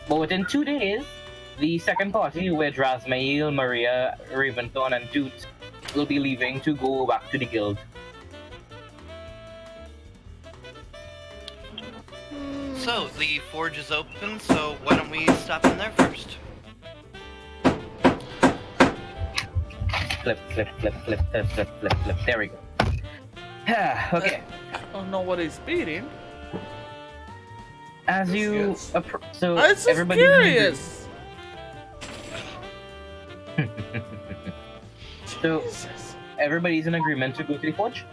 But within 2 days, the second party, which Razmail, Maria, Raventhorn, and Toot, will be leaving to go back to the guild. So, the forge is open, so why don't we stop in there first? Flip, flip, flip, flip, flip, flip, flip, flip. There we go. Okay. I don't know what he's beating. As you so I was just everybody curious. So Jesus. everybody's in agreement to go to the forge?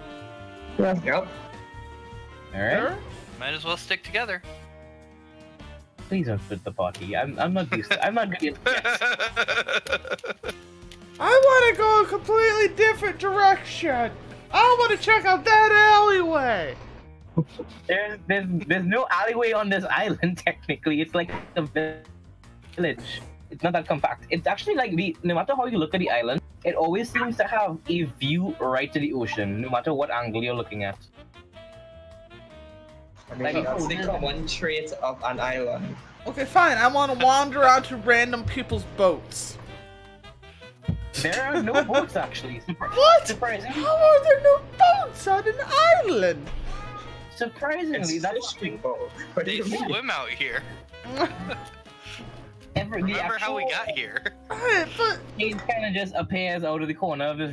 Yep. Alright. Sure. Might as well stick together. Please don't split the party. I'm not used to I'm not good at this. I want to go a completely different direction. I want to check out that alleyway. There's no alleyway on this island technically. It's like a village. It's not that compact. It's actually like no matter how you look at the island, it always seems to have a view right to the ocean, no matter what angle you're looking at. I mean, that's the common trait of an island. Okay, fine. I want to wander onto random people's boats. There are no boats actually. What? Surprisingly. How are there no boats on an island? Surprisingly, It's that's fishing boat. What do They you mean? swim out here. Remember how we got here? Right, but He kind of just appears out of the corner of the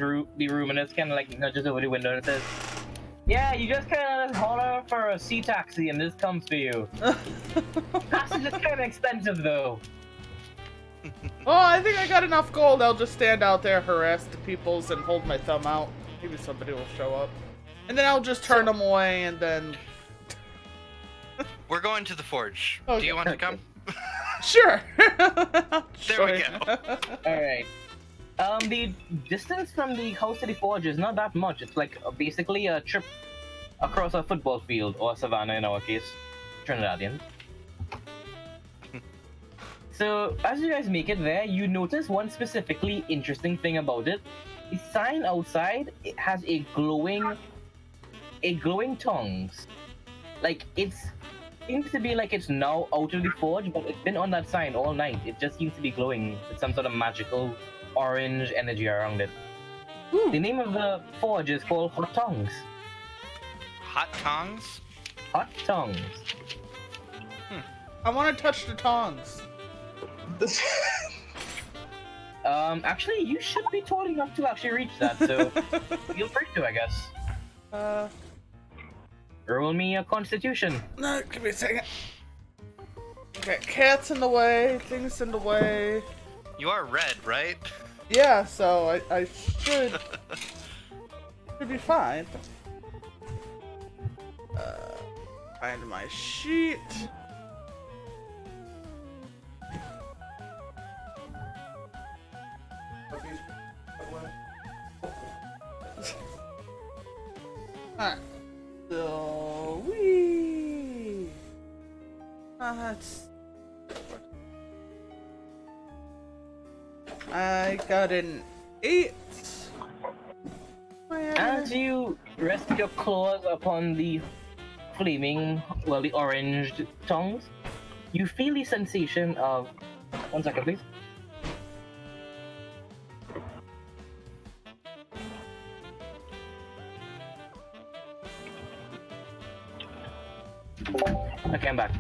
room and it's kind of like nudges over the window and says, "Yeah, you just kind of holler for a sea taxi and this comes for you." Passage is kind of expensive though. oh, I think I got enough gold. I'll just stand out there, harass the peoples, and hold my thumb out. Maybe somebody will show up, and then I'll just turn them away, and then. We're going to the forge. Okay. Do you want to come? Sure. There we go. Alright. The distance from the house to the forge is not that much. It's like basically a trip across a football field, or a savannah in our case. Trinidadian. So, as you guys make it there, you notice one specifically interesting thing about it. The sign outside, it has a glowing tongues. Like, seems to be like it's now out of the forge, but it's been on that sign all night. It just seems to be glowing with some sort of magical orange energy around it. The name of the forge is called Hot Tongues. Hot tongs? Hot Tongues. I want to touch the tongs. Actually, you should be tall enough to actually reach that, so feel free to, I guess. Roll me a constitution. No, give me a second. Okay, cats in the way, things in the way. You are red, right? Yeah, so I should be fine. Find my sheet. Alright. So we I got an 8. As you rest your claws upon the flaming, well, the orange tongues, you feel the sensation of... 1 second, please. Okay, I'm back.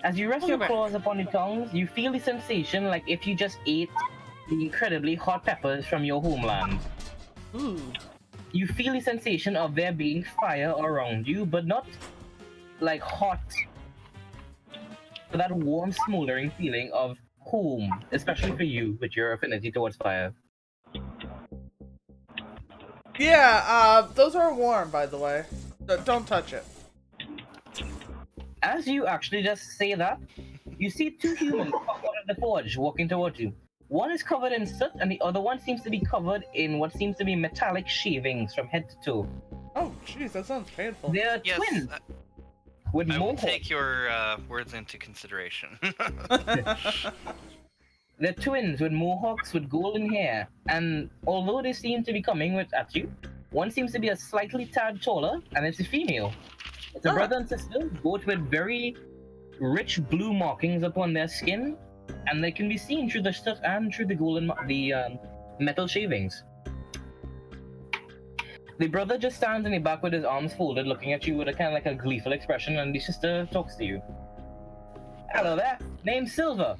As you rest your claws upon the tongues, you feel the sensation like if you just ate the incredibly hot peppers from your homeland. Ooh. You feel the sensation of there being fire around you, but not like hot. But that warm, smoldering feeling of home, especially for you with your affinity towards fire. Yeah, those are warm, by the way. Don't touch it. As you actually just say that, you see 2 humans pop out of the forge walking towards you. One is covered in soot, and the other one seems to be covered in what seems to be metallic shavings from head to toe. Oh, jeez, that sounds painful. They're Yes, twins. With I will mohawks. take your words into consideration. They're twins with mohawks with golden hair, and although they seem to be coming at you, one seems to be a slightly tad taller, and it's a female. It's a brother and sister, both with very rich blue markings upon their skin, and they can be seen through the stuff and through the golden metal shavings. The brother just stands in the back with his arms folded, looking at you with a kind of like a gleeful expression, and the sister talks to you. Hello there, name's Silver.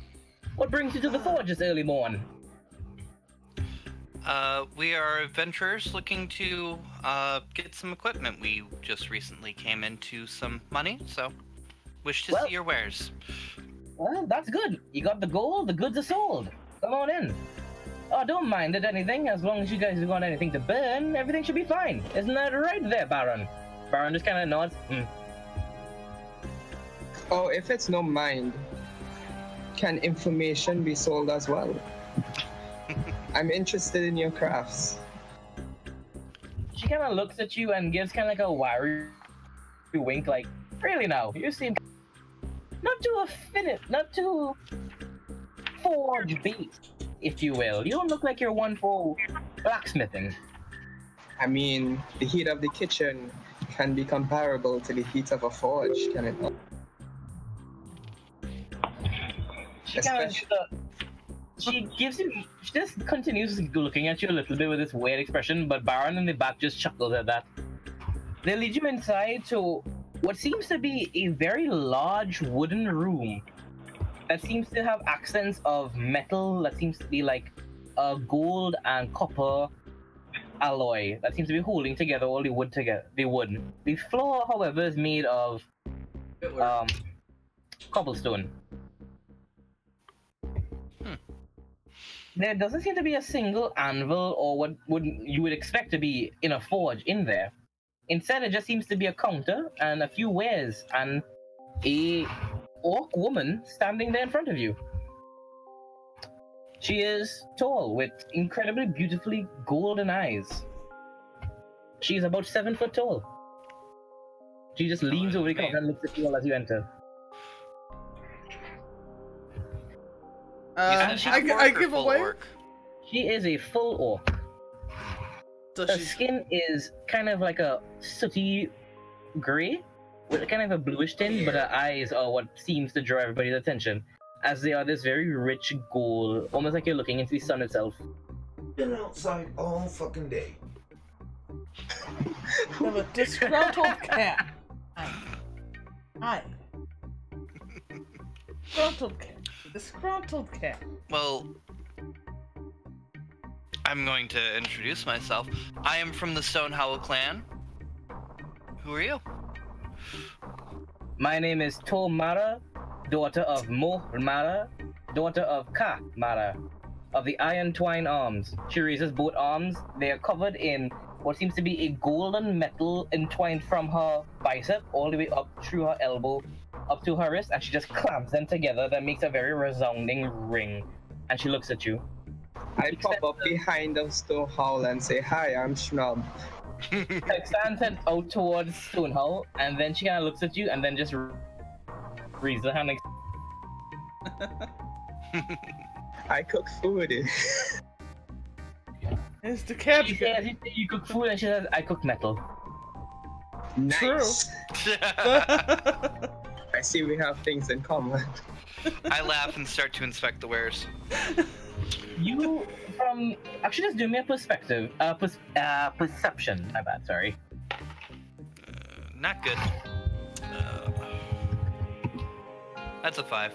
What brings you to the forge this early morn? We are adventurers looking to get some equipment. We just recently came into some money, so wish to see your wares. Well, that's good. You got the gold, the goods are sold. Come on in. Oh, don't mind it anything. As long as you guys have got anything to burn, everything should be fine. Isn't that right there, Baron? Baron just kind of nods. Oh, if it's no mind, can information be sold as well? I'm interested in your crafts. She kind of looks at you and gives kind of like a wiry wink, like, really now, you seem not too forge based, if you will. You don't look like you're one for blacksmithing. I mean, the heat of the kitchen can be comparable to the heat of a forge, can it not? She just continues looking at you a little bit with this weird expression, but Baron in the back just chuckles at that. They lead you inside to what seems to be a very large wooden room that seems to have accents of metal, that seems to be like a gold and copper alloy that seems to be holding together all the wood together. The floor, however, is made of cobblestone. There doesn't seem to be a single anvil or what you would expect to be in a forge in there. Instead, it just seems to be a counter and a few wares and a orc woman standing there in front of you. She is tall with incredibly beautifully golden eyes. She's about 7 foot tall. She just leans over the counter and looks at you all as you enter. I give away. Orc? She is a full orc. So Her skin is kind of like a sooty gray with kind of a bluish tint, but her eyes are what seems to draw everybody's attention, as they are this very rich gold, almost like you're looking into the sun itself. Been outside all fucking day. I'm a disgruntled cat. Hi. Disgruntled cat. Disgruntled cat. Well, I'm going to introduce myself. I am from the Stonehollow clan. Who are you? My name is To Mara, daughter of Mo Mara, daughter of Ka Mara, of the Iron Twine Arms. She raises both arms. They are covered in what seems to be a golden metal entwined from her bicep all the way up through her elbow, up to her wrist, and she just clamps them together. That makes a very resounding ring. And she looks at you. I pop up behind the Stonehowl and say, "Hi, I'm Schnub." Like stands head out towards Stonehowl, and then she kind of looks at you, and then just raises her hand like. I cook food. It's the cat. She says you cook food, and she says I cook metal. Nice. I see we have things in common. I laugh and start to inspect the wares. You actually just do me a perception. My bad. Sorry. Not good. That's a 5.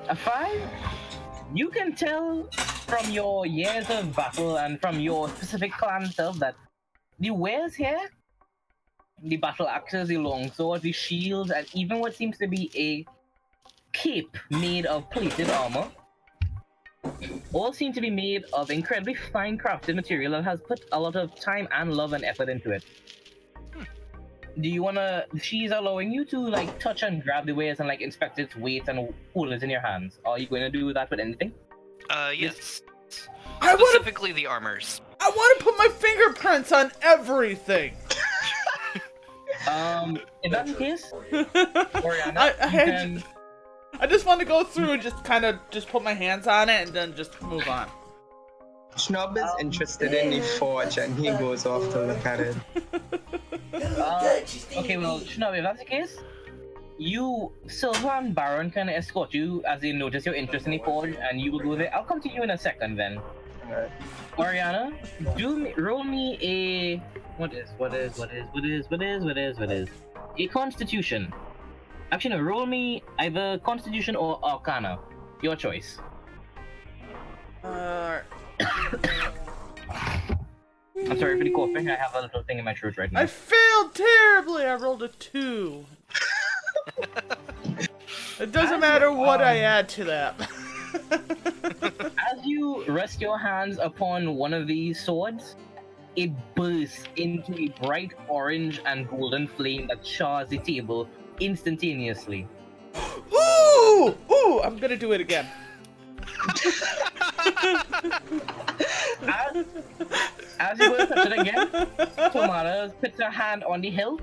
A 5? You can tell from your years of battle and from your specific clan self that the wares here, the battle axes, the longsword, the shields, and even what seems to be a cape made of plated armor, all seem to be made of incredibly fine crafted material that has put a lot of time and love and effort into it. Do you wanna? She's allowing you to like touch and grab the wares and like inspect its weight and hold it in your hands. Are you going to do that with anything? Yes. I wanna- Specifically the armors. I want to put my fingerprints on everything. In that case, Oriana, I just want to go through and just kind of just put my hands on it and then just move on. Schnub is interested in the forge and he goes off to look at it. okay, well, Schnub, if that's the case, you, Silver and Baron can escort you as they notice your interest in the forge, and you will go there. I'll come to you in a second then. Alright. Oriana, roll me a what is a Constitution. Actually, no, roll me either Constitution or Arcana. Your choice. Uh, I'm sorry for the coughing. I have a little thing in my throat right now. I failed terribly. I rolled a 2. It doesn't matter what I add to that. As you rest your hands upon one of these swords, it bursts into a bright orange and golden flame that chars the table instantaneously. Ooh! Ooh! I'm gonna do it again. As you go to touch it again, Tomara puts her hand on the hilt,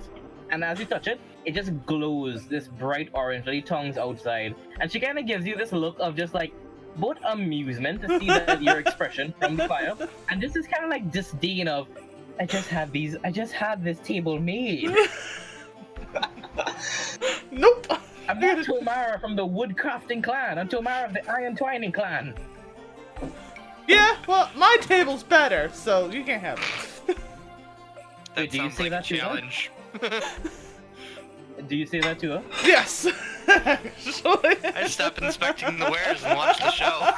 and as you touch it, it just glows this bright orange, the tongues outside, and she kind of gives you this look of just like both amusement to see that your expression from the fire, and this is kind of like disdain of, I just had this table made. Nope. I'm not Tomara from the wood crafting clan. I'm Tomara of the iron twining clan. Yeah, well, my table's better, so you can have it. Wait, do you say that to her? challenge. Do you say that to her? Yes. Actually. I stopped inspecting the wares and watched the show.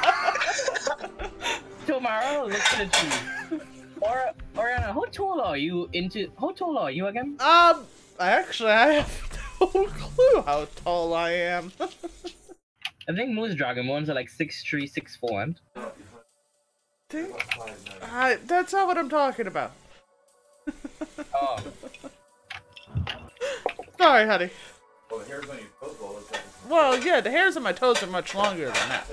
Tomorrow, look at you. Oriana, how tall are you again? I have no clue how tall I am. I think most Dragonborns are like 6'3", 6'4". That's not what I'm talking about. Oh. Sorry, honey. Well, the hairs on your toes all look like it's... Well, yeah, the hairs on my toes are much longer than that.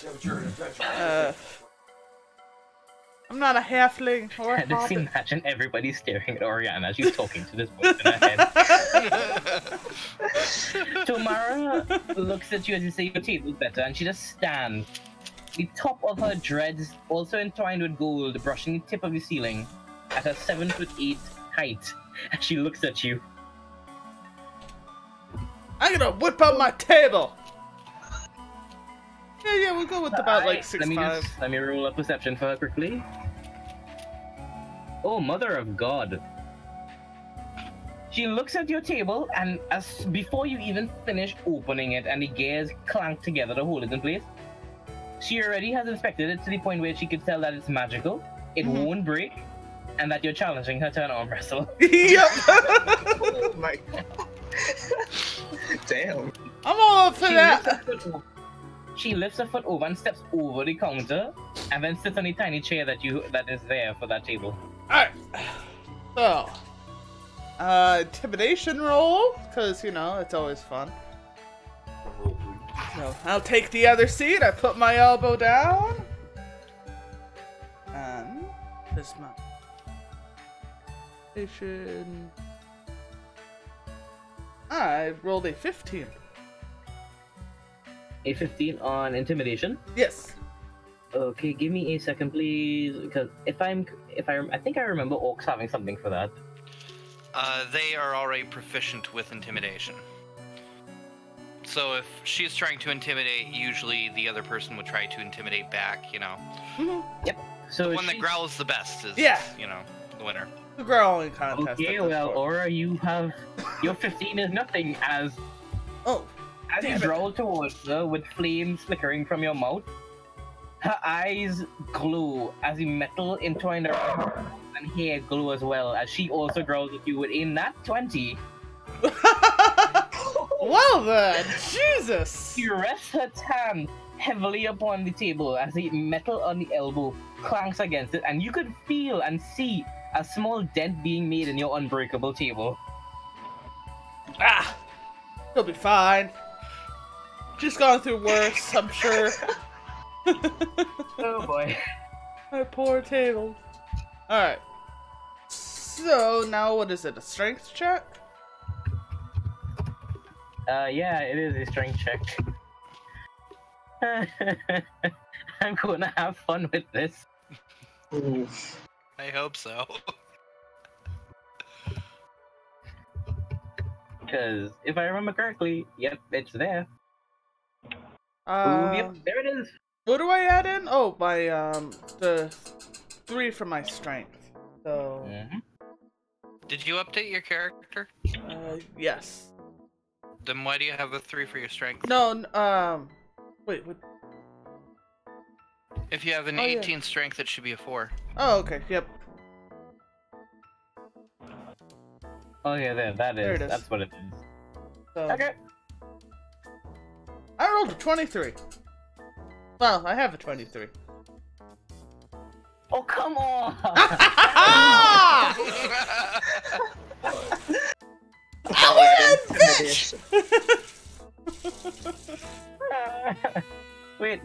Yeah, but you're in a I'm not a halfling or a I just hobbit. imagine everybody staring at Oriana as she's talking to this voice in her head. Tomara looks at you as you say your table's better, and she just stands. The top of her dreads, also entwined with gold, brushing the tip of the ceiling at a 7'8" height, as she looks at you. I'm gonna whip out my table. Yeah, we'll go with about like 6'5". Let me roll a perception for her quickly. Oh, mother of God. She looks at your table, and before you even finish opening it and the gears clank together to hold it in place, she already has inspected it to the point where she could tell that it's magical, it won't break, and that you're challenging her to an arm wrestle. Yep. Oh my God. Damn. I'm all up for that. She lifts her foot over and steps over the counter, and then sits on the tiny chair that is there for that table. Alright. So, intimidation roll, because, you know, it's always fun. So, I'll take the other seat, I put my elbow down. And, this my intimidation. I rolled a 15. A 15 on intimidation. Yes. Okay, give me a second, please, because I think I remember orcs having something for that. They are already proficient with intimidation. So if she's trying to intimidate, usually the other person would try to intimidate back, you know. Yep. So The one that growls the best is, you know, the winner. The growling contest. Okay, well, Aura, you have your 15 is nothing as you growl towards her with flames flickering from your mouth. Her eyes glow as the metal entwined around her and hair glow as well as she also growls at you with a nat 20. Well then, Jesus! She rests her hand heavily upon the table as the metal on the elbow clanks against it, and you could feel and see a small dent being made in your unbreakable table. Ah! You'll be fine. She's gone through worse, I'm sure. Oh boy. My poor table. Alright. So, now what is it? A strength check? Yeah, it is a strength check. I'm gonna have fun with this. Oof. I hope so. Because if I remember correctly, yep, it's there. Yep, Um, there it is. what do I add in? Oh, my the 3 from my strength. So, Mhm. Did you update your character? yes. Then why do you have a 3 for your strength? No, wait, what? If you have an Oh, yeah. 18 strength, it should be a 4. Oh, okay, yep. Oh yeah, that There is. it is. That's what it is. So, Okay. I rolled a 23. Well, I have a 23. Oh come on! Intimidation. Wait,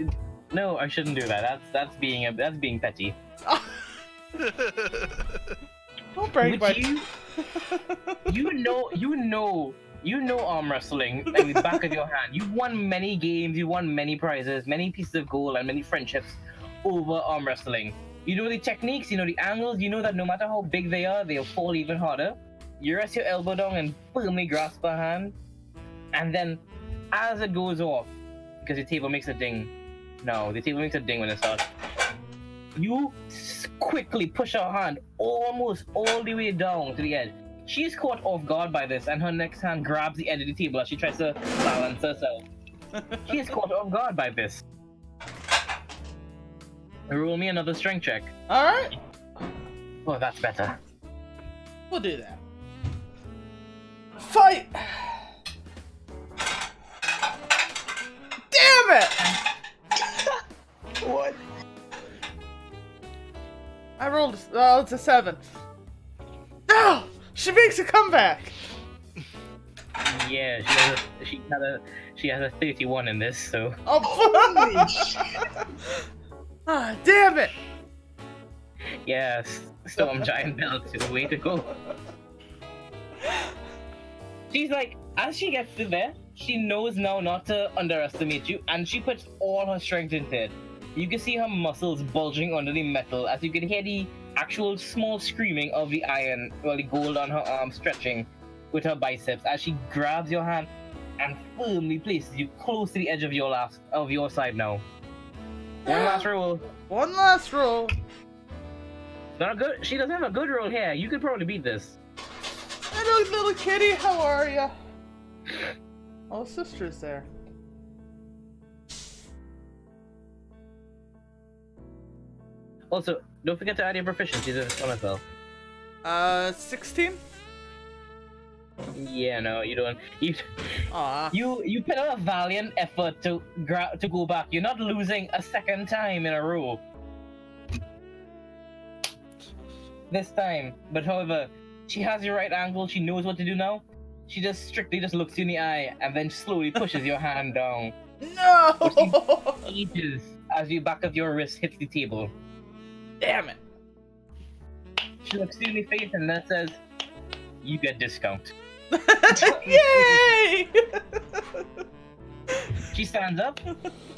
no, I shouldn't do that. That's being petty. Don't break my... You know arm wrestling like the back of your hand. You've won many games, you won many prizes, many pieces of gold, and many friendships over arm wrestling. You know the techniques, you know the angles, you know that no matter how big they are, they'll fall even harder. You rest your elbow down and firmly grasp a hand, and then as it goes off, because the table makes a ding. No, the table makes a ding when it starts. You quickly push her hand almost all the way down to the edge. She's caught off guard by this, and her next hand grabs the edge of the table as she tries to balance herself. She is caught off guard by this. Roll me another strength check. Alright, Oh, that's better. we'll do that. Fight! Damn it! What? I rolled, it's a 7. No! She makes a comeback! Yeah, she has a 31 in this, so Oh, ah, damn it! yes, Storm Giant Belt is the way to go. She's like, as she gets to there, she knows now not to underestimate you, and she puts all her strength into it. You can see her muscles bulging under the metal, as you can hear the actual small screaming of the iron, well, the gold on her arm stretching with her biceps as she grabs your hand and firmly places you close to the edge of your side now. One last roll. One last roll. Not a good. She doesn't have a good roll here. You could probably beat this. Hello, little kitty, how are ya? Oh, sister's there. Also, don't forget to add your proficiency to this one as well. 16? Yeah, no, you don't. Aw. You put out a valiant effort to go back. You're not losing a second time in a row. This time, but however, she has your right angle. She knows what to do now. She just strictly looks you in the eye and then slowly pushes your hand down. No! Ages as the back of your wrist hits the table. Damn it. She looks you in the face and then says, "You get discount." Yay! She stands up,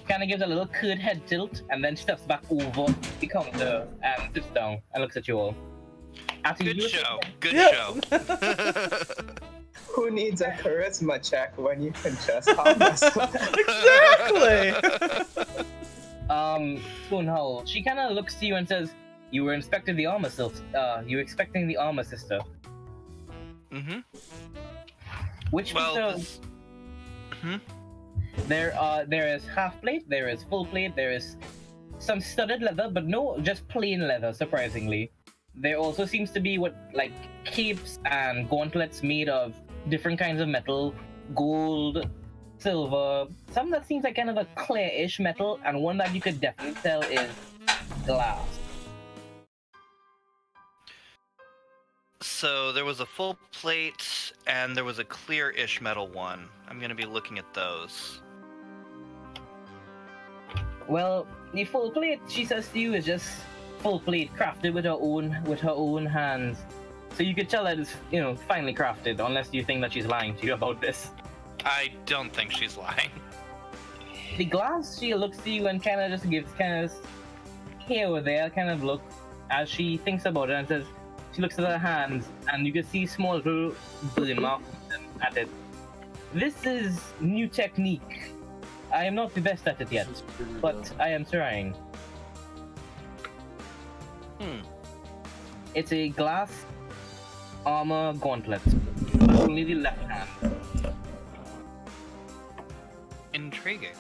kind of gives a little curd head tilt, and then steps back over the counter and sits down and looks at you all. After Good you show. Good Yeah. show. Who needs a charisma check when you can just arm wrestle? Exactly! Spoonhole, she kind of looks to you and says, "You were expecting the armor, sister." Mm-hmm. Which Well, piece hmm? there is half plate, there is full plate, there is some studded leather, but no, just plain leather. Surprisingly, there also seems to be like capes and gauntlets made of different kinds of metal, gold, silver. Some that seems like kind of a clear-ish metal, and one that you could definitely tell is glass. So there was a full plate and there was a clear-ish metal one. I'm gonna be looking at those. Well, the full plate, she says to you, is just full plate crafted with her own hands. So you could tell that it's, finely crafted, unless you think that she's lying to you about this. I don't think she's lying. The glass, she looks to you and kind of just gives kind of here or there kind of look as she thinks about it and says, she looks at her hands and you can see small little burn marks at it. This is new technique. I am not the best at it yet, but I am trying. It's a glass armor gauntlet, but only the left hand. Intriguing.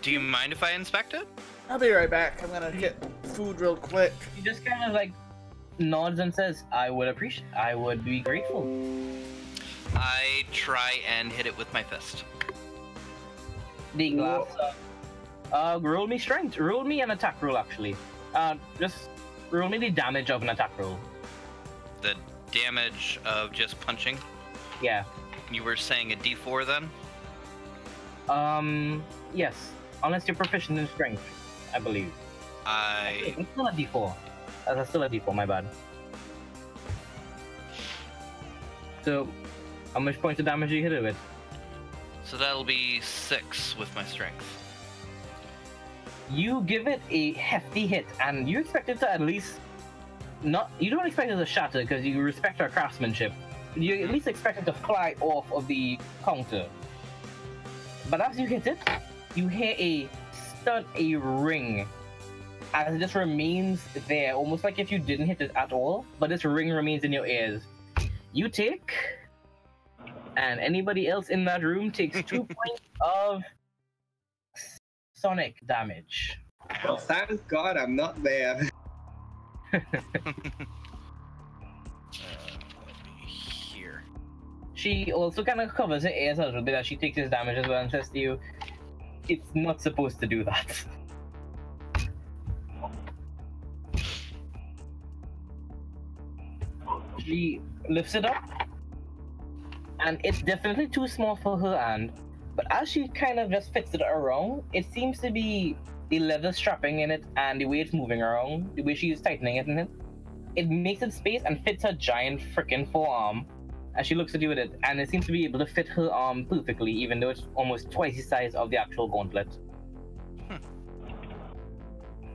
Do you mind if I inspect it? I'll be right back. I'm gonna get food real quick. He just kind of like nods and says, I would be grateful. I try and hit it with my fist. The glass, roll me strength. Roll me an attack roll, actually. Just roll me the damage of an attack roll. The damage of just punching? Yeah. You were saying a D4 then? Yes. Unless you're proficient in strength, I believe. It's still a D4. That's still a D4, my bad. So, how much points of damage do you hit it with? So that'll be 6 with my strength. You give it a hefty hit, and you expect it to at least you don't expect it to shatter because you respect our craftsmanship. You at least expect it to fly off of the counter. But as you hit it, you hear a ring, as it just remains there, almost like if you didn't hit it at all, but this ring remains in your ears. You take, and anybody else in that room takes 2 points of sonic damage. Well, thank God I'm not there. Here. She also kind of covers her ears a little bit as she takes this damage as well and says to you, it's not supposed to do that. She lifts it up, and it's definitely too small for her hand, but as she kind of just fits it around, it seems to be the leather strapping in it and the way it's moving around, the way she's tightening it in it. It makes it space and fits her giant freaking forearm as she looks at you with it, and it seems to be able to fit her arm perfectly, even though it's almost twice the size of the actual gauntlet.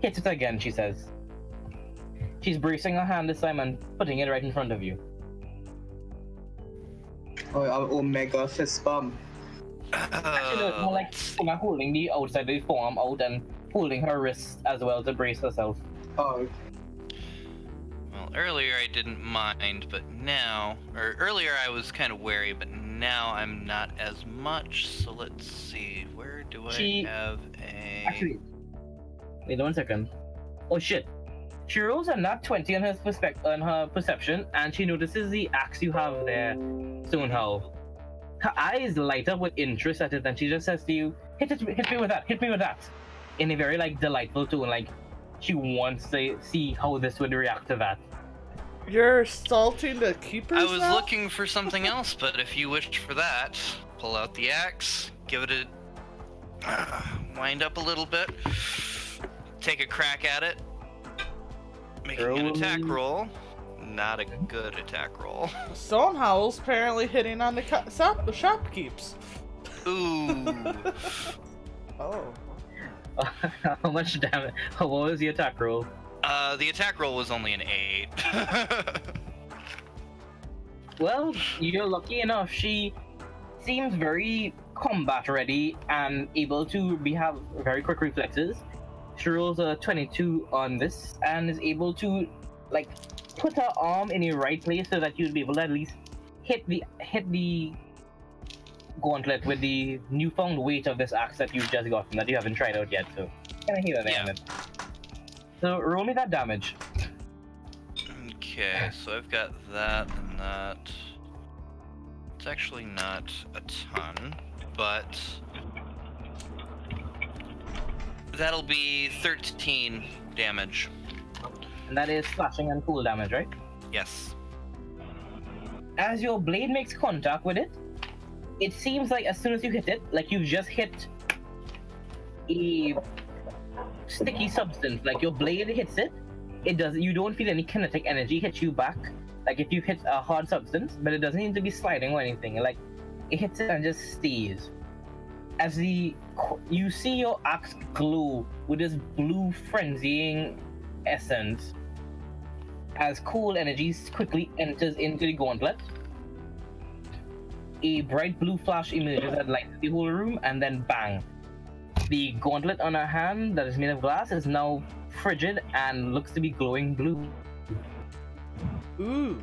Hit it again, she says. She's bracing her hand this time and putting it right in front of you. Oh, Omega fist bump. Actually, no, it's more like Sima holding the outside of the forearm out and holding her wrist as well to brace herself. Oh. Well, earlier I didn't mind, but now, or earlier I was kind of wary, but now I'm not as much. So let's see, where do I have a... Actually, wait 1 second. Oh shit. She rolls a nat 20 on her perception, and she notices the axe you have there, Stonehow. Her eyes light up with interest at it, and she just says to you, hit me with that, in a very like delightful tone, like she wants to see how this would react to that. You're salting the keepers I was now? looking for something else, but if you wished for that, pull out the axe, give it a wind up a little bit, take a crack at it, making an attack roll. Not a good attack roll. Stonehowl's apparently hitting on the shopkeeps. Ooh. Oh. How much damage? What was the attack roll? The attack roll was only an 8. Well, you're lucky enough. She seems very combat ready and able to have very quick reflexes. She rolls a 22 on this and is able to like put her arm in the right place so that you'd be able to at least hit the gauntlet with the newfound weight of this axe that you've just gotten that you haven't tried out yet. So kind of hear that. So roll me that damage. Okay, so I've got that and that. It's actually not a ton, but that'll be 13 damage. And that is slashing and cool damage, right? Yes. As your blade makes contact with it, it seems like as soon as you hit it, like you've just hit a sticky substance. Like your blade hits it, you don't feel any kinetic energy hit you back. Like if you hit a hard substance, but it doesn't need to be sliding or anything. Like it hits it and just stays. as you see your axe glow with this blue frenzying essence as cool energy quickly enters into the gauntlet. A bright blue flash emerges that lights the whole room, and then bang. The gauntlet on her hand that is made of glass is now frigid and looks to be glowing blue. Ooh.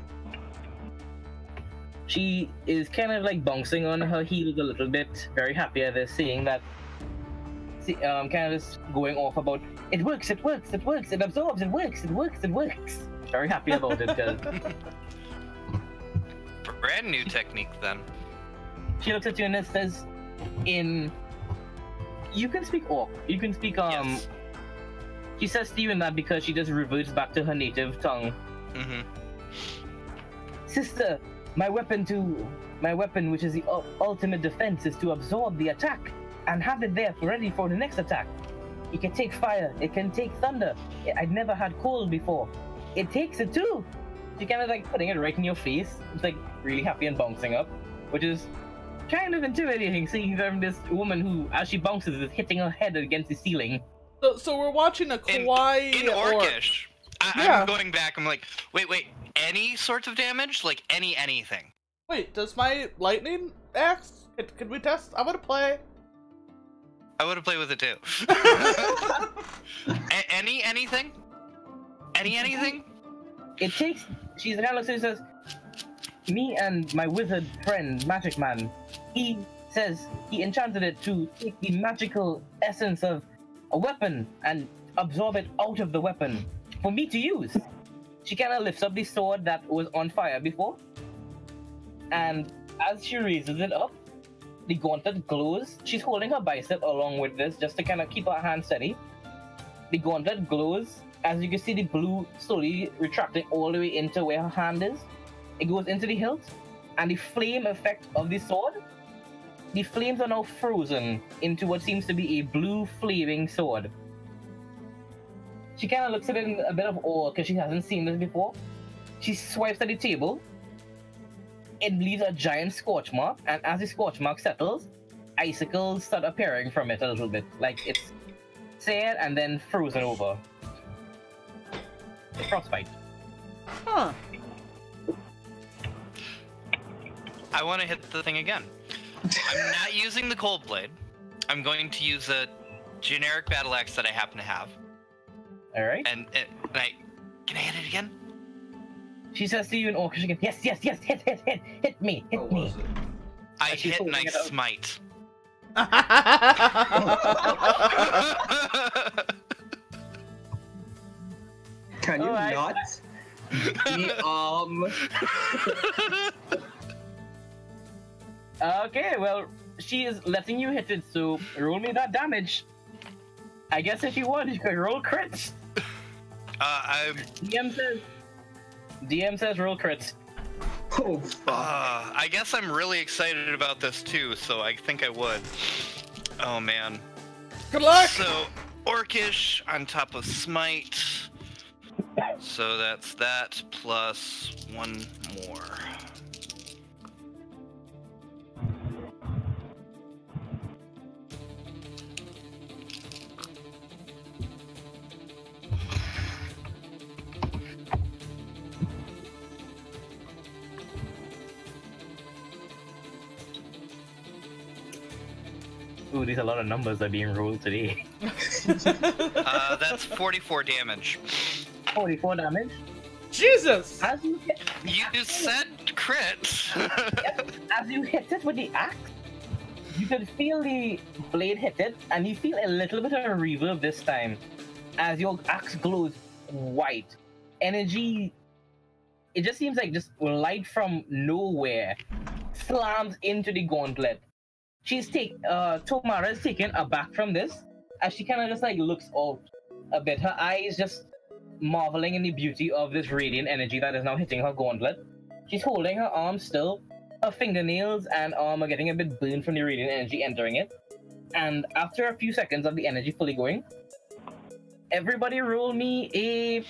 She is kind of like bouncing on her heels a little bit, very happy at this, seeing that, kind of just going off about, it works, it works, it works, it absorbs, it works, it works, it works. Very happy about it, because Brand new technique then. she looks at you and says, you can speak Orc, you can speak, Yes. She says to you in that because she just reverts back to her native tongue. Mm-hmm. Sister, my weapon, which is the ultimate defense, is to absorb the attack and have it there ready for the next attack. It can take fire, it can take thunder. I'd never had cold before. It takes it too. She kind of like putting it right in your face. It's like really happy and bouncing up, which is kind of intimidating, seeing from this woman who, as she bounces, is hitting her head against the ceiling. So we're watching a kawaii in Orcish. Yeah. I'm going back. I'm like, wait. Any sorts of damage? Like anything? Wait, does my lightning axe? Could we test? I want to play. I would have played with it too. Anything? Anything? It takes. She's kind of looks and says, "Me and my wizard friend, Magic Man, he says he enchanted it to take the magical essence of a weapon and absorb it out of the weapon for me to use." She kind of lifts up the sword that was on fire before, and as she raises it up, the gauntlet glows. She's holding her bicep along with this just to kind of keep her hand steady. The gauntlet glows. As you can see, the blue slowly retracting all the way into where her hand is. It goes into the hilt, and the flame effect of the sword, the flames are now frozen into what seems to be a blue flaming sword. She kind of looks at it in a bit of awe because she hasn't seen this before. She swipes at the table. It leaves a giant scorch mark, and as the scorch mark settles, icicles start appearing from it a little bit. Like it's seared and then frozen over. Frostbite. Huh. I want to hit the thing again. I'm not using the cold blade. I'm going to use a generic battle axe that I happen to have. Alright. And can I hit it again? She says to you in Orcish again, yes, hit me. I she's hit and I holding it up. smite. Can you Alright. not? Okay, well, she is letting you hit it, so roll me that damage. I guess if you want, you could roll crits. I'm. DM says roll crits. Oh, fuck. I guess I'm really excited about this too, so I think I would. Oh man. Good luck. So, Orcish on top of Smite. So that's that plus one more. Ooh, there's a lot of numbers that are being rolled today. That's 44 damage. 44 damage. Jesus. As you hit, You said crit. as you hit it with the axe, you can feel the blade hit it, and you feel a little bit of a reverb this time. As your axe glows white. Energy, it just seems like just light from nowhere slams into the gauntlet. Tomara is taken aback from this, as she kind of just like looks off a bit. Her eyes just marveling in the beauty of this radiant energy that is now hitting her gauntlet. She's holding her arm still. Her fingernails and arm are getting a bit burned from the radiant energy entering it. And after a few seconds of the energy fully going, everybody roll me a...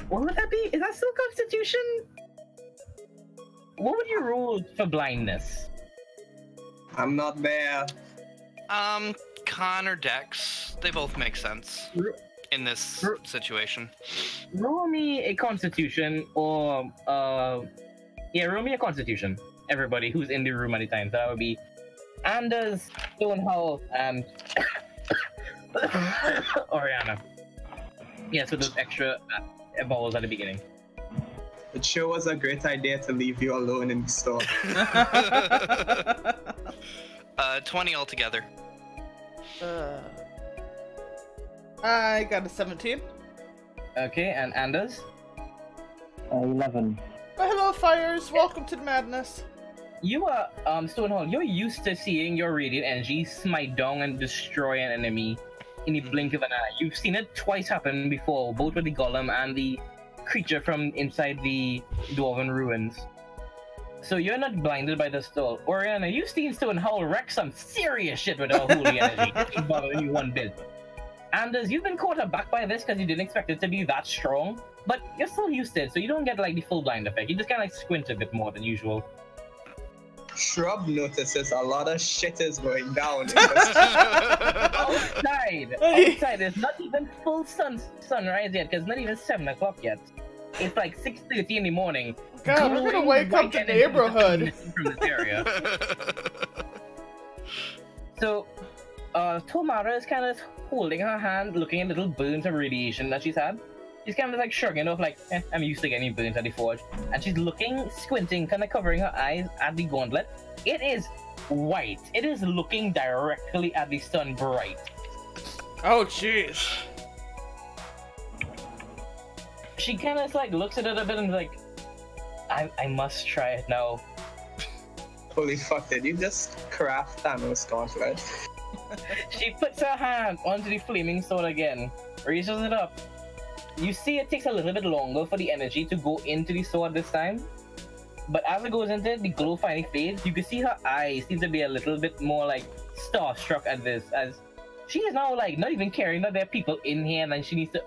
What would that be? Is that still Constitution? What would you roll for blindness? I'm not there. Con or Dex, they both make sense in this situation. Roll me a Constitution or yeah, roll me a Constitution. Everybody who's in the room at the time. So that would be Anders, Stonehowl, and Oriana. Yeah, so those extra balls at the beginning. It sure was a great idea to leave you alone in the store. 20 altogether. I got a 17. Okay, and Anders? 11. Oh, hello, Fires. Welcome to the madness. You are, Stonehowl, you're used to seeing your radiant energy smite down and destroy an enemy in the blink of an eye. You've seen it twice happen before, both with the golem and the creature from inside the dwarven ruins. So you're not blinded by the stall. Oriana, you've seen Stonehowl wreck some serious shit with her holy energy. It's not bothering you one bit. Anders, you've been caught aback by this because you didn't expect it to be that strong, but you're still used to it, so you don't get like the full blind effect. You just kind of like squint a bit more than usual. Shrub notices a lot of shit is going down. outside, it's not even full sunrise yet, because it's not even 7 o'clock yet. It's like 6:30 in the morning. God, we're gonna wake up the neighborhood. From this area. So, Tomara is kind of holding her hand, looking at little burns of radiation that she's had. She's kind of like shrugging off, like, I'm used to getting burns at the forge. And she's looking, squinting, kind of covering her eyes at the gauntlet. It is white. It is looking directly at the sun bright. Oh, jeez. She kind of like looks at it a bit and is like, I must try it now. Holy fuck, did you just craft Thanos gauntlet? She puts her hand onto the flaming sword again, raises it up. You see it takes a little bit longer for the energy to go into the sword this time. But as it goes into it, the glow finally fades. You can see her eyes seem to be a little bit more like starstruck at this, as she is now like not even caring that there are people in here and then she needs to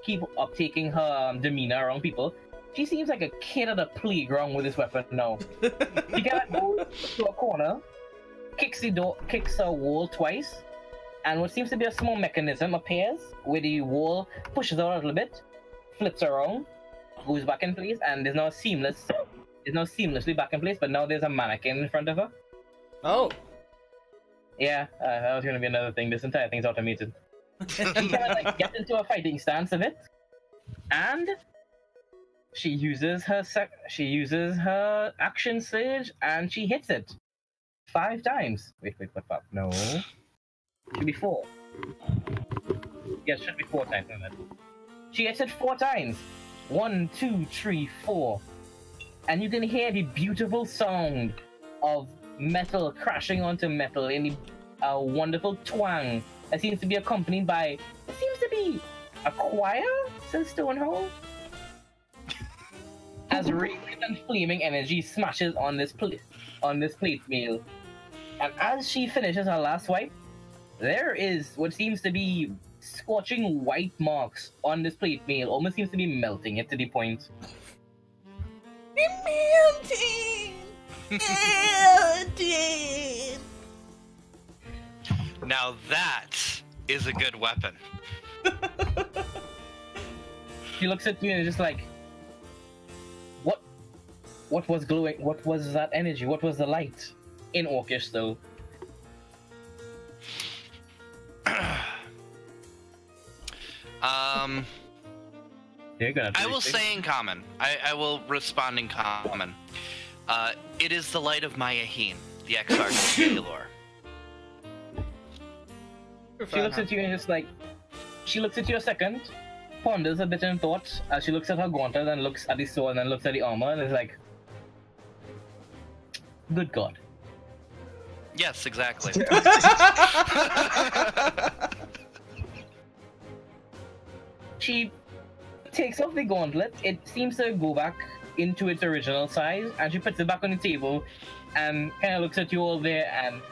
keep uptaking her demeanor around people. She seems like a kid at a playground with this weapon now. She kind of goes to a corner, kicks the door, kicks a wall twice, and what seems to be a small mechanism appears where the wall pushes out a little bit, flips around, goes back in place, and there's now seamlessly back in place, but now there's a mannequin in front of her. Oh. Yeah, that was gonna be another thing. This entire thing's automated. She kind of like gets into a fighting stance of it, and she uses her action surge, and she hits it 5 times. Wait, what? No, should be 4. Yes, should be 4 times. Isn't it? She hits it 4 times. 1, 2, 3, 4, and you can hear the beautiful sound of metal crashing onto metal in a wonderful twang that seems to be accompanied by what seems to be a choir since Stonehowl. As radiant and flaming energy smashes on this plate mail. And as she finishes her last swipe, there is what seems to be scorching white marks on this plate mail. Almost seems to be melting it to the point. Melting! Now that is a good weapon. She looks at you and is just like, what was glowing? What was that energy? What was the light? In Orcish, though. I will say in common. I will respond in common. It is the light of Mayaheen, the Exarch of Gaylor. She looks at you and just like, she looks at you a second, ponders a bit in thought as she looks at her gauntlet and looks at the sword and then looks at the armor and is like, good God. Yes, exactly. She takes off the gauntlet. It seems to go back into its original size, and she puts it back on the table and kind of looks at you all there, and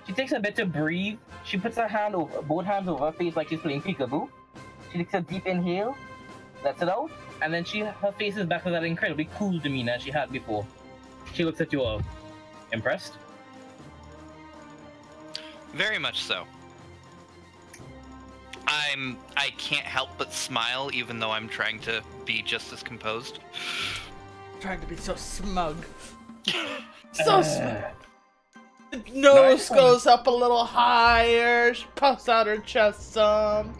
she takes a bit to breathe. She puts her hand over, both hands over her face like she's playing peekaboo. She takes a deep inhale, lets it out, and then her face is back to that incredibly cool demeanor she had before. She looks at you all. Impressed? Very much so. I can't help but smile, even though I'm trying to be just as composed. Trying to be so smug. So smug. The nose goes up a little higher. She puffs out her chest some.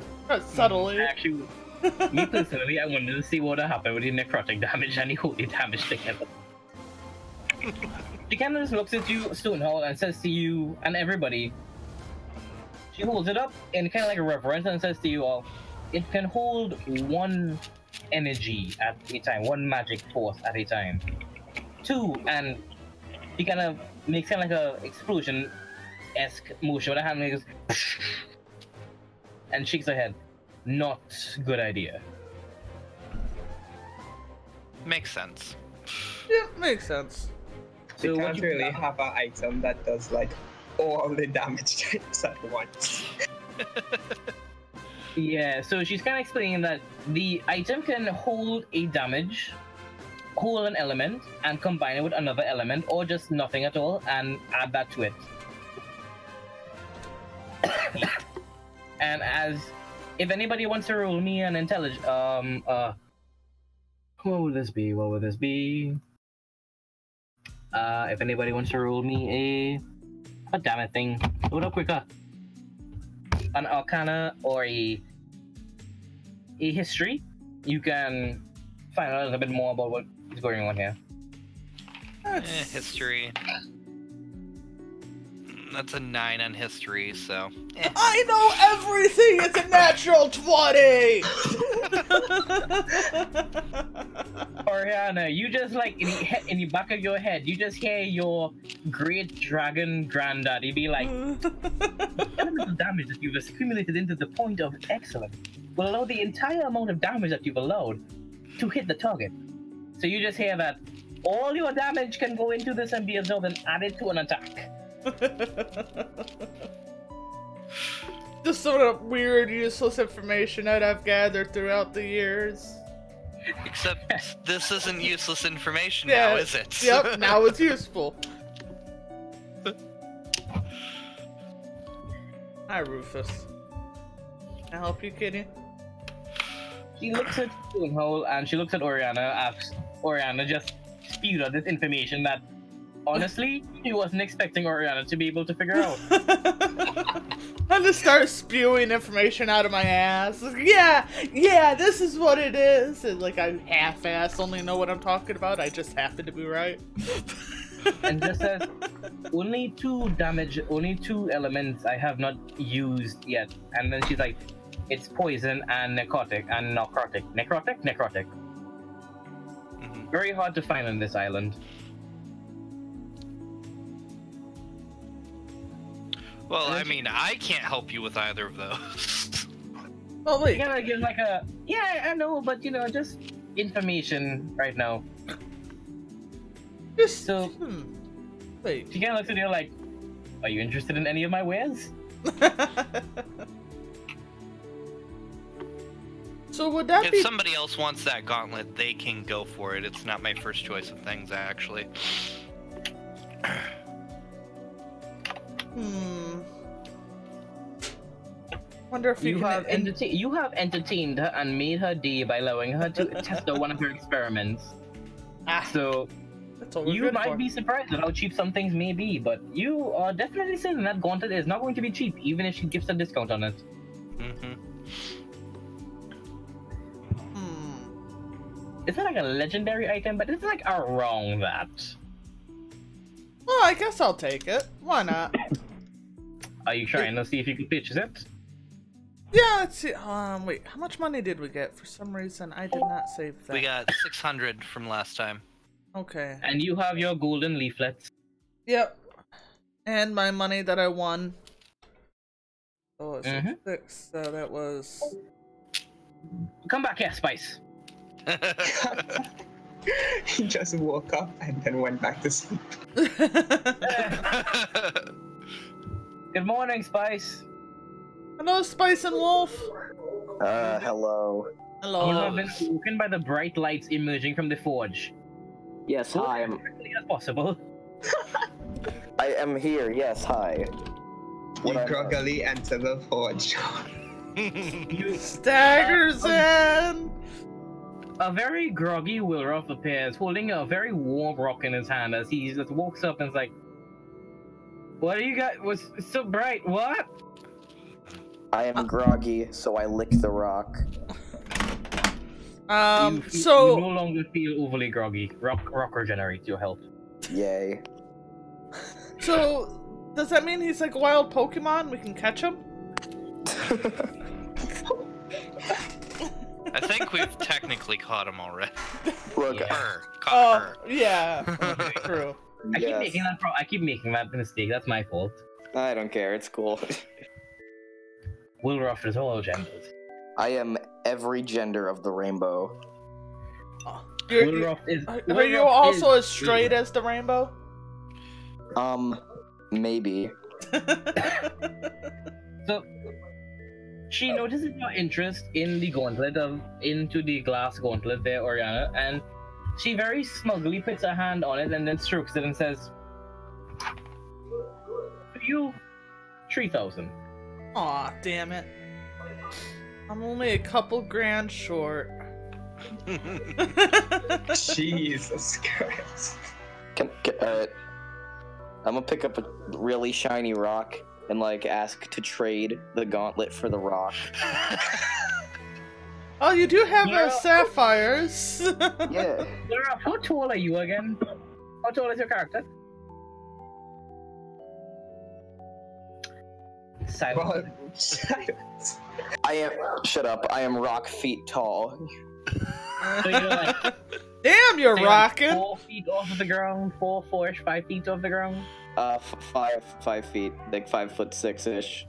Subtly. Actually, me personally, I wanted to see what would happen with the necrotic damage and the holy damage together. She kind of just looks at you, Stonehall, and says to you and everybody. She holds it up in kind of like a reverence and says to you all, it can hold one energy at a time, one magic force at a time. 2, and she kind of makes kind of like a explosion-esque motion with her hand, and goes, and shakes her head. Not good idea. Makes sense. Yeah, makes sense. You So can't really have an item that does like all the damage types at once. Yeah, so she's kind of explaining that the item can hold a damage, hold an element, and combine it with another element, or just nothing at all, and add that to it. And as if anybody wants to roll me an intelligence, what would this be? What would this be? If anybody wants to roll me a damn it thing, load up quicker. An arcana or a history, you can find out a little bit more about what is going on here. History. That's a 9 on history, so. I know everything! It's a natural 20! Oriana, you just like in the back of your head, you just hear your great dragon granddaddy be like, the element of damage that you've accumulated into the point of excellence will allow the entire amount of damage that you've allowed to hit the target. So you just hear that all your damage can go into this and be absorbed and added to an attack. Just sort of weird, useless information that I've gathered throughout the years. Except this isn't useless information now, is it? Yep, now it's useful. Hi, Rufus. Can I help you, kitty? She looks at Stonehold and she looks at Oriana as Oriana just spewed out this information that honestly, he wasn't expecting Oriana to be able to figure out. I just start spewing information out of my ass. Yeah, this is what it is. And like I half-ass only know what I'm talking about. I just happen to be right. And just says, only 2 elements I have not used yet. And then she's like, it's poison and necrotic. Necrotic? Mm-hmm. Very hard to find on this island. Well, I mean, I can't help you with either of those. Oh, wait. You gotta give like a, yeah, I know, but you know, just information right now. So, wait. she kind of looks at you like, are you interested in any of my wares? So would that be... If somebody else wants that gauntlet, they can go for it. It's not my first choice of things, actually. Wonder if you have entertained her and made her day by allowing her to test out one of her experiments. So you might be surprised at how cheap some things may be, but you are definitely saying that gauntlet is not going to be cheap, even if she gives a discount on it. It's not like a legendary item, but it's like around that. Well, I guess I'll take it. Why not? Are you trying to see if you can pitch it? Yeah, let's see. Wait, how much money did we get? For some reason, I did not save that. We got 600 from last time. Okay. And you have your golden leaflets. Yep. And my money that I won. Oh, it's 6, so that was... Come back here, Spice. He just woke up and then went back to sleep. Good morning, Spice. Hello, Spice and Wolf. Hello. Hello. You have been woken by the bright lights emerging from the forge. Yes, hi. As quickly as possible. I am here. Yes, hi. What You I- groggily enter the forge. Staggers in. A very groggy Wilroth appears, holding a very warm rock in his hand as he just walks up and is like, "What do you got? What's so bright? What?" I am groggy, so I lick the rock. You So no longer feel overly groggy. Rock regenerates your health. Yay. So does that mean he's like a wild Pokemon? We can catch him? I think we've technically caught him already. Look, Her. Caught her. Yeah. True. I keep yes. making that. I keep making that mistake. That's my fault. I don't care, it's cool. Wilroth is all genders. I am every gender of the rainbow. Wilroth is. Are you also as straight as the rainbow? Maybe. So she notices your interest in the gauntlet into the glass gauntlet there, Oriana, and she very smugly puts her hand on it and then strokes it and says, "For you, 3,000." Aw, damn it. I'm only a couple grand short. Jesus Christ. I'm gonna pick up a really shiny rock and like ask to trade the gauntlet for the rock. Oh, you do have Yeah. sapphires. Yeah. Wilroth, how tall are you again? How tall is your character? Silence. God, silence. I am. Shut up. I am rock feet tall. So you're like, Damn, you're so you're like rocking. 4 feet off of the ground, 4-ish, 5 feet off the ground. 5 feet, like 5'6"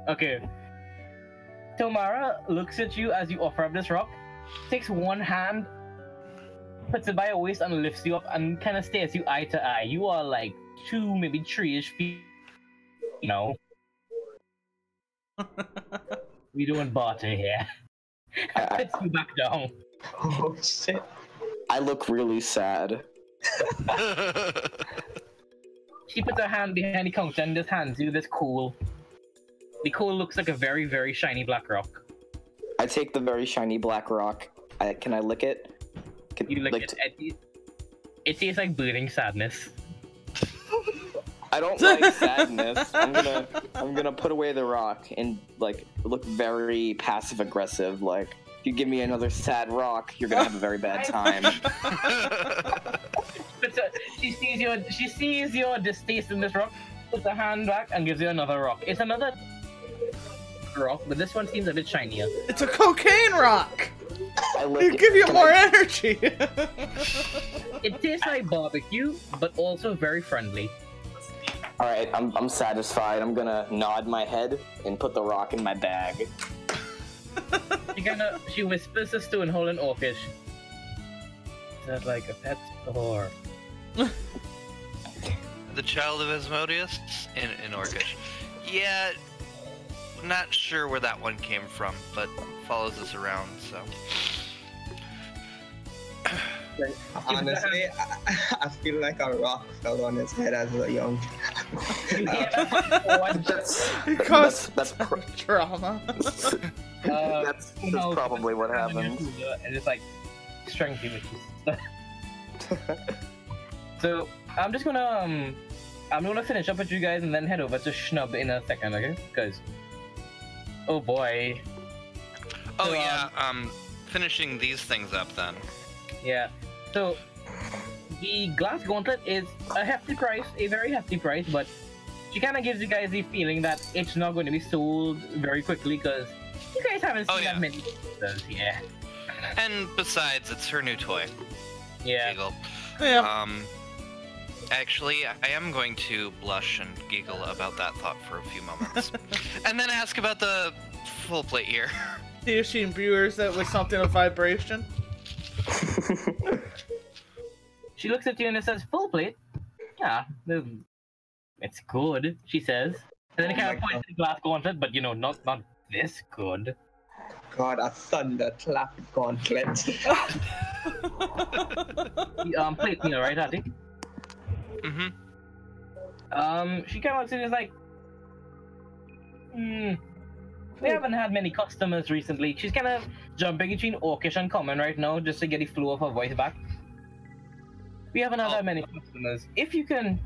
Okay. Tomara looks at you as you offer up this rock, takes one hand, puts it by your waist, and lifts you up and kind of stares you eye to eye. You are like 2, maybe 3-ish feet. You know. We doing barter here. Puts you back down. Oh shit. I look really sad. She puts her hand behind the counter and just hands you this coal. The coal looks like a very, very shiny black rock. I take the very shiny black rock. Can I lick it? You lick it. It tastes like burning sadness. I don't like sadness. I'm gonna put away the rock and like look very passive aggressive. Like, if you give me another sad rock, you're gonna have a very bad time. But she sees your distaste in this rock, puts her hand back, and gives you another rock. It's another rock, but this one seems a bit shinier. It's a cocaine rock. I lick It it. give you Can more I- energy. It tastes like barbecue, but also very friendly. All right, I'm satisfied. I'm gonna nod my head and put the rock in my bag. She whispers this to Stonehold in Orcish. Is that like a pet store? The child of Asmodeus in Orcish. Yeah, not sure where that one came from, but follows us around, so. Honestly, I feel like a rock fell on his head as a young You hear that? Because That's trauma. that's probably what happened. And it's like strengthy with you. So I'm just gonna I'm gonna finish up with you guys and then head over to Schnub in a second, okay? Because oh boy. Oh So, yeah, finishing these things up then. Yeah. So the glass gauntlet is a hefty price, a very hefty price, but she kind of gives you guys the feeling that it's not going to be sold very quickly because you guys haven't seen that many pieces. Yeah. And besides, it's her new toy. Yeah. Giggle. Yeah. Actually, I am going to blush and giggle about that thought for a few moments. And then ask about the full plate here. See if she imbues it with something of vibration. She looks at you and it says, full plate? Yeah, it's good, she says. And then it kind of points to the glass gauntlet, but you know, not this good. God, a thunderclap gauntlet. Plate meal, right, Hattie? Mm-hmm. She kind of looks at you and is like, We haven't had many customers recently. She's kind of jumping between Orcish and Common right now just to get the flow of her voice back. We haven't had that many customers. If you can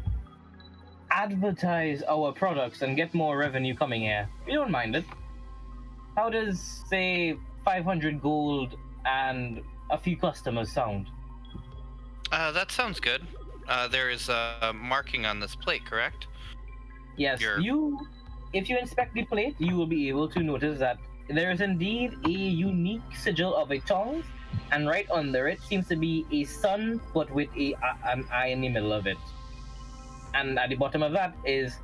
advertise our products and get more revenue coming here, we don't mind it. How does, say, 500 gold and a few customers sound? That sounds good. There is a marking on this plate, correct? Yes, if you inspect the plate, you will be able to notice that there is indeed a unique sigil of a tongue, and right under it seems to be a sun, but with an eye in the middle of it. And at the bottom of that is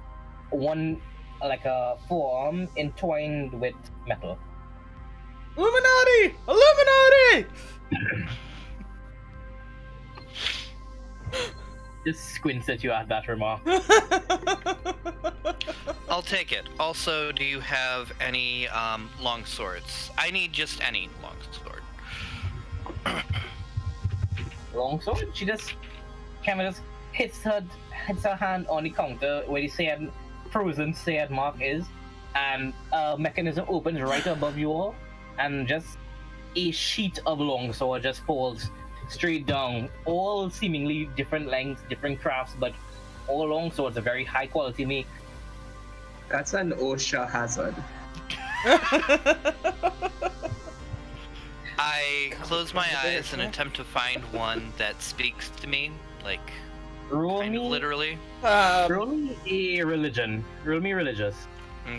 one, like a forearm entwined with metal. Illuminati! Illuminati! Just squints at you at that remark. I'll take it. Also, do you have any long swords? I need just any long sword. Long sword? She just kind of just hits her hand on the counter where the sad, frozen sad mark is, and a mechanism opens right above you all, and just a sheet of longsword just falls straight down, all seemingly different lengths, different crafts, but all longswords are very high quality make. That's an OSHA hazard. I close my eyes and attempt to find one that speaks to me, like Roll kind me, of literally. roll me a religion. Roll me religious.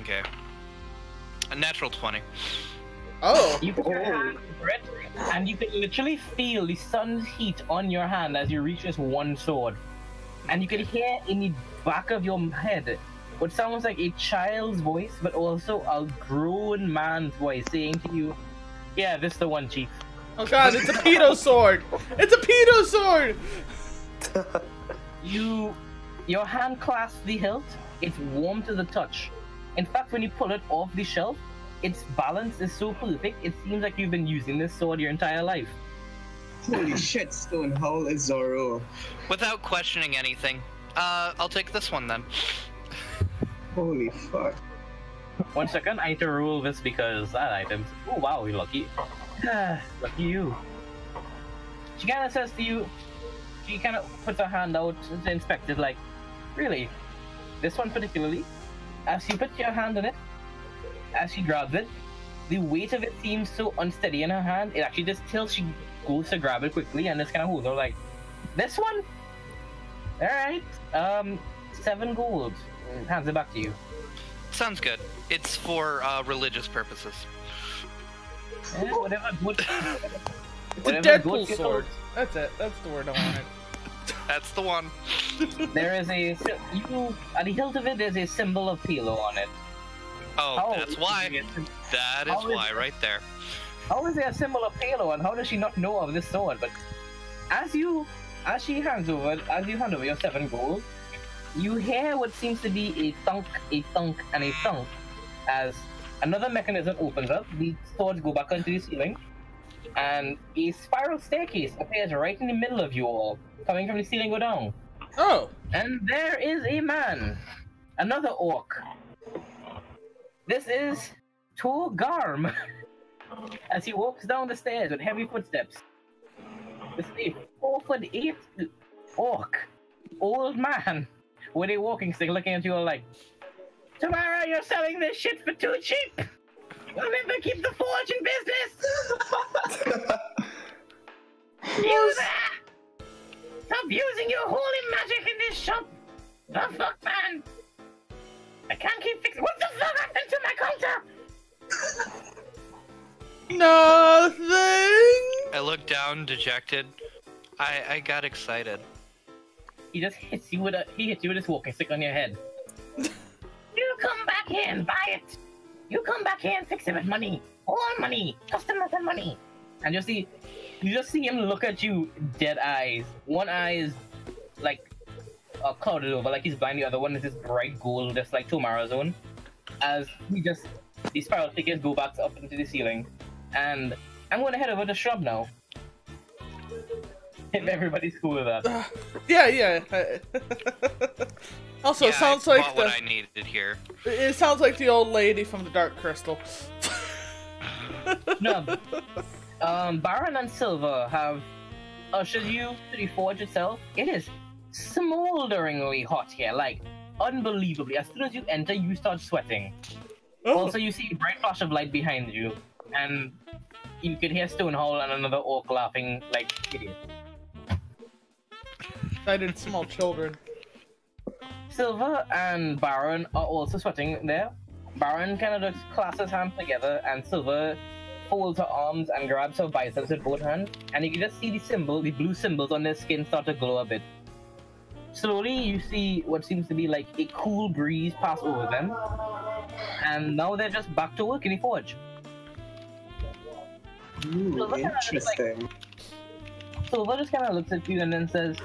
Okay. A natural 20. Oh. You put your hand over it, and you can literally feel the sun's heat on your hand as you reach this one sword. And you can hear in the back of your head what sounds like a child's voice, but also a grown man's voice saying to you, "Yeah, this is the one, Chief." Oh god, it's a pedo sword! It's a pedo sword! Your hand clasps the hilt. It's warm to the touch. In fact, when you pull it off the shelf, its balance is so perfect, it seems like you've been using this sword your entire life. Holy shit, Stone, how old is Zoro? Without questioning anything, I'll take this one then. Holy fuck. 1 second, I need to roll this because that item's... Oh wow, you're lucky. Lucky you. She kind of says to you, she kind of puts her hand out to inspect it, like, really? This one particularly? As you put your hand on it, as she grabs it, the weight of it seems so unsteady in her hand, it actually just tilts. She goes to grab it quickly and just kind of holds her like, this one? Alright, 7 gold. Hands it back to you. Sounds good. It's for religious purposes. Whatever. It's a Deadpool sword. That's it. That's the word I wanted. That's the one. There is at the hilt of it, there's a symbol of Pilo on it. Oh, that's why. That is why, right there. How is there a symbol of Palo, and how does she not know of this sword? But as you hand over your 7 gold, you hear what seems to be a thunk, and a thunk, as another mechanism opens up. The swords go back onto the ceiling, and a spiral staircase appears right in the middle of you all, coming from the ceiling go down. Oh. And there is a man, another orc. This is Tor Garm, as he walks down the stairs with heavy footsteps. This is a 4'8" orc, old man, with a walking stick, looking at you all like, "Tomorrow you're selling this shit for too cheap! We'll never keep the forge in business!" You there! Stop using your holy magic in this shop! The fuck, man! I can't keep fixing. What the fuck happened to my counter? Nothing! I look down, dejected. I got excited. He just hits you with his walking stick on your head. You come back here and buy it. You come back here and fix it with money. All money. Customers and money. And you just see him look at you, dead eyes. One eye is like clouded over, like he's blind. The other one is this bright gold, just like Tomorrow's own. As the spiral tickets go back up into the ceiling. And I'm going to head over to Shrub now. If everybody's cool with that. Yeah. Also, Yeah, it sounds I like bought what I needed here. it sounds like the old lady from the Dark Crystal. No. Baron and Silver have ushered you to the forge itself. It is smolderingly hot here, like unbelievably. As soon as you enter, you start sweating. Oh. Also, you see a bright flash of light behind you, and you could hear Stonehowl and another orc laughing like idiots. Excited small children. Silver and Baron are also sweating there. Baron kind of just clasps his hands together, and Silver folds her arms and grabs her biceps with both hands, and you can just see the blue symbols on their skin start to glow a bit. Slowly, you see what seems to be like a cool breeze pass over them, and now they're just back to work in the forge. Ooh, interesting. Silver just kind of looks at you and then says,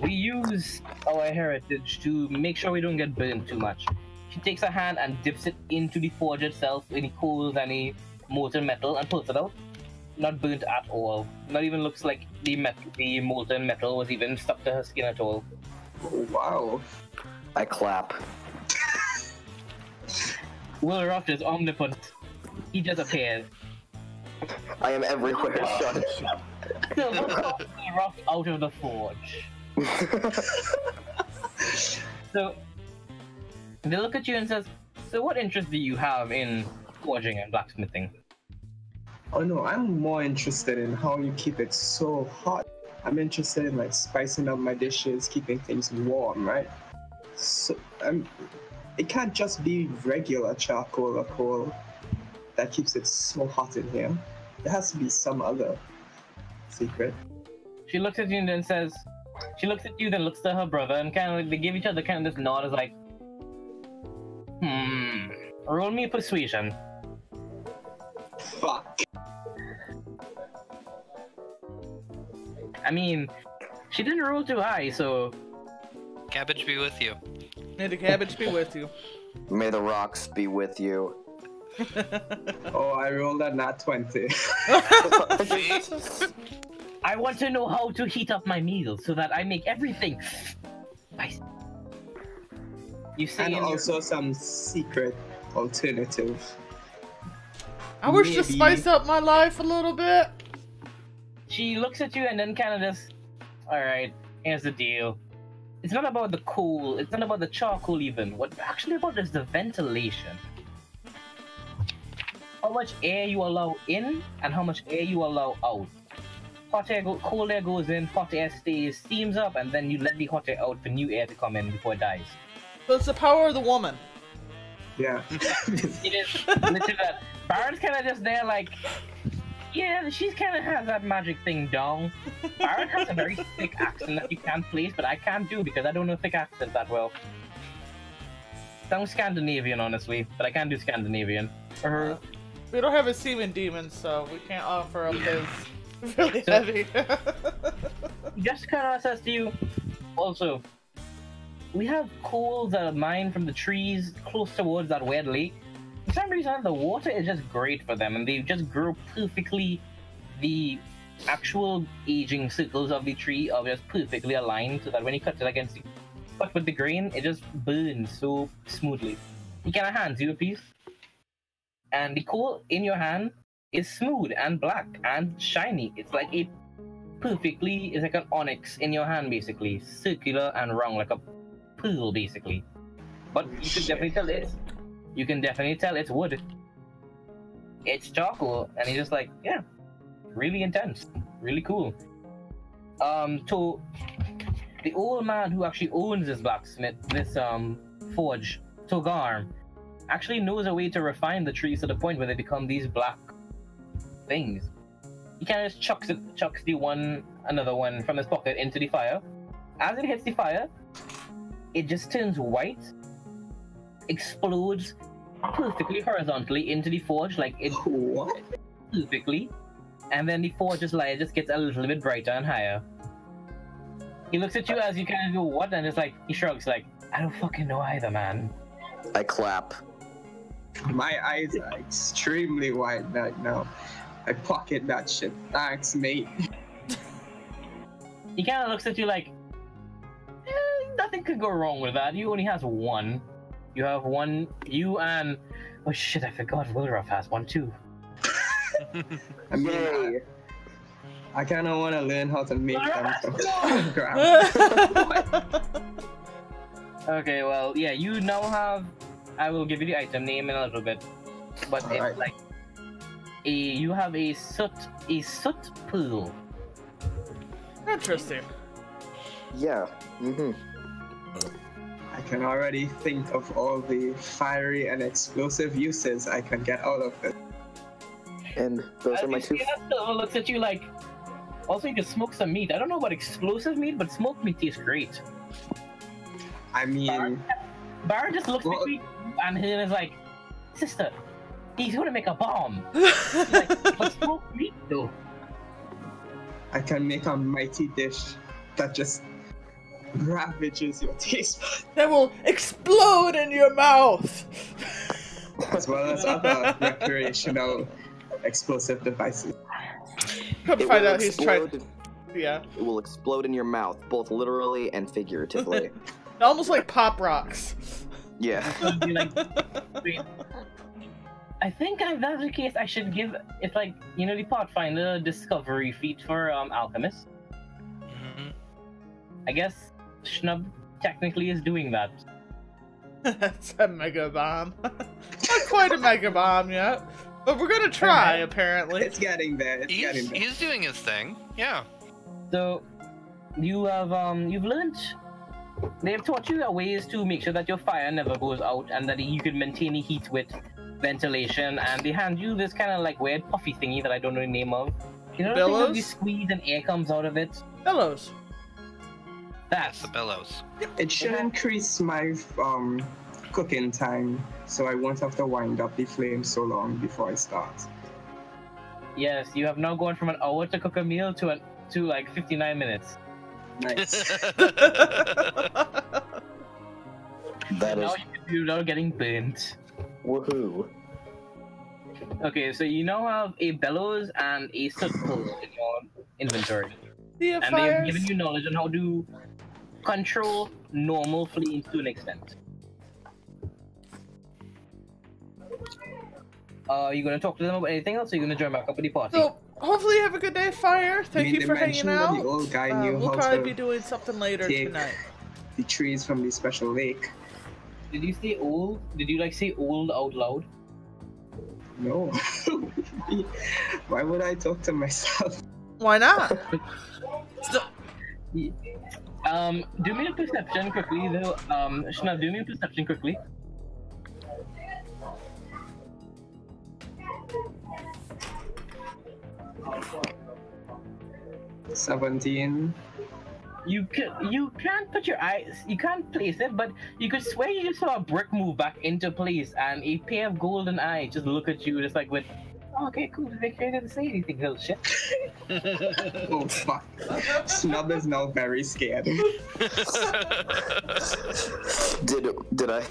"We use our heritage to make sure we don't get burned too much." She takes her hand and dips it into the forge itself, any coals, any molten metal, and pulls it out. Not burnt at all. Not even looks like the molten metal was even stuck to her skin at all. Oh, wow. I clap. Will Ruff is omnipotent. He just appears. I am everywhere. Silver pops Will Ruff out of the forge. So they look at you and says, "So what interest do you have in forging and blacksmithing?" Oh no, I'm more interested in how you keep it so hot. I'm interested in like spicing up my dishes, keeping things warm, right? So it can't just be regular charcoal or coal that keeps it so hot in here. There has to be some other secret. She looks at you and then says, she looks at you, then looks to her brother, and kind of like, they give each other kind of this nod as like, roll me a persuasion. Fuck. I mean, she didn't roll too high, so... Cabbage be with you. May the cabbage be with you. May the rocks be with you. Oh, I rolled a nat 20. I want to know how to heat up my meals so that I make everything nice. You see, And also some secret alternative. I wish to Maybe. spice up my life a little bit. she looks at you and then kind of just, alright, here's the deal. It's not about the coal, it's not about the charcoal even. What's actually about is the ventilation. How much air you allow in and how much air you allow out. Hot air, cold air goes in, hot air stays, steams up, and then you let the hot air out for new air to come in before it dies. So it's the power of the woman. Yeah. It is literally that. Baron's kind of just there like, yeah, she's kind of has that magic thing down. Baron has a very thick accent that you can't place, but I can't do because I don't know thick accents that well. Sounds Scandinavian, honestly, but I can't do Scandinavian. We don't have a semen demon, so we can't offer up his really heavy. He just kind of says to you, also, we have coals that are mined from the trees close towards that weird lake. For some reason, the water is just great for them, and they just grow perfectly. The actual aging circles of the tree are just perfectly aligned, so that when you cut it cut with the grain, it just burns so smoothly. He kind of hands you a piece, and the coal in your hand is smooth and black and shiny. It's like it's like an onyx in your hand, basically, circular and round, like a pearl, basically. But you can definitely tell it's wood. It's charcoal, and he's just like, yeah, really intense, really cool. So the old man who actually owns this blacksmith, this forge, Togar, actually knows a way to refine the trees to the point where they become these black things. He kind of just chucks another one from his pocket into the fire. As it hits the fire, it just turns white, explodes perfectly horizontally into the forge, like it perfectly, and then the forge just gets a little bit brighter and higher. He looks at you as you kind of go, what? And it's like, he shrugs like, I don't fucking know either, man. I clap. My eyes are extremely wide right now. I pocket that shit. Thanks, mate. He kind of looks at you like, nothing could go wrong with that. You only has one. You have one. You and oh shit, I forgot. Wilruff has one too. I mean, I kind of want to learn how to make them. Okay, well, yeah, you now have. I will give you the item name in a little bit, but it's Alright. like you have a soot pool. Interesting. Yeah. I can already think of all the fiery and explosive uses I can get out of it. And those are my two. Silver looks at you like. Also, you can smoke some meat. I don't know about explosive meat, but smoked meat tastes great. I mean, Baron just looks Well- at me and he is like, sister, he's gonna make a bomb. He's like, but smoked meat though. I can make a mighty dish that just ravages your taste buds, That will explode in your mouth. as well as other recreational explosive devices. Come It find will out he's trying. explode. Yeah, It will explode in your mouth, both literally and figuratively. almost like pop rocks. Yeah. It'd be like, wait. I think if that's the case, I should give it's like the Pathfinder discovery feat for alchemists. Mhm. I guess Schnub technically is doing that. That's a mega bomb. Not quite a mega bomb yet, but we're gonna try. Apparently, It's getting there. It's getting there. He's doing his thing. Yeah. So you have you've learned. They've taught you ways to make sure that your fire never goes out and that you can maintain the heat with ventilation. And they hand you this kind of like weird puffy thingy that I don't know the name of. You know the thing that you Billows? squeeze and air comes out of it. Bellows. That's That's the bellows. It should increase my cooking time, so I won't have to wind up the flame so long before I start. yes. You have now gone from an hour to cook a meal to like 59 minutes. Nice. That Now is you're now getting burnt. woohoo. Okay, so you now have a bellows and a soot pool in your inventory. The And they have fires. given you knowledge on how to control normal flames to an extent. You gonna talk to them about anything else, or you gonna join back up with the party? So hopefully you have a good day, Fire. I Thank mean, you they for hanging mentioned that out. the old guy knew We'll how probably to be doing something later take tonight. the trees from the special lake. Did you say old? Did you like say old out loud? No. Why would I talk to myself? Why not? Do me a perception quickly, though. Shnav, do me a perception quickly. – 17. You can't put your eyes, you can't place it, but you could swear you just saw a brick move back into place, and a pair of golden eyes just look at you, just like with, oh, okay, cool. They didn't say anything, little shit. Oh fuck. Snub is now very scared. Did I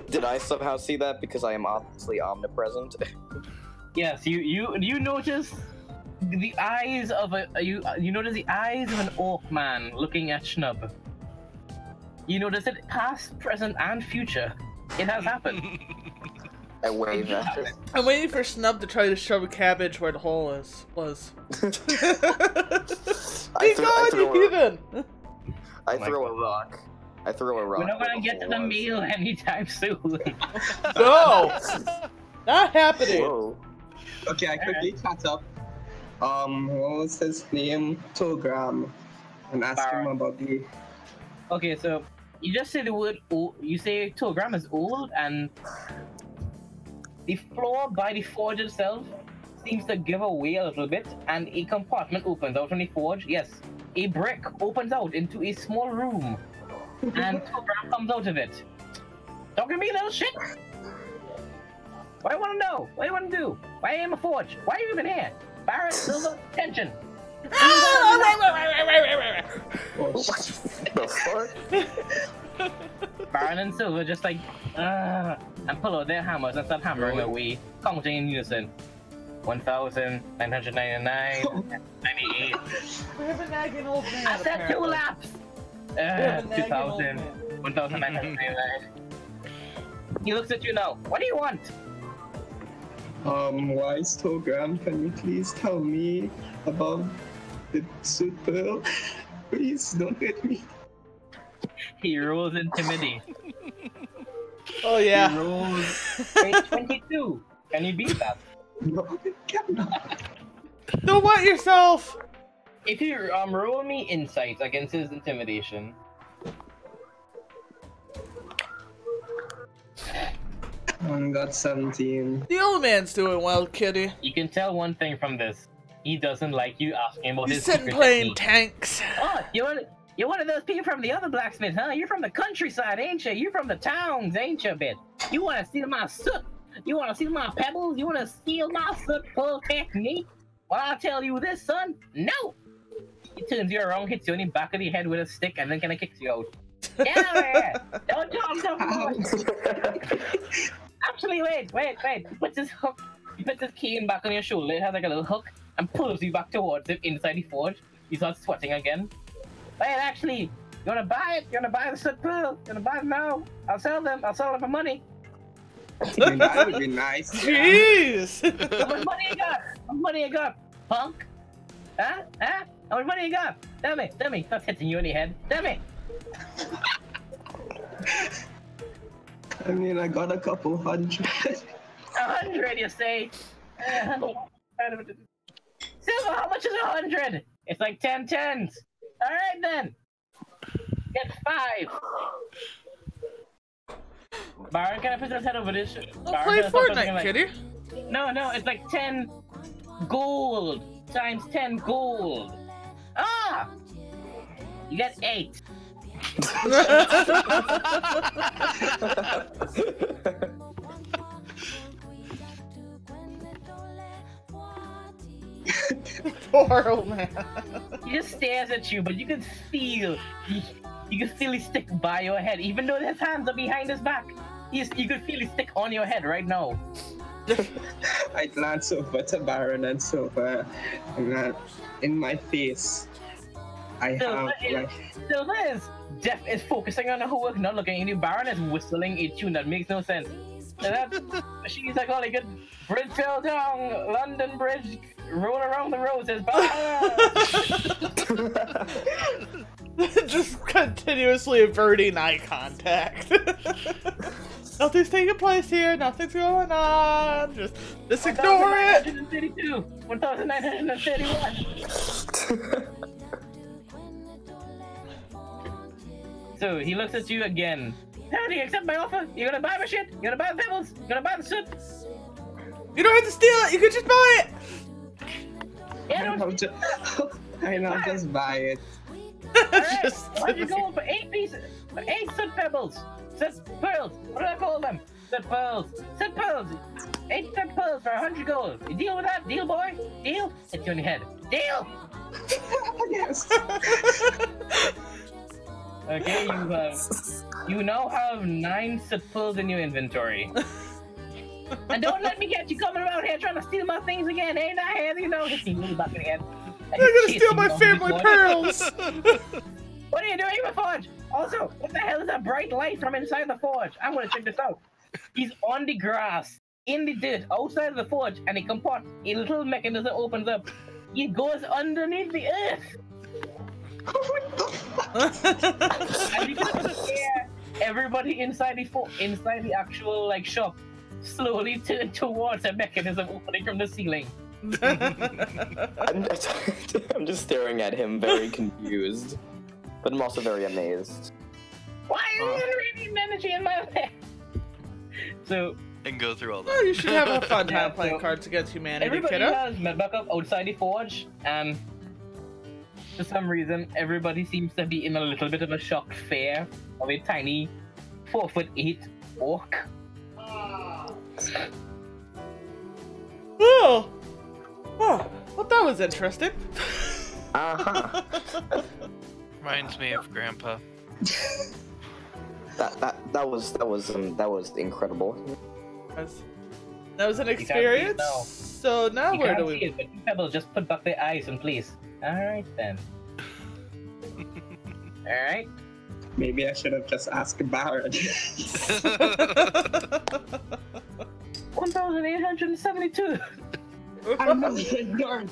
did I somehow see that because I am obviously omnipresent? Yes, you notice the eyes of you notice the eyes of an orc man looking at Schnub. You notice it past, present, and future. It has happened. I wave at it. I'm waiting for Snub to try to shove a cabbage where the hole was. Be gone, you heathen! I my throw a rock. I throw a rock. We're not where gonna get to the hole was. meal anytime soon. No! Not happening! Whoa. Okay, I quickly chat up. What was his name? Togram. And ask him about the. Okay, so you just say the word old, you say Togram is old, and the floor by the forge itself seems to give away a little bit, and a compartment opens out on the forge. Yes, a brick opens out into a small room, and Togram comes out of it. Talk to me, little shit! What do you want to know? What do you want to do? Why am I a forge? Why are you even here? Barrett, Silver, tension! The fuck? Baron and Silver just like, and pull out their hammers and start hammering away, counting in unison. 1,999, 98. We have a nagging old man. I said 2 laps! nagging old 2,000. man. 1,999. He looks at you now. What do you want? Wise Togram, can you please tell me about the suit pearl? Please don't hit me. He rolls intimidate. Oh He yeah. rolls a 22. Can you beat that? No, I cannot. Don't wet yourself. If you roll me insight against his intimidation. I got 17. The old man's doing well, kitty. You can tell one thing from this. He doesn't like you asking about He's his sitting secret playing technique. tanks. Oh, you're one of those people from the other blacksmith, huh? You're from the countryside, ain't you? You're from the towns, ain't you, bitch? You want to steal my soot? You want to steal my pebbles? You want to steal my soot full technique? Well, I'll tell you this, son. No! He turns you around, hits you in the back of the head with a stick, and then kind of kicks you out. Get out of here! Don't talk so much! Actually, wait. He puts his cane back on your shoulder. It has like a little hook and pulls you back towards him inside the forge. He starts sweating again. Wait, actually, you wanna buy it? You wanna buy the soot pearl? You wanna buy them now? I'll sell them for money. That would be nice. Jeez. How much money you got? How much money you got, punk? Huh? How much money you got? Tell me. Not hitting you in the head. Tell me. I mean, I got a couple hundred. 100, you say? Silver, how much is 100? It's like 10 tens. All right then. Get 5. Baron, can I put his head over this? I'll play Fortnite, kitty. No, it's like 10 gold times 10 gold. Ah! You get 8. Poor old man. He just stares at you, but you can feel his stick by your head, even though his hands are behind his back. You could feel his stick on your head right now. I glance over to Baron and Silver, and in my face, I have like. Silver is focusing on her work, not looking at you. Baron is whistling a tune that makes no sense. She's like, "Holy good, bridge fell down, London Bridge, roll around the roses." Just continuously averting eye contact. Nothing's taking place here. Nothing's going on. Just ignore it. 1,932. 1,931. So he looks at you again. How do you accept my offer? You gonna buy my shit? You gonna buy the pebbles? You gonna buy the soot? You don't have to steal it. You can just buy it. Yeah, I'll just buy it. Alright, why'd you go for 8 pieces? For 8 soot pebbles. Soot pearls. What do I call them? Soot pearls. Soot pearls. 8 soot pearls for 100 gold. You deal with that? Deal, boy? Deal? Hit you in the head. Deal! Yes. Okay, you now have 9 soot pearls in your inventory. And don't let me get you coming around here trying to steal my things again. Ain't I here? You know, hit me in the back again. They're gonna steal my family pearls. What are you doing in the forge? Also, what the hell is that bright light from inside the forge? I'm gonna check this out. He's on the grass, in the dirt, outside of the forge, and a little mechanism opens up. He goes underneath the earth. And you can hear everybody inside the actual like shop slowly turn towards a mechanism opening from the ceiling. I'm just staring at him, very confused, but I'm also very amazed. Why are you radiant energy in my head? So, And go through all that. Oh, you should have a fun time playing so Cards Against Humanity, everybody kiddo. has met back up outside the forge, and for some reason, everybody seems to be in a little bit of a shock fear of a tiny 4'8" orc. Oh, well, that was interesting. Uh-huh. Reminds me of Grandpa. That was incredible. That was an can't see it experience. now. So now You where can't do see we? it, but you pebbles just put back their eyes in place. Alright then. Alright. Maybe I should have just asked Baron. 1,872. I know, darn.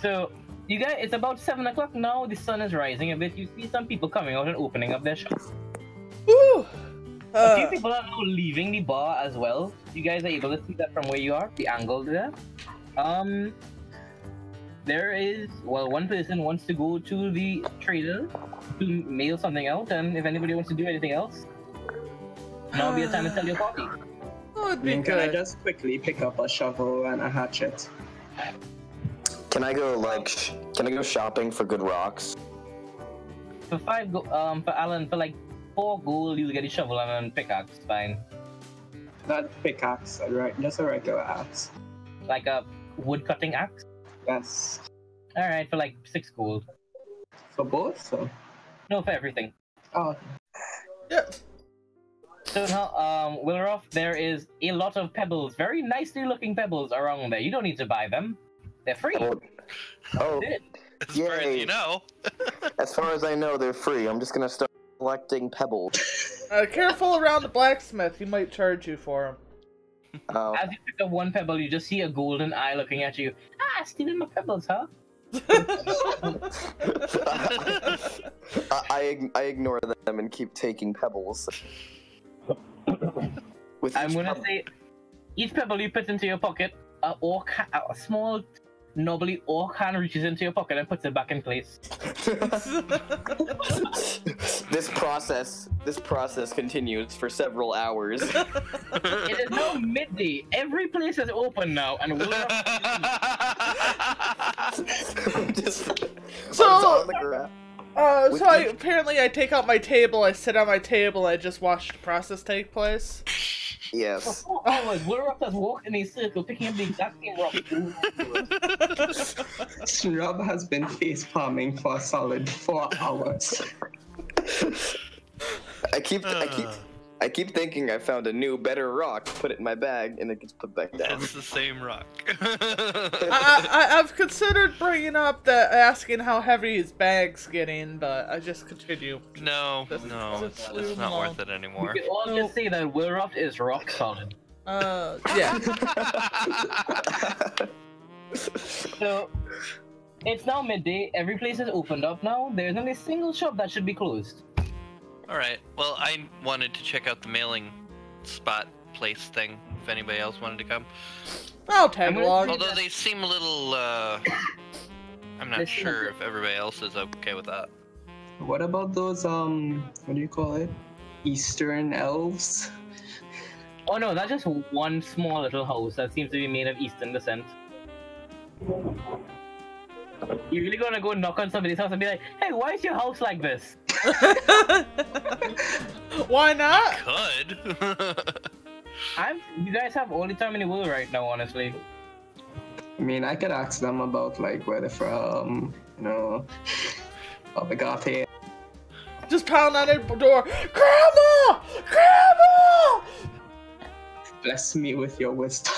So, you guys, it's about 7 o'clock now. The sun is rising a bit. You see some people coming out and opening up their shops. Woo! A few people are now leaving the bar as well. You guys are able to see that from where you are, the angle there. There is, well, one person wants to go to the trader to mail something out, and if anybody wants to do anything else, now would be a time to sell your party. Oh, it'd be Can I good. just quickly pick up a shovel and a hatchet? Can I go shopping for good rocks? For for Alan, for like 4 gold, you'll get a shovel and a pickaxe, fine. Not pickaxe, right? Just a regular axe. Like a wood cutting axe? Yes. Alright, for like 6 gold. For both, so. No, for everything. Oh, Yeah. So now, Willroth, there is a lot of pebbles, very nicely looking pebbles around there. You don't need to buy them. They're free. Oh, That's it. As far as Yay. you know. as far as I know, they're free. I'm just gonna start collecting pebbles. Careful around the blacksmith. He might charge you for them. Oh. As you pick up one pebble, you just see a golden eye looking at you. Ah, stealing my pebbles, huh? I ignore them and keep taking pebbles. With I'm each gonna pebble- say, each pebble you put into your pocket, a small, knobbly orc hand reaches into your pocket and puts it back in place. This process continues for several hours. It is now midday. Every place is open now, and Just So- on the ground. So apparently I take out my table, I sit on my table, I just watch the process take place. Yes. for 4 hours, Willroth has walked in a circle, picking up the exact same rock. Rob has been face palming for a solid 4 hours. I keep thinking I found a new, better rock, put it in my bag, and it gets put back down. It's the same rock. I've considered bringing up asking how heavy his bag's getting, but I just continue. No, Just it's leave him not alone. worth it We anymore. can all just say that Willroth is rock solid. Yeah. So, it's now midday. Every place is opened up now. There's only a single shop that should be closed. Alright, well, I wanted to check out the mailing spot place thing, if anybody else wanted to come. I'll tag gonna along. Although they seem a little, I'm not Listen, sure if everybody else is okay with that. What about those, what do you call it? Eastern elves? Oh no, that's just one small little house that seems to be made of Eastern descent. You're really gonna go knock on somebody's house and be like, hey, why is your house like this? Why not? Could. You guys have all the time in the world right now, honestly. I mean, I could ask them about, like, where they're from, you know, how they got here. Just pound on their door. Grandma! Grandma! Bless me with your wisdom.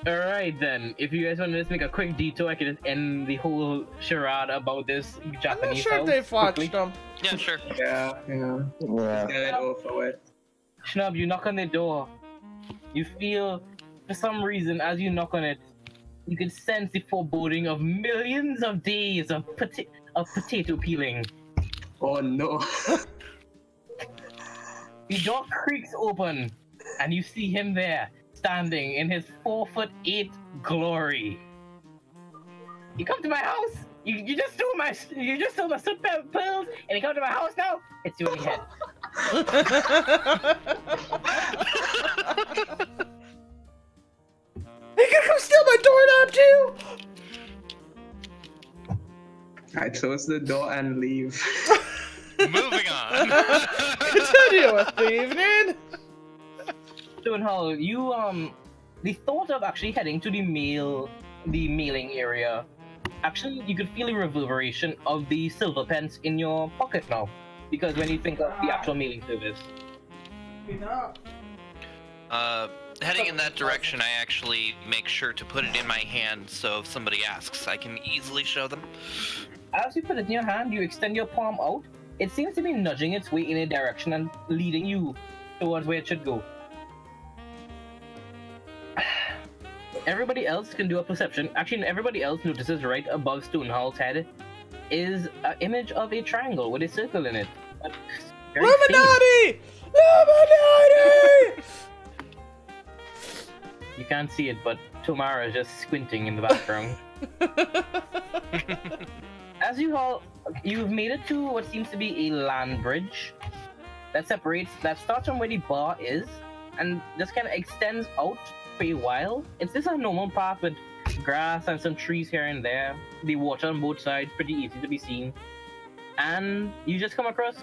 Alright then, if you guys want to just make a quick detour, I can just end the whole charade about this I'm not Japanese sure if house they've watched quickly. them. Yeah, sure. Yeah. Yeah. Get it over with. Schnub, you knock on the door. You feel, for some reason, as you knock on it, you can sense the foreboding of millions of days of potato peeling. Oh no. The door creaks open, and you see him there, standing in his 4'8" glory. You come to my house? You just stole my soot pearls, and you come to my house now? It's you in the head. They can come steal my doorknob too! I close the door and leave. Moving on. Continue with the evening. Stonehull, you the thought of actually heading to the mailing area, actually you could feel a reverberation of the silver pence in your pocket now, because when you think of the actual mailing service. Heading in that direction, I actually make sure to put it in my hand, so if somebody asks, I can easily show them. As you put it in your hand, you extend your palm out. It seems to be nudging its way in a direction and leading you towards where it should go. Everybody else can do a perception. Actually, everybody else notices right above Stonehull's head is an image of a triangle with a circle in it. Illuminati! Illuminati! You can't see it, but Tomara is just squinting in the background. As you've made it to what seems to be a land bridge that starts from where the bar is and just kind of extends out for a while. It's just a normal path with grass and some trees here and there. The water on both sides, pretty easy to be seen. And you just come across,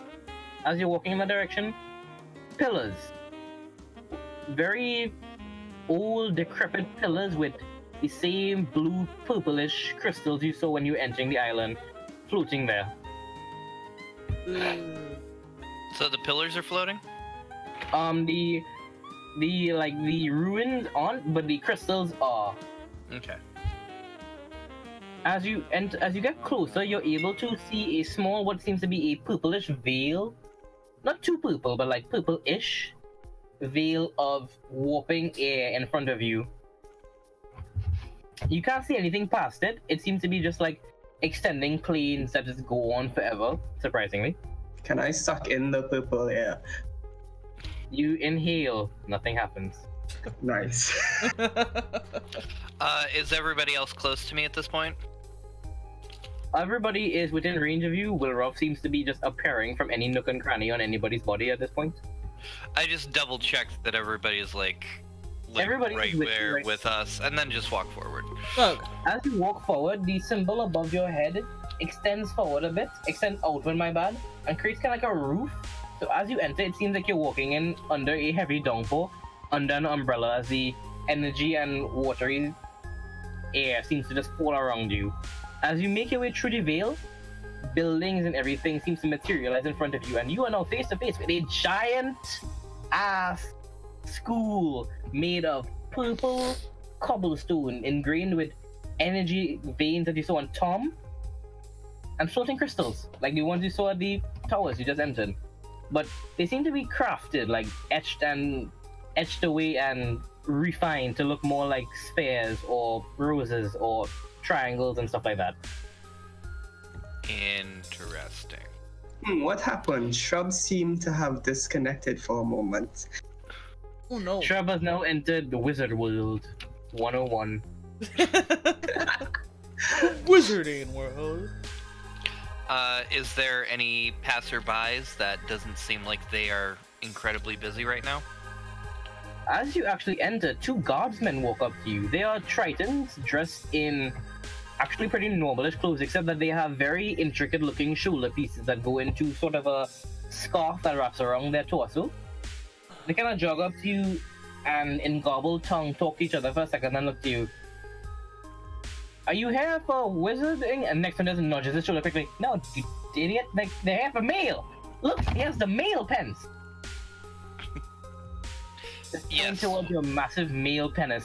as you're walking in that direction, pillars. Very old, decrepit pillars with the same blue, purplish crystals you saw when you were entering the island, floating there. So the pillars are floating? The ruins aren't, but the crystals are. Okay. As you get closer, you're able to see a small, what seems to be a purplish veil. Not too purple, but like purple-ish veil of warping air in front of you. You can't see anything past it. It seems to be just like extending planes that just go on forever, surprisingly. Can I suck in the purple air? You inhale, nothing happens. Nice. Is everybody else close to me at this point? Everybody is within range of you. Wilroth seems to be just appearing from any nook and cranny on anybody's body at this point. I just double checked that everybody is like Everybody right is with there you, right? with us, and then just walk forward. Look, As you walk forward, the symbol above your head extends forward a bit, extends outward, my bad, and creates kind of like a roof. So as you enter, it seems like you're walking in under a heavy downpour, under an umbrella, as the energy and watery air seems to just fall around you. As you make your way through the veil, buildings and everything seems to materialize in front of you, and you are now face to face with a giant ass school made of purple cobblestone ingrained with energy veins that you saw on Tom, and floating crystals like the ones you saw at the towers you just entered. But they seem to be crafted, like etched away and refined to look more like spheres or roses or triangles and stuff like that. Interesting. What happened? Shrubs seem to have disconnected for a moment. oh no. Shrub has now entered the wizard world 101. Wizarding world. Is there any passerbys that doesn't seem like they are incredibly busy right now? As you actually enter, two guardsmen walk up to you. They are Tritons dressed in actually pretty normalish clothes, except that they have very intricate looking shoulder pieces that go into sort of a scarf that wraps around their torso. They kind of jog up to you and in gobbled tongue talk to each other for a second and look to you. Are you here for wizarding? And next one just nudges his shoulder quickly. No, you idiot. They're here for mail. Look, here's the mail pens. Just Yes. towards your massive mail penis.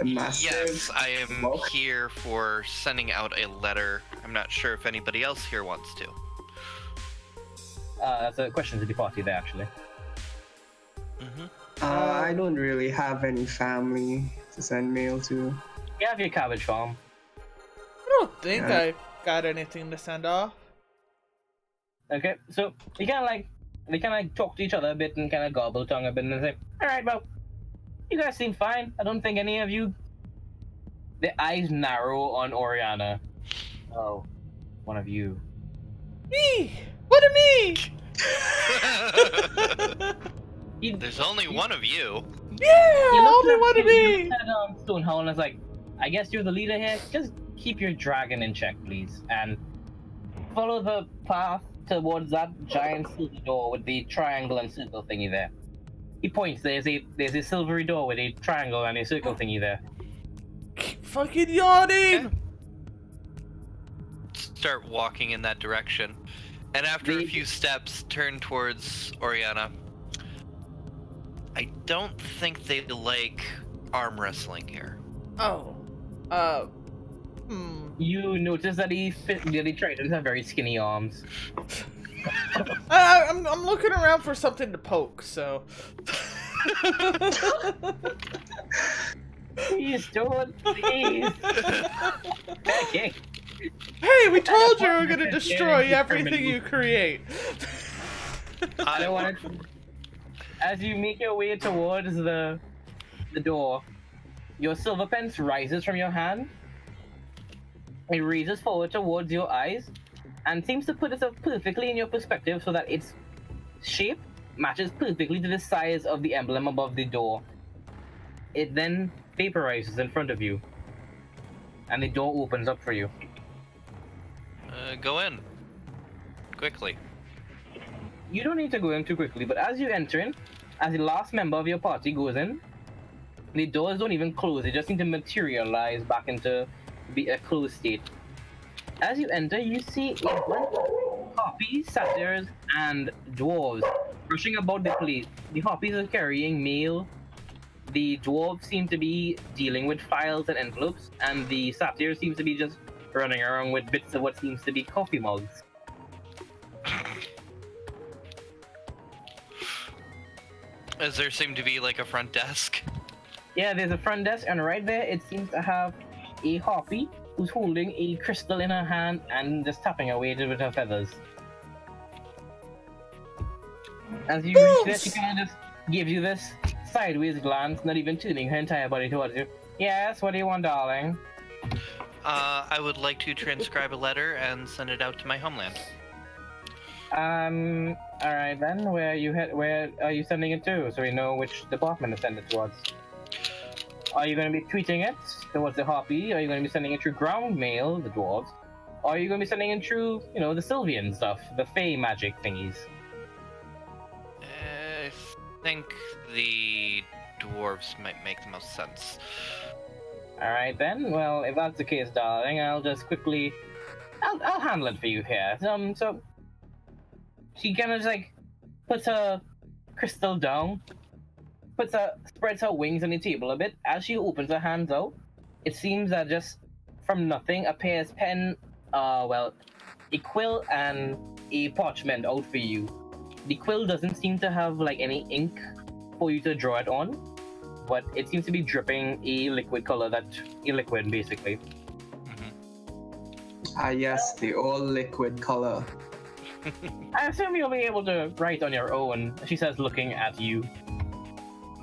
Massive Yes, I am smoke. here for sending out a letter. I'm not sure if anybody else here wants to. That's a question to the party there, actually. I don't really have any family to send mail to. You have your cabbage farm. I don't think Yeah. I got anything to send off. Okay, so they kind of talk to each other a bit and kind of gobble tongue a bit and say, "All right, well, you guys seem fine. I don't think any of you." Their eyes narrow on Oriana. Oh, one of you. Me! What a me! There's only one of you. Yeah! He looked Only at- one of he me! looked at Stonehull and was like, "I guess you're the leader here. Just keep your dragon in check, please, and follow the path towards that giant silver door with the triangle and circle thingy there." He points. There's a silvery door with a triangle and a circle thingy there. Keep fucking yawning! Start walking in that direction. And after a The- few steps, turn towards Oriana. don't think they like arm wrestling here. Oh. You notice that he tridents have very skinny arms. I'm looking around for something to poke, so. Please don't, please. Okay. Hey, we told you we were gonna destroy everything you create. I don't want to. As you make your way towards the door, your silver pence rises from your hand. It raises forward towards your eyes, and seems to put itself perfectly in your perspective so that its shape matches perfectly to the size of the emblem above the door. It then vaporizes in front of you, and the door opens up for you. Go in. Quickly. You don't need to go in too quickly, but as you enter in, as the last member of your party goes in, the doors don't even close, they just seem to materialize back into a closed state. As you enter, you see a bunch of harpies, satyrs, and dwarves rushing about the place. The harpies are carrying mail, the dwarves seem to be dealing with files and envelopes, and the satyrs seems to be just running around with bits of what seems to be coffee mugs. Does there seem to be like a front desk? Yeah, there's a front desk, and right there it seems to have a harpy who's holding a crystal in her hand and just tapping away with her feathers. As you reach there, she kind of just gives you this sideways glance, not even turning her entire body towards you. Yes, what do you want, darling? I would like to transcribe a letter and send it out to my homeland. Alright then, where are you sending it to, so we know which department to send it towards? Are you going to be tweeting it towards the harpy? Are you going to be sending it through ground mail, the dwarves? Or are you going to be sending it through, you know, the Sylvian stuff, the Fey magic thingies? I think the dwarves might make the most sense. Alright then, well, if that's the case, darling, I'll just quickly... I'll handle it for you here. So... She kind of just, like, puts her crystal down, spreads her wings on the table a bit. As she opens her hands out, it seems that just from nothing appears a quill and a parchment out for you. The quill doesn't seem to have, like, any ink for you to draw it on, but it seems to be dripping a liquid color basically. Ah, yes, the all liquid color. I assume you'll be able to write on your own, she says, looking at you.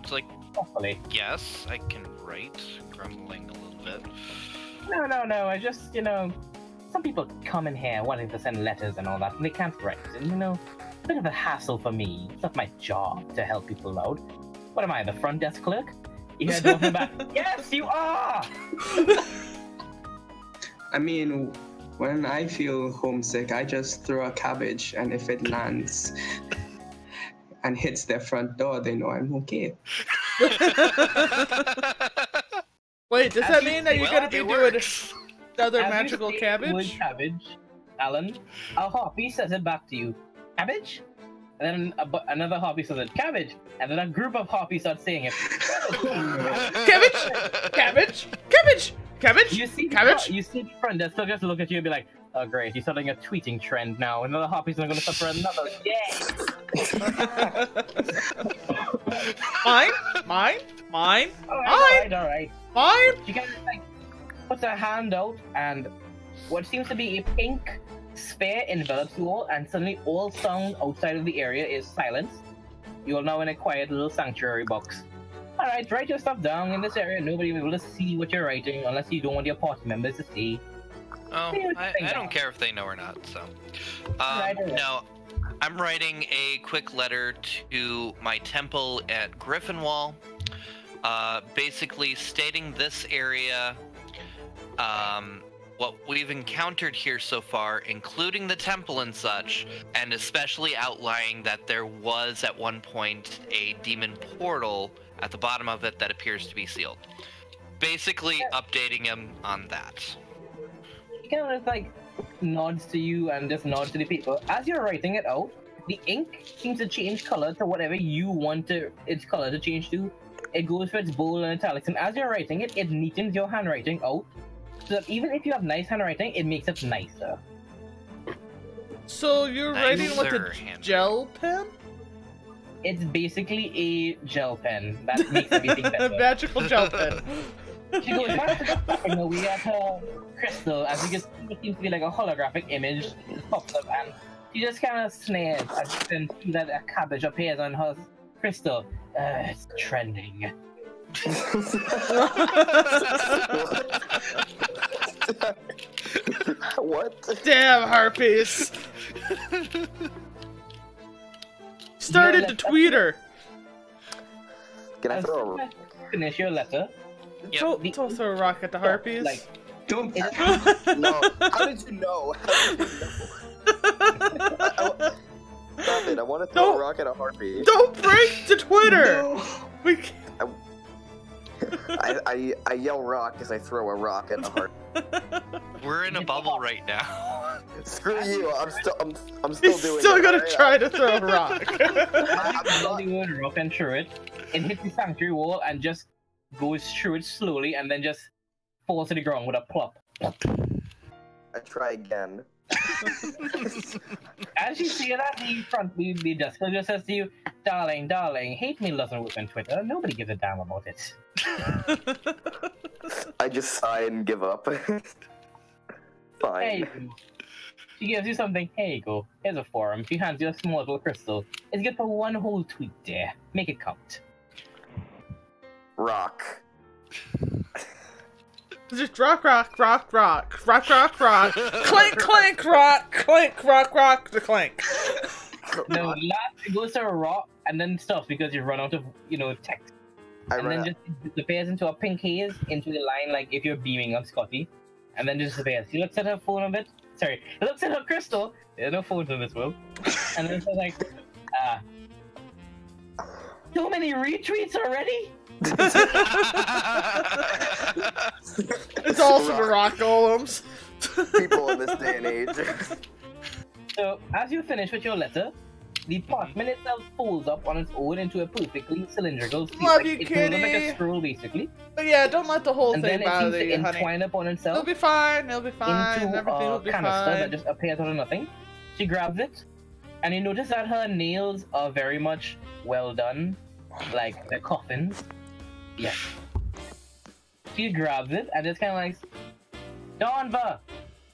It's like, hopefully. yes, I can write, grumbling a little bit. No, I just, you know, some people come in here wanting to send letters and all that, and they can't write, and, you know, a bit of a hassle for me. It's not my job to help people out. What am I, the front desk clerk? You hear Dolphin back, yes, you are! I mean, when I feel homesick, I just throw a cabbage, and if it lands and hits their front door, they know I'm okay. Wait, does that mean that you're gonna be doing another As magical you say the word cabbage? cabbage, Alan, a harpy says it back to you. Cabbage? And then another harpy says it, cabbage. And then a group of harpies start saying it. Cabbage! Cabbage! Cabbage! Cabbage! You see, Cabbage! You see the front desk clerk just look at you and be like, oh great, he's starting a tweeting trend now. Another harpy's not going to suffer another. Yay! Mine? Alright. Mine? She kind of like puts her hand out, and what seems to be a pink sphere envelops you all, and suddenly all sound outside of the area is silenced. You are now in a quiet little sanctuary box. Alright, write your stuff down. In this area, nobody will be able to see what you're writing unless you don't want your party members to see. Oh, I don't care if they know or not, so. Right. No, I'm writing a quick letter to my temple at Griffinwall, basically stating this area, what we've encountered here so far, including the temple and such, and especially outlining that there was at one point a demon portal at the bottom of it that appears to be sealed. Basically updating him on that. He kind of just like nods to you and just nods to the people. As you're writing it out, the ink seems to change color to whatever you want its color to change to. It goes for its bold and italics, and as you're writing it, it neatens your handwriting out, so that even if you have nice handwriting, it makes it nicer. So you're writing with a gel pen? It's basically a gel pen that makes everything better. Magical gel pen. She goes back to the thing we have her crystal, as you can see, it seems to be like a holographic image. It pops up, and she just kind of snares as you can see that a cabbage appears on her crystal. It's trending. What? Damn, harpies. Started to tweet her. Can I throw a... Finish your letter. Yep. Don't throw a rock at the harpies. Like, Don't. No. How did you know? How did you know? Stop it. I want to throw a rock at a harpy. Don't break to Twitter. No. We can't. I yell rock as I throw a rock at a harpy. We're in a bubble right now. Screw you. I'm still He's doing still it. gonna alright? try to throw a rock. Hollywood rock and through it. It hits the sanctuary wall and just goes through it slowly, and then just falls to the ground with a plop. I try again. As you see that, the Jessica just says to you, darling, hate me doesn't work on Twitter. Nobody gives a damn about it. I just sigh and give up. Fine. Hey, she gives you something. Here you go. Here's a forum. She hands you a small little crystal. It's good for one whole tweet there. Make it count. Rock. Just rock, clink, rock, the clink. No, last it goes to a rock and then stops because you run out of, text. And then just disappears into a pink haze into the line, like if you're beaming on Scotty. And then just disappears. He looks at her phone a bit. Sorry, he looks at her crystal. There's no phones in this world. And then she's like, too many retweets already? It's all for the rock golems. People in this day and age. So, as you finish with your letter, the parchment itself folds up on its own into a perfectly cylindrical piece. Love like, you, it's like a kitty. scroll, basically. But yeah, don't let the whole And thing then it bother seems to you, honey. entwine upon itself It'll be fine, it'll be fine, into everything will a be canister that fine. just appears out of nothing. She grabs it, and you notice that her nails are very much well done, like the coffins. Yes. She grabs it and just kind of like, Donva,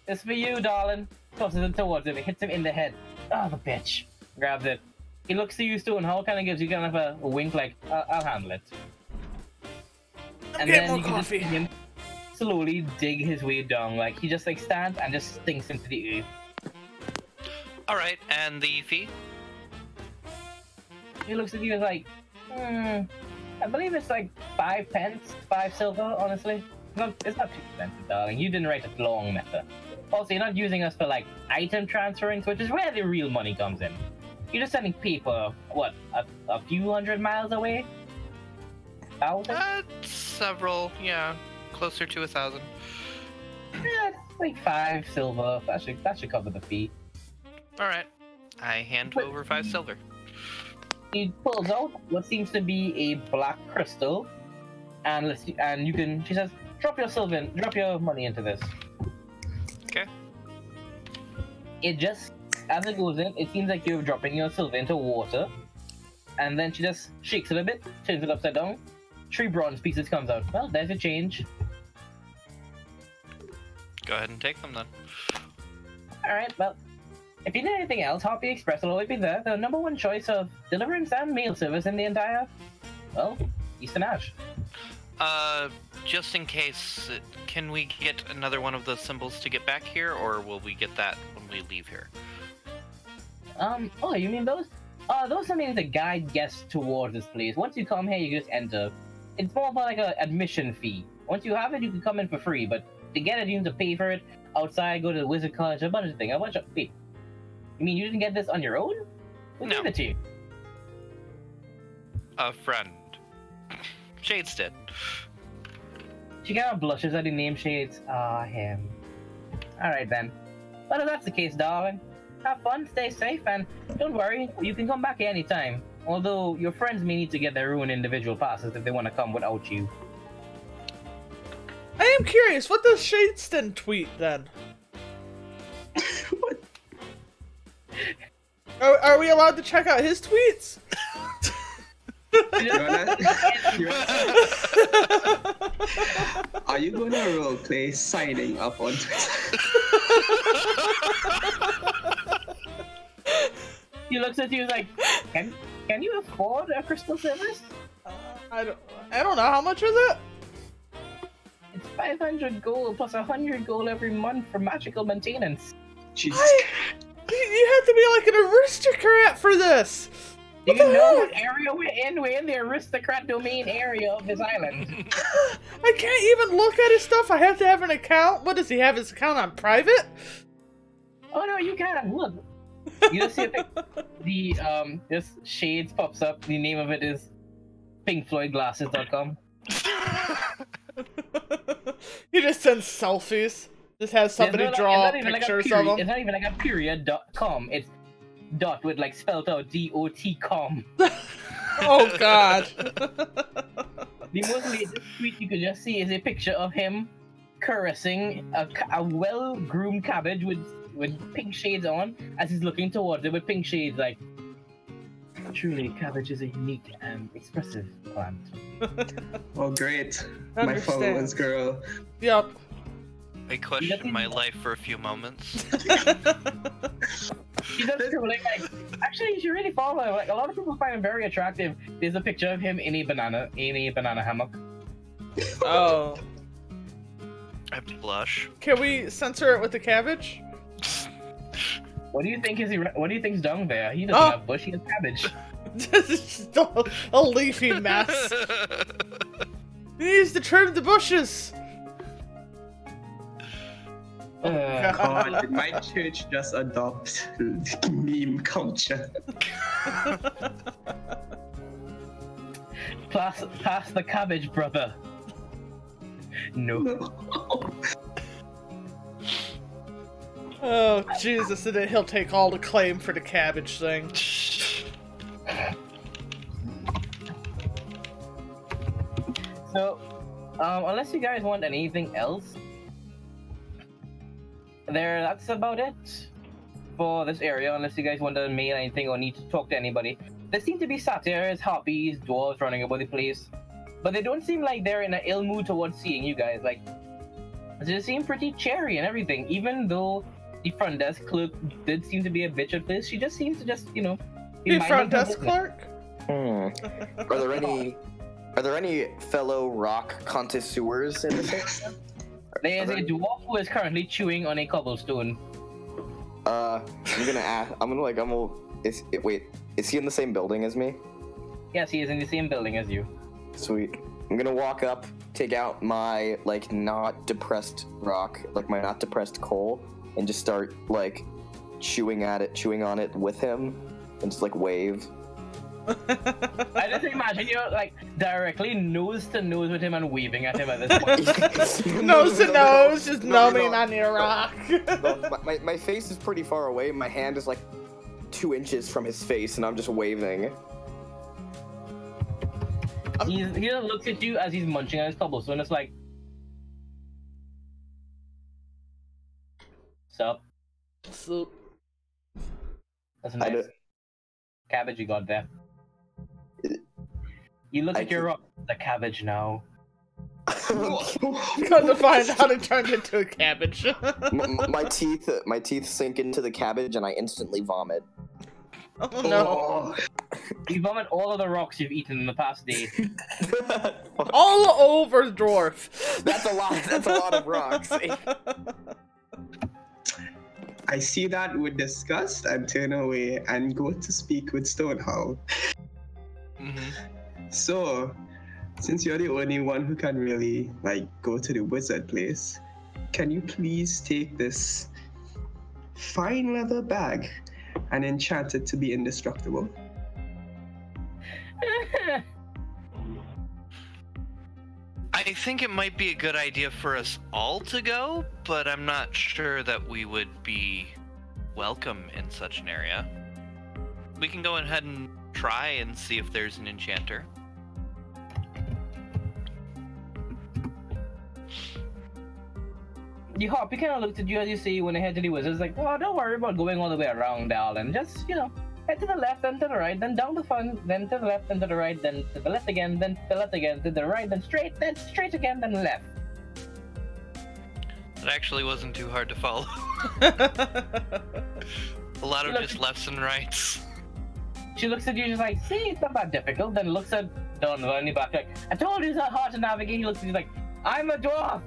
it's for you, darling. Tosses it towards him. It hits him in the head. Oh, the bitch. Grabs it. He looks to you, Stu, and Hall kind of gives you kind of a wink, like, I'll handle it. I'm And getting then more you can just see coffee. him slowly dig his way down. Like, he just, like, stands and just sinks into the earth. Alright, and the fee? He looks at you and is like, I believe it's like 5 pence, 5 silver, honestly. It's not too expensive, darling. You didn't write a long letter. Also, you're not using us for, like, item transferring, which is where the real money comes in. You're just sending paper, what, a few hundred miles away? 1,000? Several, yeah. Closer to 1,000. Yeah, it's like 5 silver. That should cover the fee. Alright. I hand over 5 silver. He pulls out what seems to be a black crystal, and you can. She says, "Drop your money into this." Okay. It just, as it goes in, it seems like you're dropping your silver into water, and then she just shakes it a bit, turns it upside down. 3 bronze pieces comes out. Well, there's a change. Go ahead and take them then. All right. Well, if you need anything else, Harpy Express will always be there. The #1 choice of deliverance and mail service in the entire, well, Eastern Ash. Just in case, can we get another one of those symbols to get back here, or will we get that when we leave here? Oh, you mean those? Those are means to guide guests towards this place. Once you come here, you just enter. It's more of like an admission fee. Once you have it, you can come in for free, but to get it, you need to pay for it outside, go to the Wizard College, a bunch of things. Wait, you mean you didn't get this on your own? Who No. gave it to you? A friend. Shades did. She kind of blushes at the name Shades. Ah, him. Alright then. Well, if that's the case, darling, have fun, stay safe, and don't worry, you can come back anytime. Although your friends may need to get their own individual passes if they want to come without you. I am curious, what does Shadeston tweet then? What? Are we allowed to check out his tweets? Are you gonna roleplay signing up on Twitter? He looks at you like, can you afford a crystal service? I don't know, how much is it? It's 500 gold plus 100 gold every month for magical maintenance. Jesus. You have to be like an aristocrat for this! Do you know what area we're in? We're in the aristocrat domain area of this island. I can't even look at his stuff, I have to have an account? What, does he have his account on private? Oh no, you can, look. You just see this shades pops up, the name of it is pinkfloydglasses.com. He just sends selfies. Just has somebody draw pictures of him. It's not even like a period.com. It's dot with like spelled out DOT.com. Oh god. The most latest tweet you could just see is a picture of him caressing a well-groomed cabbage with pink shades on as he's looking towards it with pink shades like, truly, cabbage is a unique and expressive plant. Oh great. My followers, girl. Yep. I questioned my life for a few moments. She does like, actually, you should really follow him. Like, a lot of people find him very attractive. There's a picture of him in a banana hammock. Oh. I blush. Can we censor it with the cabbage? What do you think what do you think's down there? He doesn't have bush, he has cabbage. Just a leafy mess. He needs to trim the bushes. God, did my church just adopt meme culture? Pass the cabbage, brother. No. Oh, Jesus, and then he'll take all the claim for the cabbage thing. So, unless you guys want anything else, that's about it for this area, unless you guys want to mail anything or need to talk to anybody. There seem to be satyrs, harpies, dwarves running about the place, but they don't seem like they're in an ill mood towards seeing you guys. Like, they seem pretty cheery and everything, even though the front desk clerk did seem to be a bitch at this. She just seems to be the front desk clerk? Are there any fellow rock connoisseurs in this area? There is a dwarf who is currently chewing on a cobblestone. Wait, is he in the same building as me? Yes, he is in the same building as you. Sweet. I'm gonna walk up, take out my, not depressed rock, my not depressed coal, and just start, chewing on it with him, and just, wave. I just imagine you're directly nose to nose with him and waving at him at this point. Nose to nose, just numbing on your rock. No, my face is pretty far away. My hand is 2 inches from his face, and I'm just waving. He just looks at you as he's munching on his cobblestone. It's like, sup? Sup? That's a nice cabbage you got there. You look at your rock, the cabbage now. Come to find out it turned into a cabbage. my teeth sink into the cabbage and I instantly vomit. Oh no. You vomit all of the rocks you've eaten in the past day. All over the dwarf. That's a lot of rocks. I see that with disgust and turn away and go to speak with Stonehowl. So, since you're the only one who can really, go to the wizard place, can you please take this fine leather bag and enchant it to be indestructible? I think it might be a good idea for us all to go, but I'm not sure that we would be welcome in such an area. We can go ahead and try and see if there's an enchanter. The Hoppy kind of looked at you as you see when they head to the wizards, like, oh, don't worry about going all the way around, darling. Just, you know, head to the left, then to the right, then down the front, then to the left, then to the right, then to the left again, then to the left again, to the right, then straight again, then left. It actually wasn't too hard to follow. A lot of just lefts and rights. She looks at you just like, see, it's not that difficult. Then looks at Donovan in the back like, I told you it's not hard to navigate. He looks at you like, I'm a dwarf.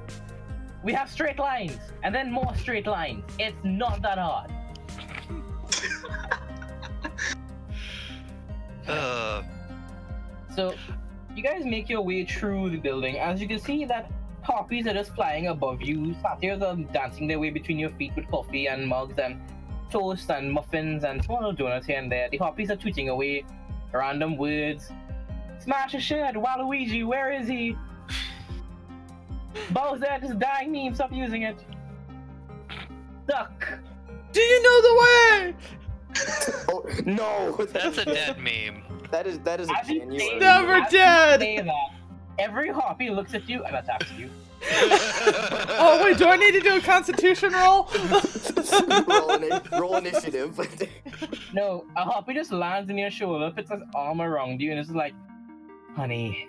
We have straight lines, and then more straight lines. It's not that hard. So, you guys make your way through the building. As you can see that harpies are just flying above you. Satyrs are dancing their way between your feet with coffee and mugs and toast and muffins and small little donuts here and there. The harpies are tweeting away random words. Smash a shed, Waluigi, where is he? Bowser, this dying meme, stop using it. Duck. Do you know the way? Oh no! That's a dead meme. That is a genuine. Never dead. Say that, every harpy looks at you and attacks you. Oh wait, do I need to do a Constitution roll? roll initiative. No, a harpy just lands in your shoulder, puts his arm around you, and it's like, honey,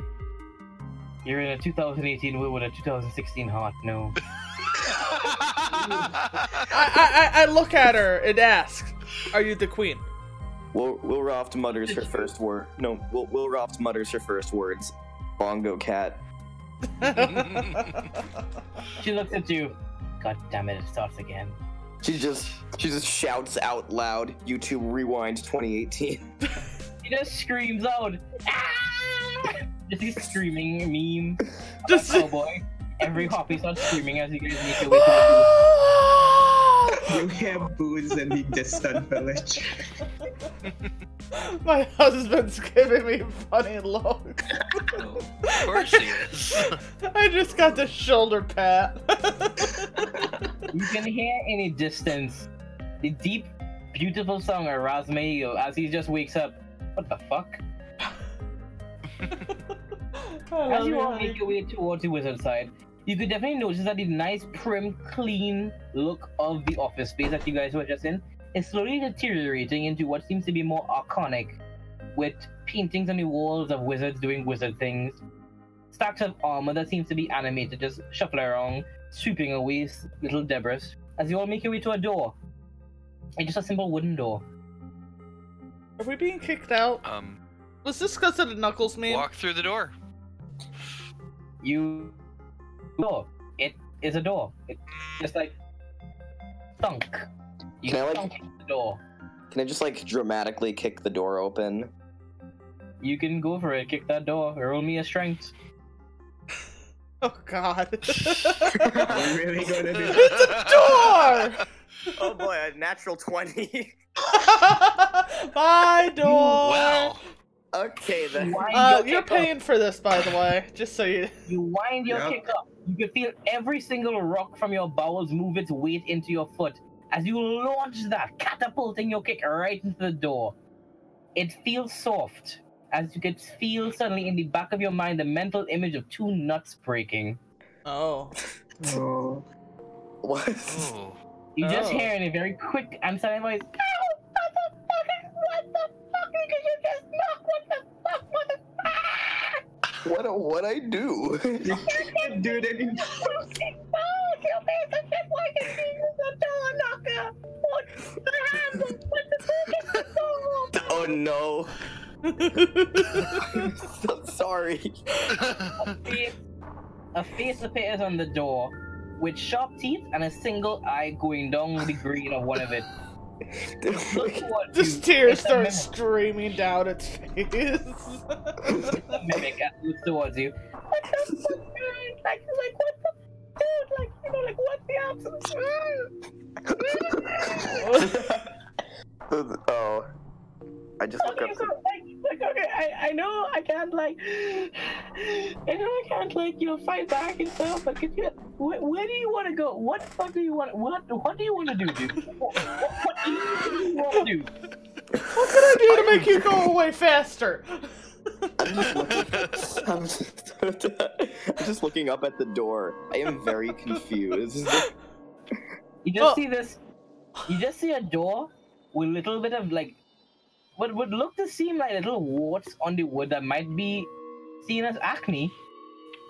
you're in a 2018 with a 2016 heart. No. I look at her and ask, "Are you the queen?" Will Roft mutters her first word. No, Will Roft mutters her first words. Bongo cat. She looks at you. God damn it! It starts again. She just shouts out loud. YouTube Rewind 2018. She just screams out. Ah! Just a screaming meme. Just Oh boy! Every harpy starts screaming as you guys make your way to You hear boos in the distant village. My husband's giving me a funny look. Of course he is. I just got the shoulder pat. You can hear in the distance the deep, beautiful song of Razmael as he just wakes up. What the fuck? As you all make your way towards the wizard side, you could definitely notice that the nice, prim, clean look of the office space that you guys were just in is slowly deteriorating into what seems to be more archonic, with paintings on the walls of wizards doing wizard things, stacks of armor that seems to be animated, just shuffle around, sweeping away little debris, as you all make your way to a door. It's just a simple wooden door. Are we being kicked out? Was this because of the Knuckles meme? Walk through the door. Door. It is a door. It's just like thunk. You Can I, like- thunk the door. Can I just like dramatically kick the door open? You can go for it. Kick that door. Roll me a strength. Oh god. Are we really gonna do that? It's a door! Oh boy, a natural 20. Bye, door! Wow. Okay then. You're paying for this, by the way, just so you... You wind your Yep. kick up. You can feel every single rock from your bowels move its weight into your foot as you launch that, catapulting your kick right into the door. It feels soft, as you could feel suddenly in the back of your mind the mental image of two nuts breaking. Oh. Oh. What? Ooh. You just Oh. hear in a very quick and silent voice, "Ow, motherfucker, what the fuck did you just knock? What the fuck, motherfucker?" What I do? You can't do it anymore. You piece of shit, why did you use the door knocker? What the handle? What the fuck is the door? Oh no. I'm so sorry. A face appears on the door with sharp teeth and a single eye going down the green of one of it. Look towards This you. tear It's a mimic. starts streaming down its face. It's a mimic that looks towards you. What the fuck, man? Like what the dude? Like, you know, like what's the option? Oh. I just look Okay, up. so, okay, I know I can't like, fight back and stuff. But could you, where do you want to go? What the fuck do you want? What do you want to do, dude? What do you want to do? What can I do to make you go away faster? I'm just looking up at the door. I am very confused. You just see this. You just see a door with a little bit of like, what would look to seem like little warts on the wood that might be seen as acne,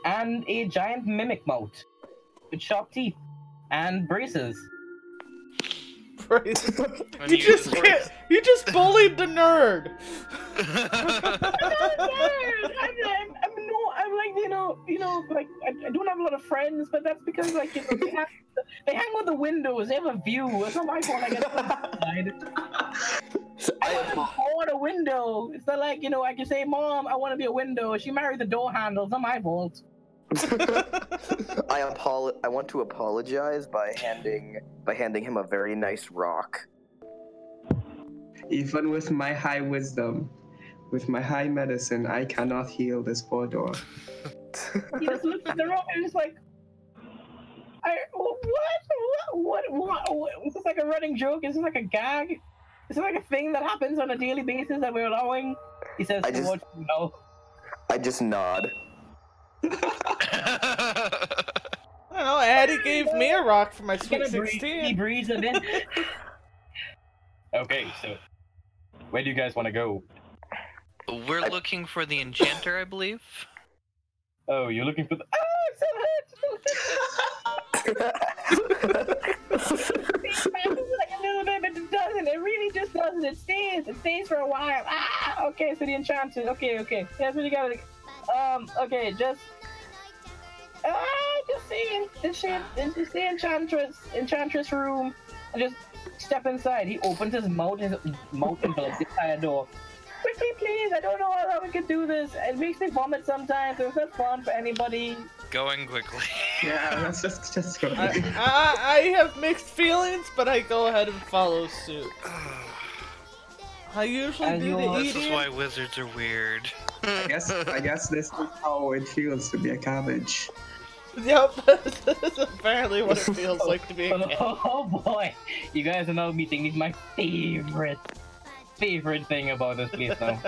and a giant mimic mouth with sharp teeth and braces. You just bullied the nerd. I'm like, like I don't have a lot of friends, but that's because like they hang with the windows, they have a view. It's not my fault. I get outside. I want to afford a window. It's not like I can say, Mom, I want to be a window. She married the door handle. It's not my fault. I want to apologize by handing him a very nice rock. Even with my high wisdom, with my high medicine, I cannot heal this poor door. He just looks at the rock and is like, what? Is this like a running joke? Is this like a gag? Is it like a thing that happens on a daily basis that we're allowing? He says, I just nod. I don't know, Addie gave me a rock for my Sweet 16. He breathes a bit. Okay, so where do you guys want to go? We're looking for the enchanter, I believe. Oh, you're looking for the... Oh, it happens like a little bit, but it doesn't. It really just doesn't. It stays for a while. Ah, okay, so the enchanter. Okay. That's what you gotta... okay, just the enchantress room, and just step inside. He opens his mouth envelops the entire door. Quickly, please, I don't know how we can do this. It makes me vomit sometimes, so it's not fun for anybody. Going quickly. Yeah, let's just go. I have mixed feelings, but I go ahead and follow suit. I usually do the eating. This is why wizards are weird. I guess this is how it feels to be a cabbage. Yep, this is apparently what it feels like to be a cabbage. Oh boy, you guys are now meeting. This is my favorite thing about this place now.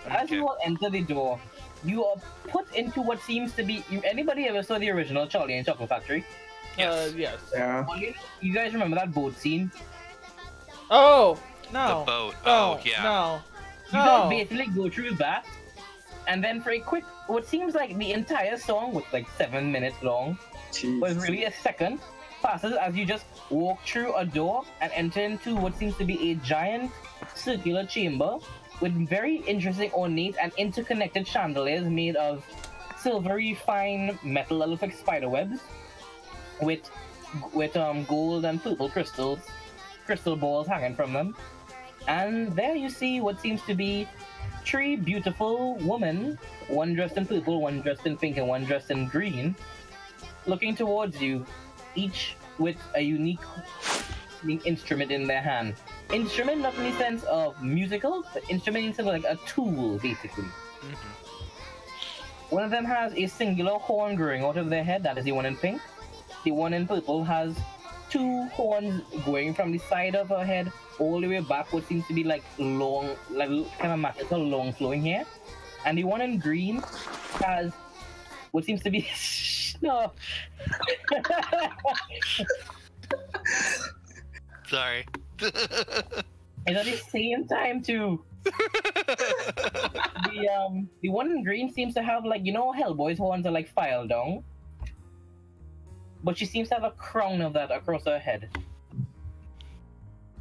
As you all enter the door, you are put into what seems to be... Anybody ever saw the original Charlie and Chocolate Factory? Yes. Yeah. You guys remember that boat scene? Oh, no. The boat. Oh, yeah. No. You guys basically go through that, and then for a quick... What seems like the entire song was like 7 minutes long, was really a second, passes as you just walk through a door and enter into what seems to be a giant circular chamber with very interesting, ornate, and interconnected chandeliers made of silvery fine metal that look like spider webs, with gold and purple crystal balls hanging from them. And there you see what seems to be 3 beautiful women, one dressed in purple, one dressed in pink, and one dressed in green, looking towards you, each with a unique instrument in their hand. Instrument not in the sense of musical, but instrument in the sense of like a tool, basically. One of them has a singular horn growing out of their head, that is the one in pink. The one in purple has 2 horns going from the side of her head all the way back, what seems to be like long, like kind of matches her long flowing hair. And the one in green has what seems to be no. Sorry. And at the same time too, the one in green seems to have like, Hellboy's horns are like filed down, but she seems to have a crown of that across her head.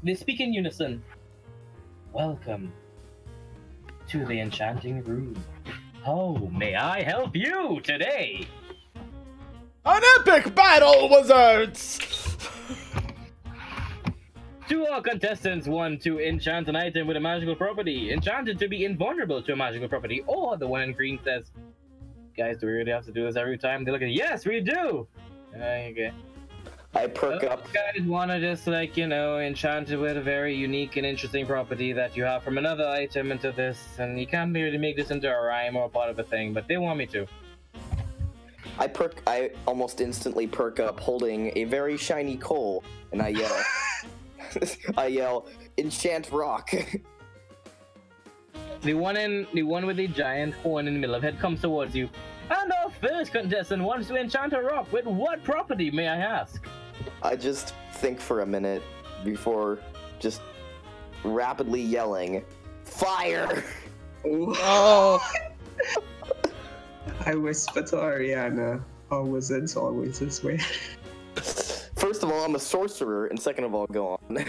They speak in unison. Welcome to the enchanting room. How may I help you today? An epic battle, wizards! To our contestants, 1 to enchant an item with a magical property, enchanted to be invulnerable to a magical property, or the one in green says, guys, do we really have to do this every time? They look at, yes, we do! Okay. I perk So up. you guys want to just, like, you know, enchant it with a very unique and interesting property that you have from another item into this, and you can't really make this into a rhyme or part of a thing, but they want me to. I almost instantly perk up holding a very shiny coal, and I yell, I yell, enchant rock. The one with the giant horn in the middle of it comes towards you. And our first contestant wants to enchant a rock with what property, may I ask? I just think for a minute before just rapidly yelling, fire! Oh. I whisper to Ariana, our wizards always this way. First of all, I'm a sorcerer, and second of all, go on.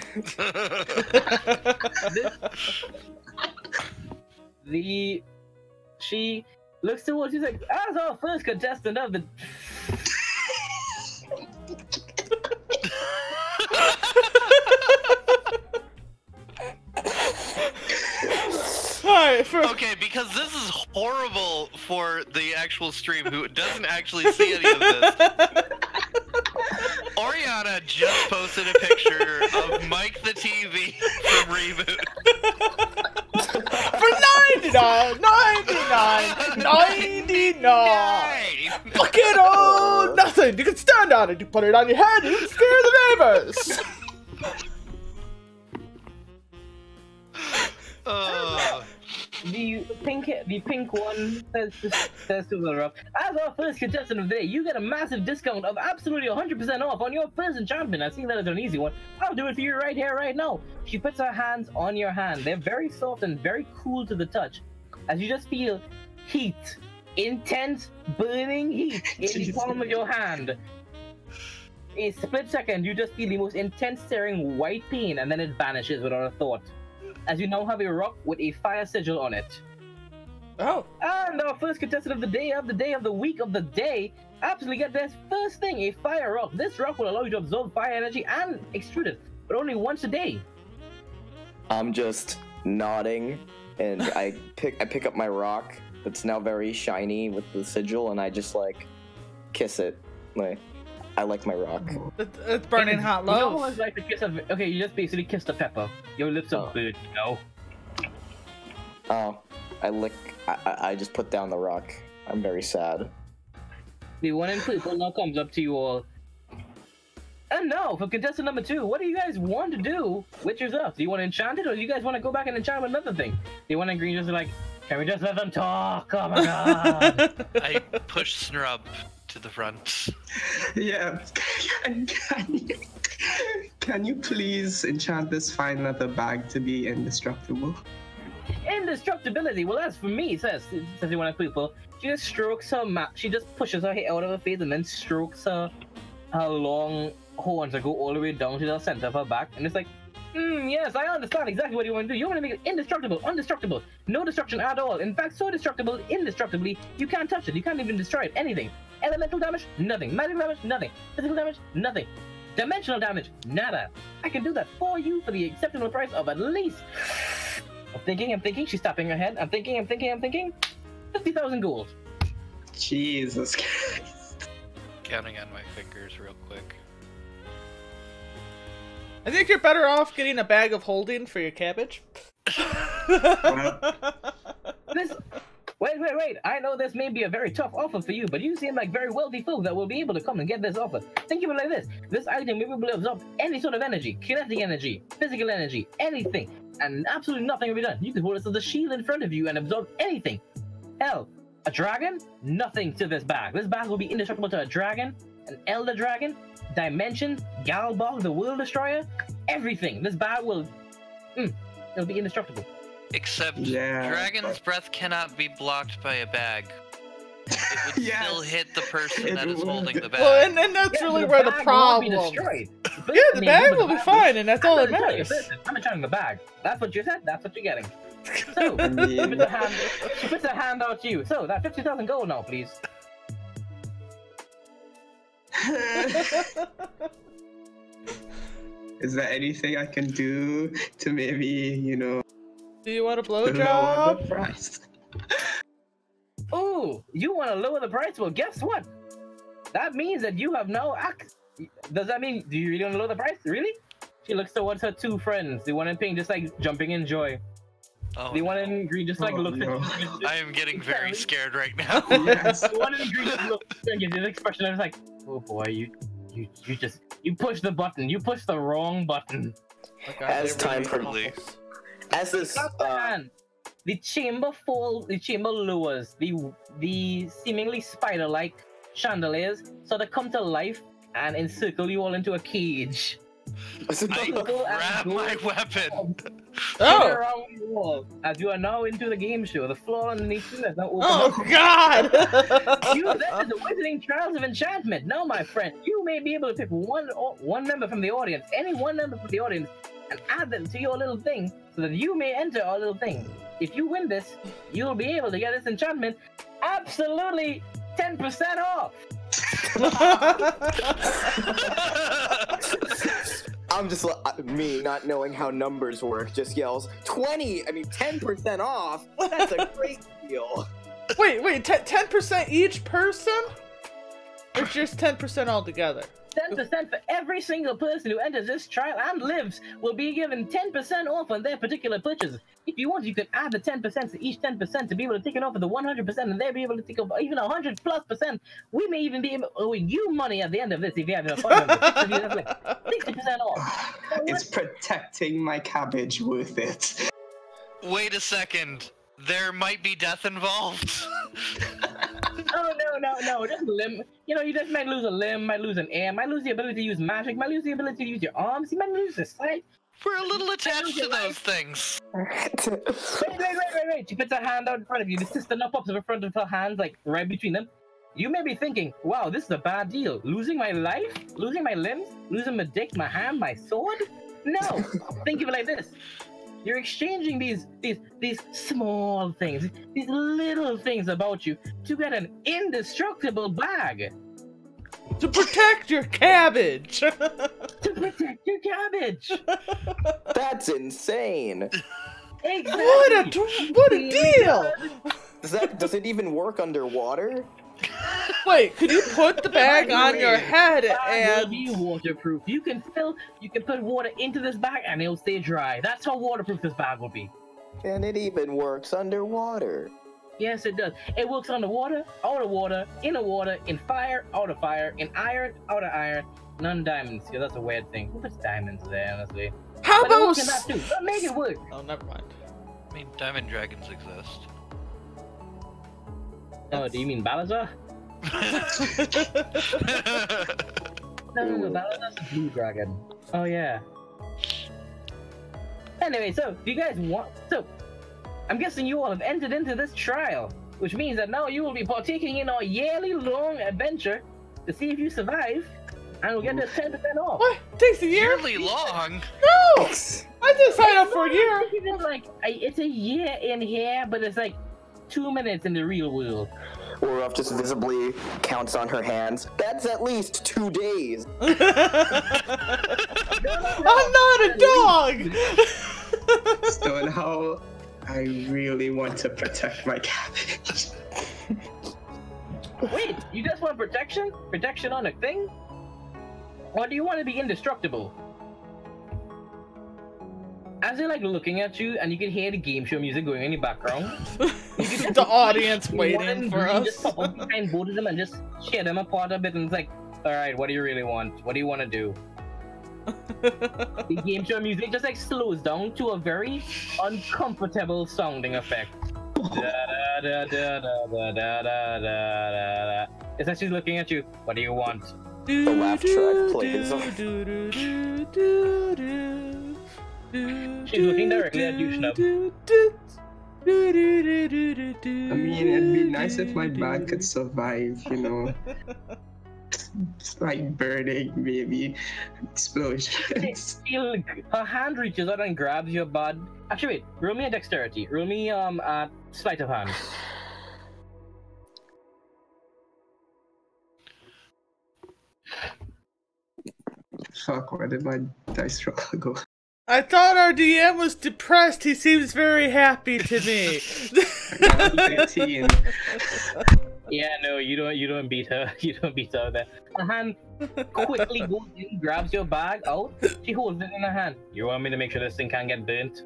She looks towards you, like, as our first contestant of the... Okay, because this is horrible for the actual stream who doesn't actually see any of this. Oriana just posted a picture of Mike the TV from Reboot. For 99. Fuck it all, nothing. You can stand on it. You put it on your head. You can scare the neighbors. The pink one says to the rough, as our first contestant of the day, you get a massive discount of absolutely 100% off on your first enchantment. I see that as an easy one. I'll do it for you right here, right now. She puts her hands on your hand. They're very soft and very cool to the touch, as you just feel heat, intense, burning heat in the palm of your hand. A split second, you just feel the most intense, searing white pain, and then it vanishes without a thought, as you now have a rock with a fire sigil on it. Oh. And our first contestant of the day, of the week, of the day, absolutely get this first thing, a fire rock. This rock will allow you to absorb fire energy and extrude it, but only once a day. I'm just nodding, and I pick up my rock that's now very shiny with the sigil, and I just, like, kiss it. Like, I like my rock. It's burning hot You know, love. it's like the kiss of, okay, you just basically kissed a pepper. Your lips are burnt, you know? Oh, I just put down the rock. I'm very sad. The one in purple now comes up to you all. And now, for contestant number 2, what do you guys want to do with your stuff? Do you want to enchant it, or do you guys want to go back and enchant another thing? The one in green just like, can we just let them talk? Oh my god! I push Snrub to the front. Yeah, can you please enchant this fine leather bag to be indestructible? Indestructibility. Well, as for me, says the one in purple. She just strokes her she just pushes her hair out of her face and then strokes her long horns that go all the way down to the center of her back, and it's like, yes, I understand exactly what you want to do. You want to make it indestructible, undestructible, no destruction at all. In fact, so destructible, indestructibly, you can't touch it. You can't even destroy it. Anything. Elemental damage, nothing. Magic damage, nothing. Physical damage, nothing. Dimensional damage, nada. I can do that for you for the exceptional price of at least... I'm thinking. She's tapping her head. I'm thinking. 50,000 gold. Jesus Christ. Counting on my fingers real quick. I think you're better off getting a bag of holding for your cabbage. Wait. I know this may be a very tough offer for you, but you seem like very wealthy folk that will be able to come and get this offer. Think of it like this. This item will be able to absorb any sort of energy, kinetic energy, physical energy, anything, and absolutely nothing will be done. You can hold it as a shield in front of you and absorb anything. Hell, a dragon? Nothing to this bag. This bag will be indestructible to a dragon, an elder dragon, dimension, Galbog, the world destroyer, everything. This bag will... it'll be indestructible. Except Dragon's breath cannot be blocked by a bag. It would still hit the person that is holding the bag. Well, and that's really where the problem... Won't be destroyed. Yeah, the bag will be fine, and that's all that matters. I'm enjoying the bag. That's what you said, that's what you're getting. So, she puts her hand out to you. So, that 50,000 gold now, please. Is there anything I can do to maybe, you know... Do you want a lower blowjob? the price? Oh, you want to lower the price? Well, guess what? That means that you have now Does that mean, do you really want to know the price? Really? She looks towards her two friends. The one in pink just like jumping in joy. Oh, The one in green just like looks no. at you. I am getting very scared right now. Yes. The one in green just looks and gives you the expression. I was like, oh boy, you pushed the button. You pushed the wrong button. Okay, As time progresses. As this, The chamber lowers. The seemingly spider-like chandeliers sort of come to life and encircle you all into a cage. I grab my weapon. Oh! Around the wall, as you are now into the game show. The floor underneath you is now open Oh up. God! You have entered the Wizarding Trials of Enchantment. Now, my friend, you may be able to pick one member from the audience, any one member from the audience, and add them to your little thing so that you may enter our little thing. If you win this, you'll be able to get this enchantment absolutely 10% off. I'm just me not knowing how numbers work just yells 10% off. That's a great deal. Wait, 10% each person? Or just 10% altogether? 10% for every single person who enters this trial and lives will be given 10% off on their particular purchase. If you want, you can add the 10% to each 10% to be able to take it off of the 100%, and they'll be able to take off even 100+%. We may even be able to owe you money at the end of this if you have enough fun. 60% off. Is protecting my cabbage worth it? Wait a second. There might be death involved. Oh, no. Just limb. You know, you just might lose a limb, might lose an arm, might lose the ability to use magic, might lose the ability to use your arms, you might lose your sight. We're a little attached to those things. Wait. She puts her hand out in front of you. The sister now pops up in front of her hands, like, right between them. You may be thinking, wow, this is a bad deal. Losing my life? Losing my limbs? Losing my dick, my hand, my sword? No! Think of it like this. You're exchanging these small things, these little things about you to get an indestructible bag. To protect your cabbage! To protect your cabbage! That's insane. Exactly! What a deal! Does it even work underwater? Wait, could you put the bag on your head Will and... be waterproof. You can put water into this bag and it'll stay dry. That's how waterproof this bag will be. And it even works underwater. Yes, it does. It works underwater, out of water, in water, in fire, out of fire, in iron, out of iron, none diamonds. Yeah, that's a weird thing. Who puts diamonds there, honestly? How But it about... works in that too. But make it work. Oh, never mind. I mean, diamond dragons exist. Oh, do you mean Balazar? No, Balazar's a blue dragon. Oh, yeah. Anyway, so, if you guys want... So, I'm guessing you all have entered into this trial, which means that now you will be partaking in our yearly long adventure to see if you survive, and we'll get this 10% off. What? It takes a year? Yearly long? No! I didn't sign up for a year. It's like, it's a year in here, but it's like 2 minutes in the real world. Oruf just visibly counts on her hands. That's at least 2 days. I'm not a dog! So now I really want to protect my cabbage. Wait, you just want protection? Protection on a thing? Or do you want to be indestructible? As they're like looking at you, and you can hear the game show music going in the background. The audience waiting for us. Just pop up behind both of them and just share them apart a bit, and it's like, all right, what do you really want? What do you want to do? The game show music just like slows down to a very uncomfortable sounding effect. It's actually looking at you. What do you want? The laugh track plays. She's looking directly at you, Schnub. I mean, it'd be nice if my bag could survive, you know. It's like burning, maybe explosions. Her hand reaches out and grabs your bud. Actually, wait. Roll me a dexterity. Roll me sleight of hand. Fuck, where did my dice roll go? I thought our DM was depressed. He seems very happy to me. I got a 15. Yeah, no, you don't beat her. You don't beat her there. Her hand quickly goes in, grabs your bag out. She holds it in her hand. You want me to make sure this thing can't get burnt?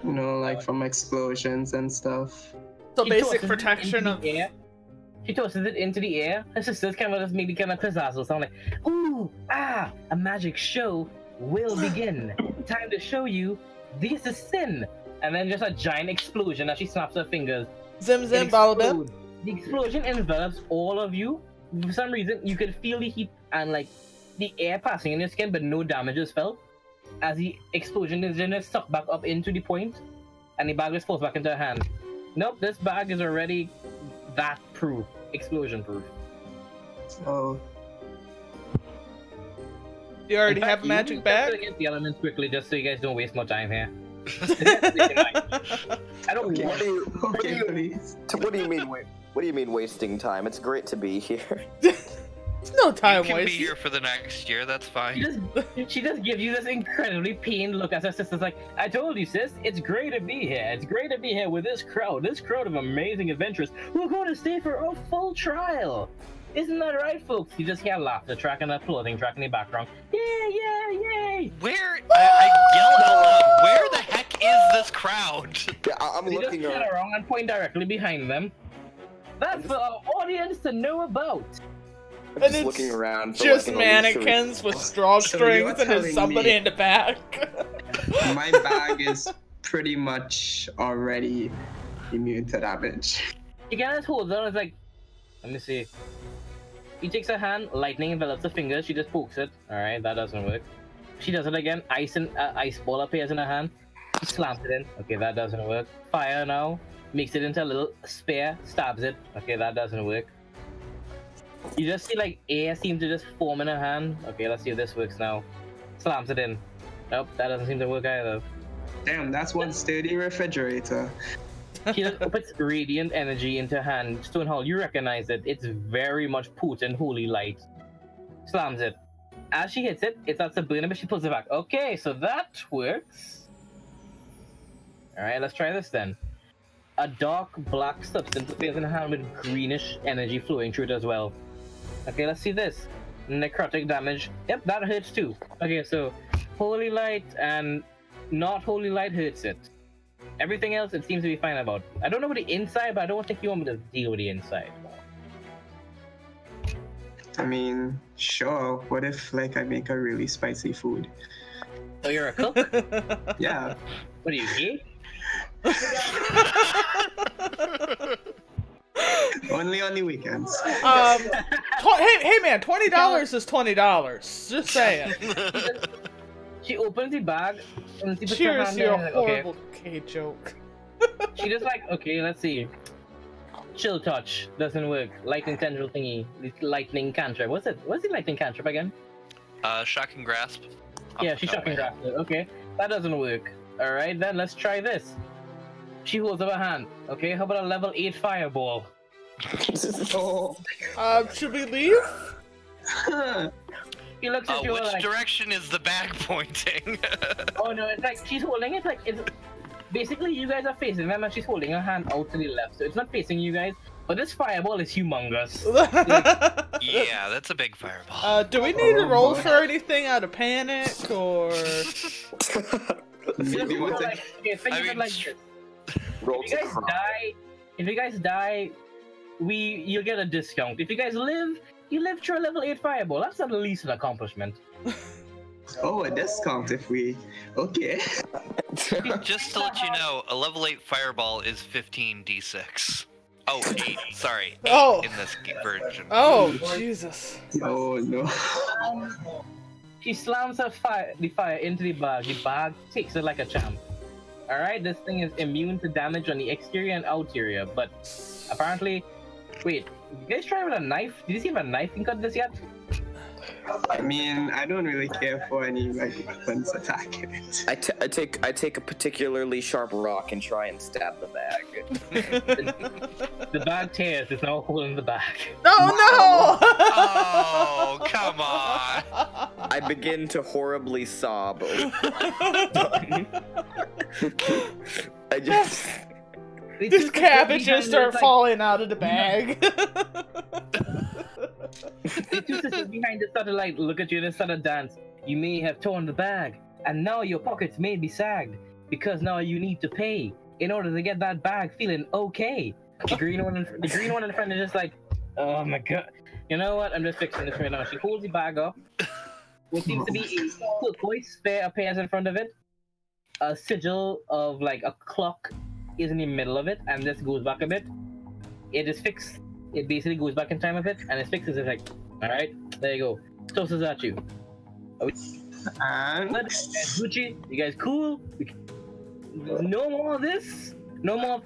You know, like from explosions and stuff. So She basic tosses it protection into of. the air. She tosses it into the air. Her sisters kind of just maybe kind of pizzazzle sound like, ooh, ah, a magic show will begin. Time to show you this is sin. And then just a giant explosion as she snaps her fingers. Zim It zim bada bim. explodes. The explosion envelops all of you. For some reason, you can feel the heat and like the air passing in your skin, but no damage is felt. As the explosion is then sucked back up into the point, and the bag just falls back into her hand. Nope, this bag is already that proof, explosion proof. Oh, You already In fact, have a you magic just bag? have to get the elements quickly, just so you guys don't waste more time here. I don't okay. What do you, Okay, please. what do you mean? What do you mean wasting time? It's great to be here. It's no time You can be wasted. here for the next year. That's fine. She just gives you this incredibly pained look as her sister's like, I told you, sis, it's great to be here. It's great to be here with this crowd of amazing adventurers who are going to stay for a full trial. Isn't that right, folks? You just hear laughter track and applauding track in the background. Yeah, yay! Where I yell out loud, where the heck is this crowd? Yeah, I'm They just looking turn around. around and point directly behind them. That's for our audience to know about. I'm And just it's looking around. For Just like an illusory- mannequins with straw So you're strings and there's telling somebody me- in the back. My bag is pretty much already immune to damage. She kind of holds on. It's like, let me see. He takes her hand, lightning envelops her fingers. She just pokes it. All right, that doesn't work. She does it again. Ice ball appears in her hand. She slams it in. Okay, that doesn't work. Fire now. Makes it into a little spear. Stabs it. Okay, that doesn't work. You just see like air seem to just form in her hand. Okay, let's see if this works now. Slams it in. Nope, that doesn't seem to work either. Damn, that's one sturdy refrigerator. She just puts radiant energy into her hand. Stonehall, you recognize it. It's very much potent holy light. Slams it. As she hits it, it starts to burn, but she pulls it back. Okay, so that works. Alright, let's try this then. A dark black substance appears in her hand with greenish energy flowing through it as well. Okay, let's see this. Necrotic damage. Yep, that hurts too. Okay, so holy light and not holy light hurts it. Everything else it seems to be fine about. I don't know what the inside, but I don't think you want me to deal with the inside. I mean, sure. What if, like, I make a really spicy food? So you're a cook? Yeah. What are you, gay? Only on the weekends. Hey man, $20 is $20. Just saying. She opens the bag and she puts her Cheers hand to your in and, okay. horrible K joke. She just like, okay, let's see. Chill touch doesn't work. Lightning tendril thingy. Lightning cantrip. What's it? What's the lightning cantrip again? Shocking grasp. Yeah, she's shocking grasp. Okay, that doesn't work. All right, then let's try this. She holds up her hand. Okay, how about a level 8 fireball? Oh. Should we leave? He looks at you Which like, direction is the bag pointing? oh no, it's like she's holding it like it's. Basically, you guys are facing them and she's holding her hand out to the left, so it's not facing you guys. But this fireball is humongous. Yeah, that's a big fireball. Do we need to roll for anything out of panic or? Maybe You're once I like, okay, think I of it mean, like this. Roll If you to guys cry. die, you'll get a discount. If you guys live, you live through a level 8 fireball. That's at least an accomplishment. Oh, a discount if we. Okay. Just to let you know, a level 8 fireball is 15d6. Oh, 8. Sorry. 8 Oh. in this version. Oh Jesus! Oh no. She slams the fire into the bag. The bag takes it like a champ. Alright, this thing is immune to damage on the exterior and outerior, but apparently... Wait, you guys try with a knife? Did you see if a knife can cut this yet? I mean, I don't really care for any like weapons attacking it. I take a particularly sharp rock and try and stab the bag. The bag tears, it's now holding the bag. No, no! Oh, come on. I begin to horribly sob. I just These cabbages start falling out of the bag. The two sisters behind it started like look at you and started dance. You may have torn the bag, and now your pockets may be sagged because now you need to pay in order to get that bag feeling okay. The green one in front is just like, oh my god. You know what? I'm just fixing this right now. She pulls the bag up. What seems to be a turquoise sphere appears in front of it. A sigil of like a clock is in the middle of it, and this goes back a bit. It is fixed. It basically goes back in time a bit, and it fixes it like, alright, there you go. Tosses at you. And Gucci, you guys cool? No more of this? No more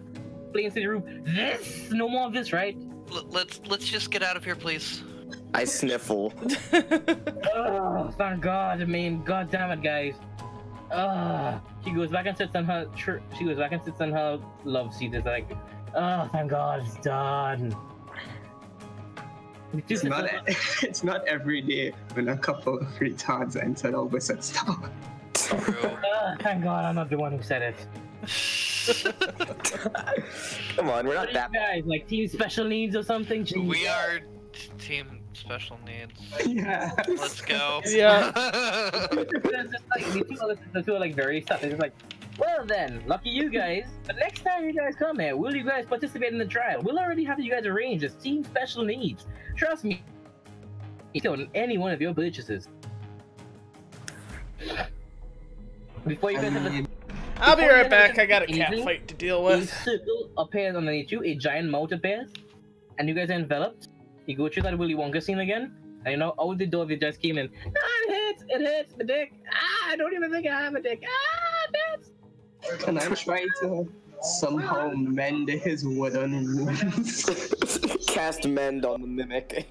playing city roof. This? No more of this, right? Let's just get out of here, please. I sniffle. Oh, thank God! I mean, God damn it, guys. She goes back and sits on her. She goes back and sits on her love seat. It's like, oh, thank God, it's done. It's not every day when a couple of retards enter the wizard's tower. Thank God, I'm not the one who said it. Come on, we're not What are that. you guys like team special needs or something? Jeez. We are team special needs. Yeah. Let's go. Yeah. It's just like, the two are like very stuck. It's just like, well then, lucky you guys. But next time you guys come here, will you guys participate in the trial? We'll already have you guys arranged as team special needs. Trust me, on any one of your purchases. Before you guys have the I'll be Before right you back. enter I got a the cat evening, fight to deal a with. circle appears underneath you, a giant mouth appears, and you guys are enveloped. You go through that Willy Wonka scene again, and you know, out the door they just came in. Ah, it hurts, my dick. Ah, I don't even think I have a dick. Ah, it hurts. Can I try to somehow mend his wooden wounds? Cast mend on the mimic.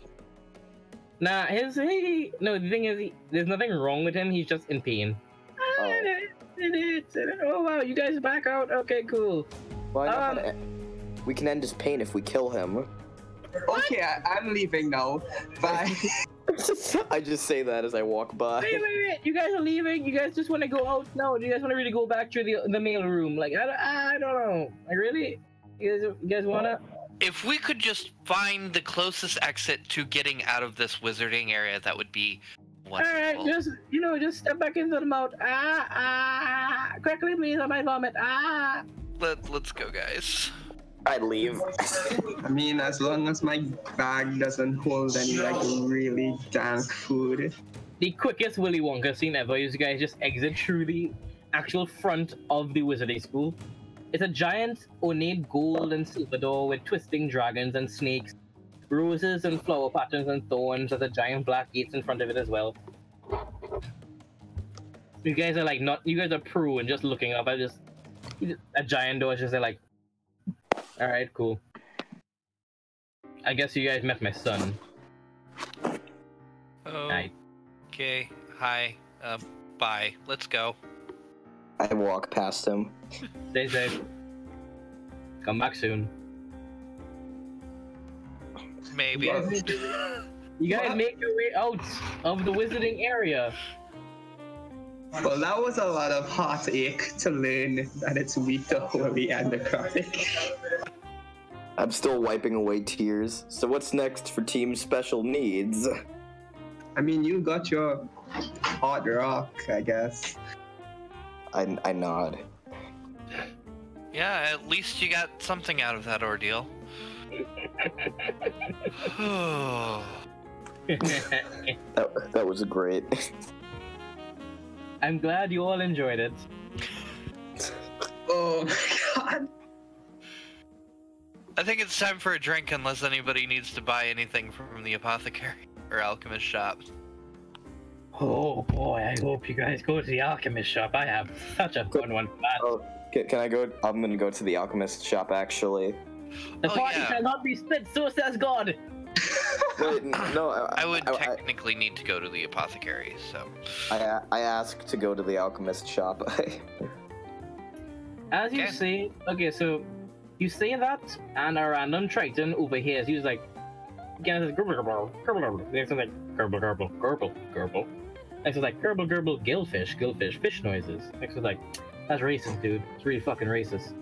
Nah, no, the thing is, there's nothing wrong with him, he's just in pain. Ah, it hurts. Oh wow, you guys are back out? Okay, cool. Well, I know how to we can end his pain if we kill him. Okay, I'm leaving now. Bye. I just say that as I walk by. Wait, you guys are leaving? You guys just want to go out now? Do you guys want to really go back to the mail room? Like, I don't know. Like, really? You guys want to? If we could just find the closest exit to getting out of this wizarding area, that would be wonderful. Alright, just step back into the mouth. Quickly please, I might vomit. Let's go, guys. I'd leave. I mean, as long as my bag doesn't hold any like really dank food. The quickest Willy Wonka scene ever is you guys just exit through the actual front of the wizarding school. It's a giant, ornate gold and silver door with twisting dragons and snakes, roses and flower patterns and thorns. There's a giant black gates in front of it as well. You guys are like you guys are pro and just looking up at just a giant door. Just like, all right, cool. I guess you guys met my son. Oh. Night. Okay. Hi. Bye. Let's go. I walk past him. Stay safe. Come back soon. Maybe. You guys make your way out of the wizarding area. Well, that was a lot of heartache to learn that it's weak to holy and necrotic. I'm still wiping away tears. So what's next for Team Special Needs? I mean, you got your hot rock, I guess. I nod. Yeah, at least you got something out of that ordeal. That was great. I'm glad you all enjoyed it. Oh my god. I think it's time for a drink unless anybody needs to buy anything from the apothecary or alchemist shop. Oh boy, I hope you guys go to the alchemist shop. I have such a fun one for that. Oh, can I go? I'm gonna go to the alchemist shop actually. The party yeah. shall not be split, so says God. Wait, no, I would technically need to go to the apothecary, so. I asked to go to the alchemist shop. As you Okay. see, okay, so you say that, and a random Triton overhears you. He's like, again, it's like, gurble, gurble, gurble. Next one's like, gurble, gurble, gurble, gurble. Next one's like, gurble, gurble, gillfish, gillfish, fish noises. Next one's like, that's racist, dude. It's really fucking racist.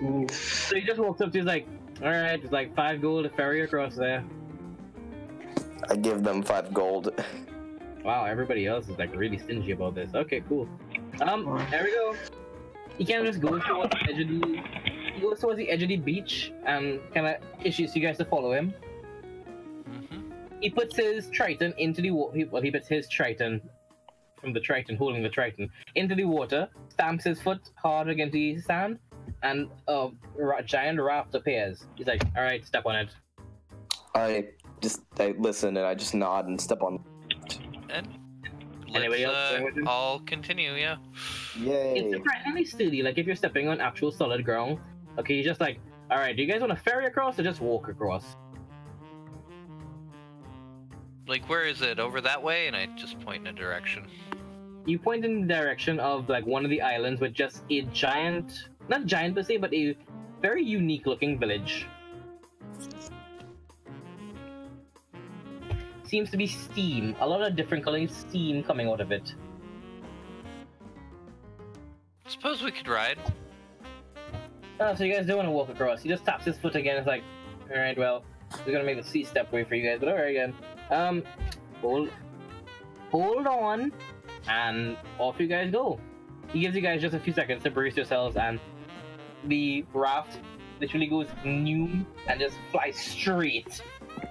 Ooh. So he just walks up to, he's like, alright, it's like 5 gold to ferry across there. I give them 5 gold. Wow, everybody else is like really stingy about this. Okay, cool. There we go. He kind of just goes towards the edge of the... He goes towards the edge of the beach and kind of issues you guys to follow him. He puts his Triton into the water. Well, he puts his Triton from the Triton, holding the Triton, into the water, stamps his foot hard against the sand, and a giant raft appears. He's like, alright, step on it. I listen and I just nod and step on. And Anybody else let's going with him? all continue, yeah. Yay. It's surprisingly sturdy, like if you're stepping on actual solid ground. Okay, you're just like, alright, do you guys want to ferry across or just walk across? Like, where is it? Over that way? And I just point in a direction. You point in the direction of like one of the islands with just a giant, not giant per se, but a very unique looking village. Seems to be steam, a lot of different colored steam coming out of it. Suppose we could ride. Oh, so you guys don't want to walk across. He just taps his foot again. It's like, alright, well, we're gonna make the sea step way for you guys, but alright again. Hold on, and off you guys go. He gives you guys just a few seconds to brace yourselves, and the raft literally goes noon and just flies straight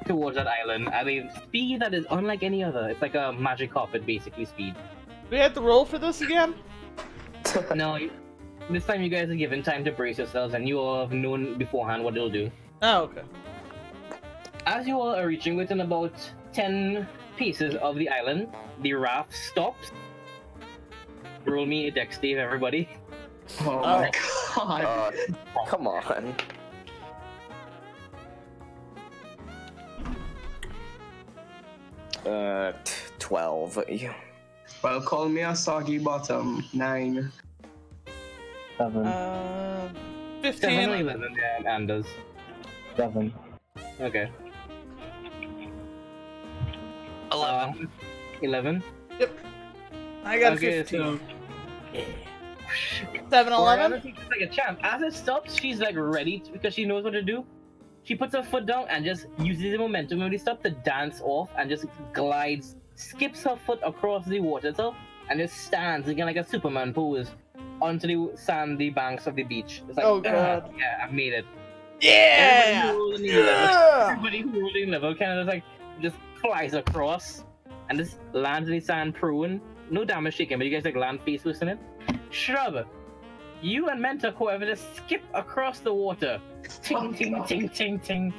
towards that island at a speed that is unlike any other. It's like a magic carpet, basically, speed. Do we have to roll for this again? No, this time you guys are given time to brace yourselves, and you all have known beforehand what it'll do. Oh, okay. As you all are reaching within about 10 paces of the island, the raft stops. Roll me a dex save, everybody. Oh my god. Come on. Uh, 12. Well, call me a soggy bottom. 9. 15. 11, yeah, Anders. 7. Okay. 11. 11? Yep. I got Okay, 15. so... 7, Oriana 11? thinks it's like a champ. As it stops, she's like ready because she knows what to do. She puts her foot down and just uses the momentum when they stop to dance off and just glides, skips her foot across the water itself, and just stands again like a Superman pose onto the sandy banks of the beach. It's like, Oh, God. yeah, I've made it. Yeah! Everybody who's rolling level kind of just flies across and just lands in the sand prone. No damage taken, but you guys like land face first in it. Shrub, you and Mentor, whoever, just skip across the water. Ting, ting, ting, ting, ting.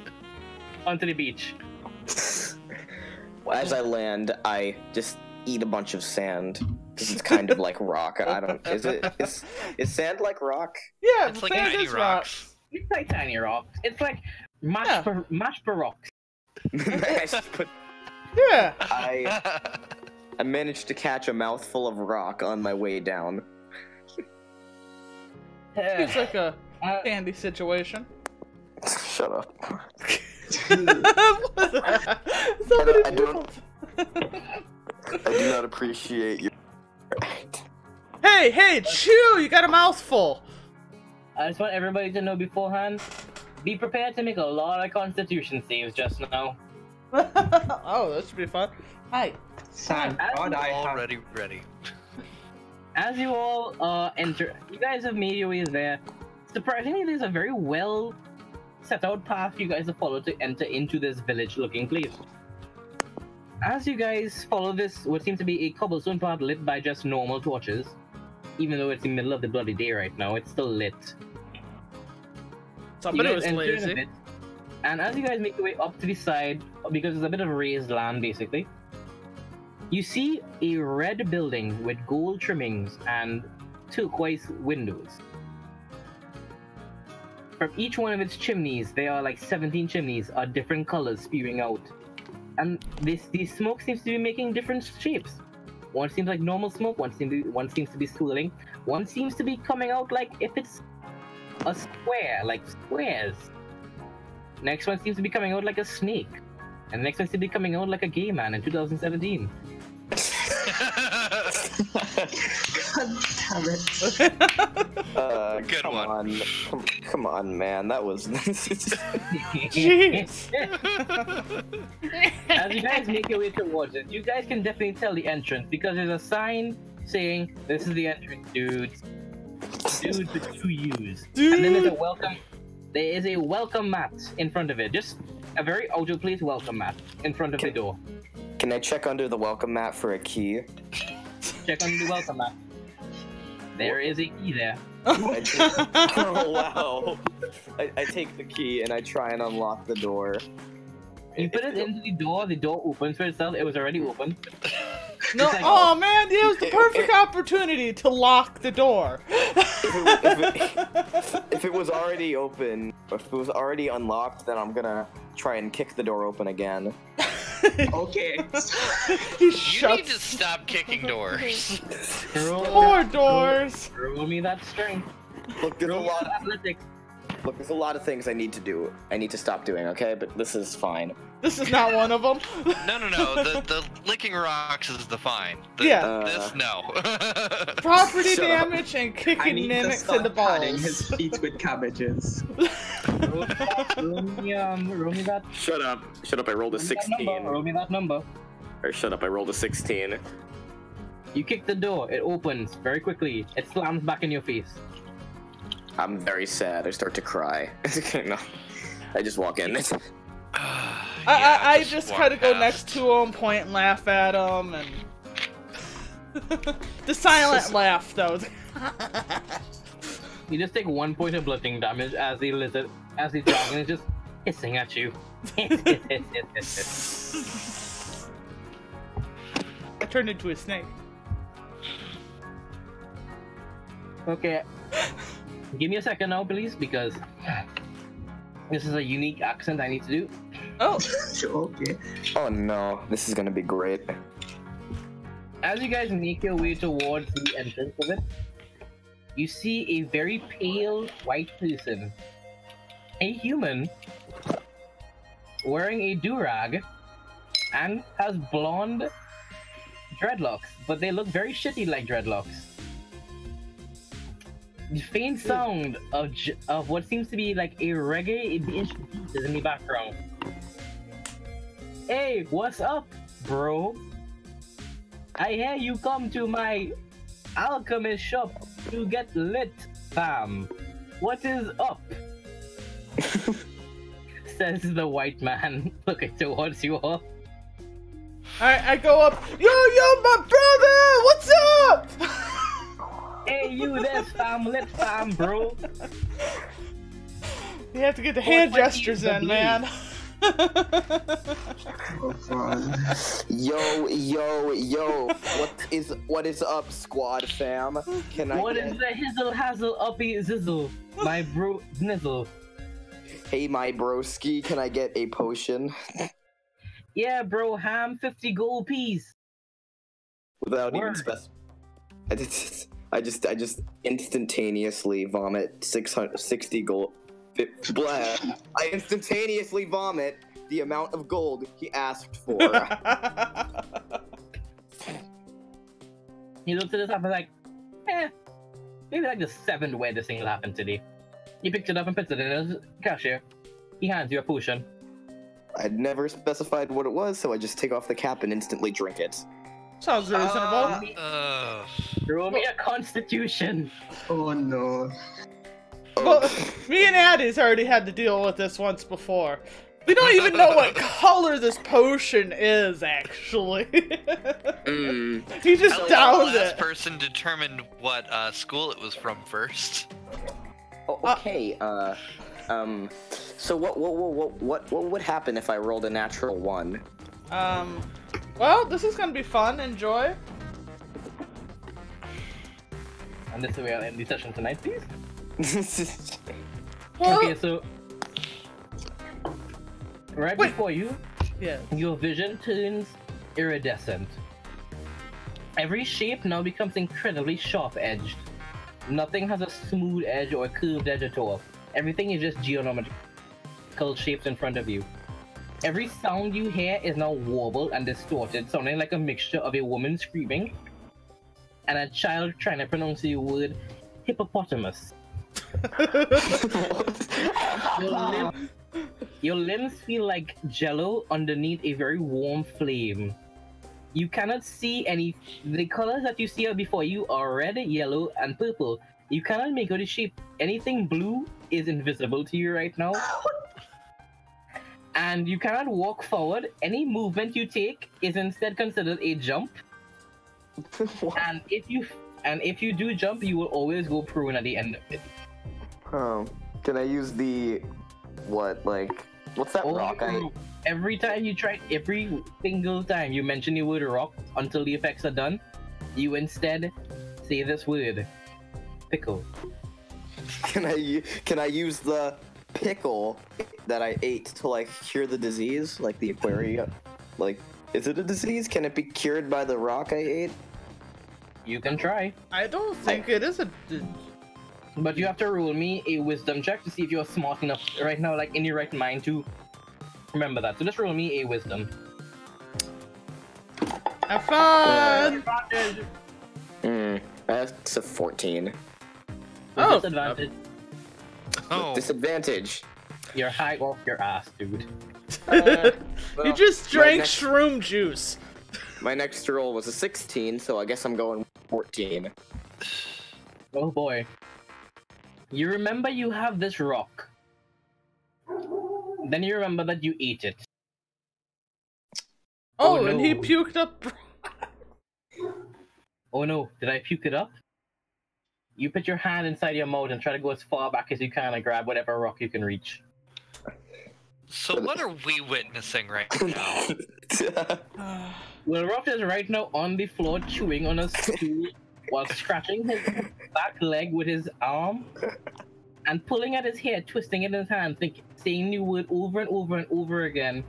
Onto the beach. As I land, I just eat a bunch of sand. Because it's kind of like rock. I don't. Is sand like rock? Yeah, It's like sand tiny is rocks. It's like tiny rocks. It's like mashed for rocks. Yeah. I managed to catch a mouthful of rock on my way down. It's like a handy situation. Shut up. What was that? Somebody's I do not appreciate you. Hey, chew! You got a mouthful. I just want everybody to know beforehand, be prepared to make a lot of constitution saves just now. Oh, that should be fun. Hi. Thank God I have. Already ready. As you all enter, you guys have made your ways there. Surprisingly, there's a very well set out path you guys have followed to enter into this village looking place. As you guys follow this, what seems to be a cobblestone path lit by just normal torches, even though it's the middle of the bloody day right now, it's still lit. Somebody You was guys enter in a lazy. bit, and as you guys make your way up to the side, because there's a bit of raised land basically, you see a red building with gold trimmings and turquoise windows. From each one of its chimneys, there are like 17 chimneys, are different colors spewing out. And the smoke seems to be making different shapes. One seems like normal smoke, one seems to be swirling, one seems to be coming out like if it's a square, like squares. Next one seems to be coming out like a snake. And the next one seems to be coming out like a gay man in 2017. God damn it. Good Come one. on. Come on, man. That was. Jeez. As you guys make your way towards it, you guys can definitely tell the entrance because there's a sign saying, "This is the entrance, dudes." Dudes with 2 U's. And then there's a welcome. There is a welcome mat in front of it. Just a very out of place welcome mat in front of the door. Can I check under the welcome mat for a key? Check under the welcome mat. There is a key there. Oh wow! I take the key and I try and unlock the door. You put it into the door opens for itself. It was already open. No, Like, oh man, it was the perfect opportunity to lock the door. If it was already open, if it was already unlocked, then I'm gonna try and kick the door open again. Okay. He You shuts need to stop kicking doors. more doors. Roll me that strength. Look, there's a Roll me lot. that athletics. Look, there's a lot of things I need to do. I need to stop doing. Okay, but this is fine. This is not one of them. No. The licking rocks is the fine. Yeah. This, no. Property Shut up. damage and I kicking need to mimics in start the patting his balls. feet with cabbages. Roll me that. Shut up! Shut up! I rolled a Roll me that number. Or shut up! I rolled a 16. You kick the door. It opens very quickly. It slams back in your face. I'm very sad. I start to cry. No, I just walk in. I just walk kind of go past. next to him, point and laugh at him, and the silent laugh though. You just take 1 point of bludgeoning damage as the dragon is just hissing at you. I turned into a snake. Okay. Give me a second now, please, because this is a unique accent I need to do. Oh, Okay. Oh no, this is gonna be great. As you guys make your way towards the entrance of it, you see a very pale white person, a human, wearing a do-rag, and has blonde dreadlocks, but they look very shitty like dreadlocks. The faint sound of what seems to be like a reggae instrument is in the background. Hey, what's up, bro? I hear you come to my alchemist shop to get lit, fam. What is up? Says the white man, looking towards you all. I go up. Yo, my brother, what's up? Hey, you there, fam, lit fam, bro. You have to get the hand what gestures is the in, man. Oh, fun. Yo. What is up, squad fam? Can I What get... is the hizzle hazzle uppy zizzle? My bro snizzle. Hey, my broski, can I get a potion? Yeah, bro, ham 50 gold piece. Without even Word. I just instantaneously vomit 660 gold. Blah. I instantaneously vomit the amount of gold he asked for. He looks at this up and like, maybe like the 7th way this thing will happen today. He picks it up and puts it in his cashier. He hands you a potion. I'd never specified what it was, so I just take off the cap and instantly drink it. Sounds reasonable. Roll me a constitution. Oh no. Well, me and Addie's already had to deal with this once before. We don't even know what color this potion is, actually. He just At least the downed last it. person determined what school it was from first. Oh, okay. So what would happen if I rolled a natural 1? Well, this is gonna be fun. Enjoy. And this is where I'll end the session tonight, please. Well, Okay, so right Wait. before you, yeah. your vision turns iridescent. Every shape now becomes incredibly sharp-edged. Nothing has a smooth edge or a curved edge at all. Everything is just geometrical shapes in front of you. Every sound you hear is now warbled and distorted, sounding like a mixture of a woman screaming and a child trying to pronounce the word hippopotamus. Your limbs feel like jello underneath a very warm flame. You cannot see any. The colors that you see before you are red, yellow, and purple. You cannot make out the shape. Anything blue is invisible to you right now. And you cannot walk forward. Any movement you take is instead considered a jump. And if you do jump, you will always go prone at the end of it. Can I use the what's that rock? Every single time you mention the word rock until the effects are done, you instead say this word, pickle. Can I use the pickle that I ate to like cure the disease, like the aquarium? Like, is it a disease? Can it be cured by the rock I ate? You can try. I don't think it is a. But you have to roll me a wisdom check to see if you're smart enough right now, like in your right mind, to remember that. So just roll me a wisdom. Have fun! That's a 14. Oh. Disadvantage. Oh. Disadvantage. You're high off your ass, dude. You just drank shroom juice. My next roll was a 16, so I guess I'm going 14. Oh boy. You remember you have this rock. Then you remember that you ate it. Oh, Oh, and he no. puked up. Oh no, did I puke it up? You put your hand inside your mouth and try to go as far back as you can and grab whatever rock you can reach. So what are we witnessing right now? Well, Ruff is right now on the floor chewing on a stool while scratching his back leg with his arm and pulling at his hair, twisting it in his hand, saying the word over and over and over again.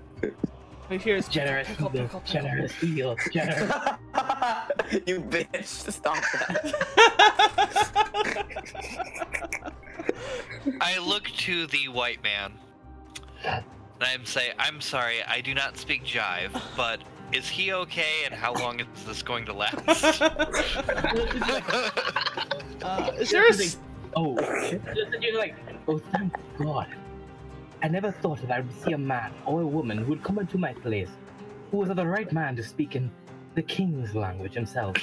Here's Generous heel, generous heel, generous. You bitch, stop that. I look to the white man and I'm sorry, I do not speak jive, but is he okay and how long is this going to last? Is there a... Oh, you're like, oh, thank God. I never thought that I would see a man or a woman who would come into my place, who was the right man to speak in the king's language himself.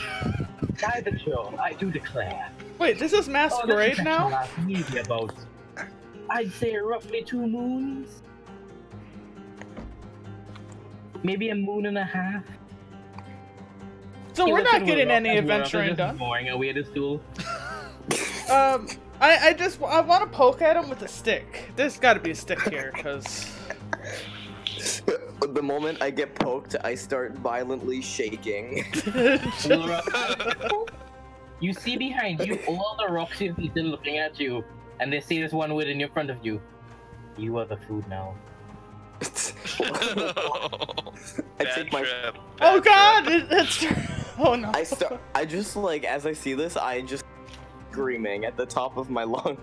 By the show, I do declare. Wait, this is Masquerade this now? last maybe about, I'd say roughly 2 moons. Maybe a moon and a half. So we're not getting any adventuring done. Boring away the stool. I want to poke at him with a stick. There's got to be a stick here, because... The moment I get poked, I start violently shaking. You see behind you all the rocks you've eaten looking at you, and they say this one word in your front of you. You are the food now. I take my... Oh God! It's... Oh no. I just like, as I see this, I just screaming at the top of my lungs.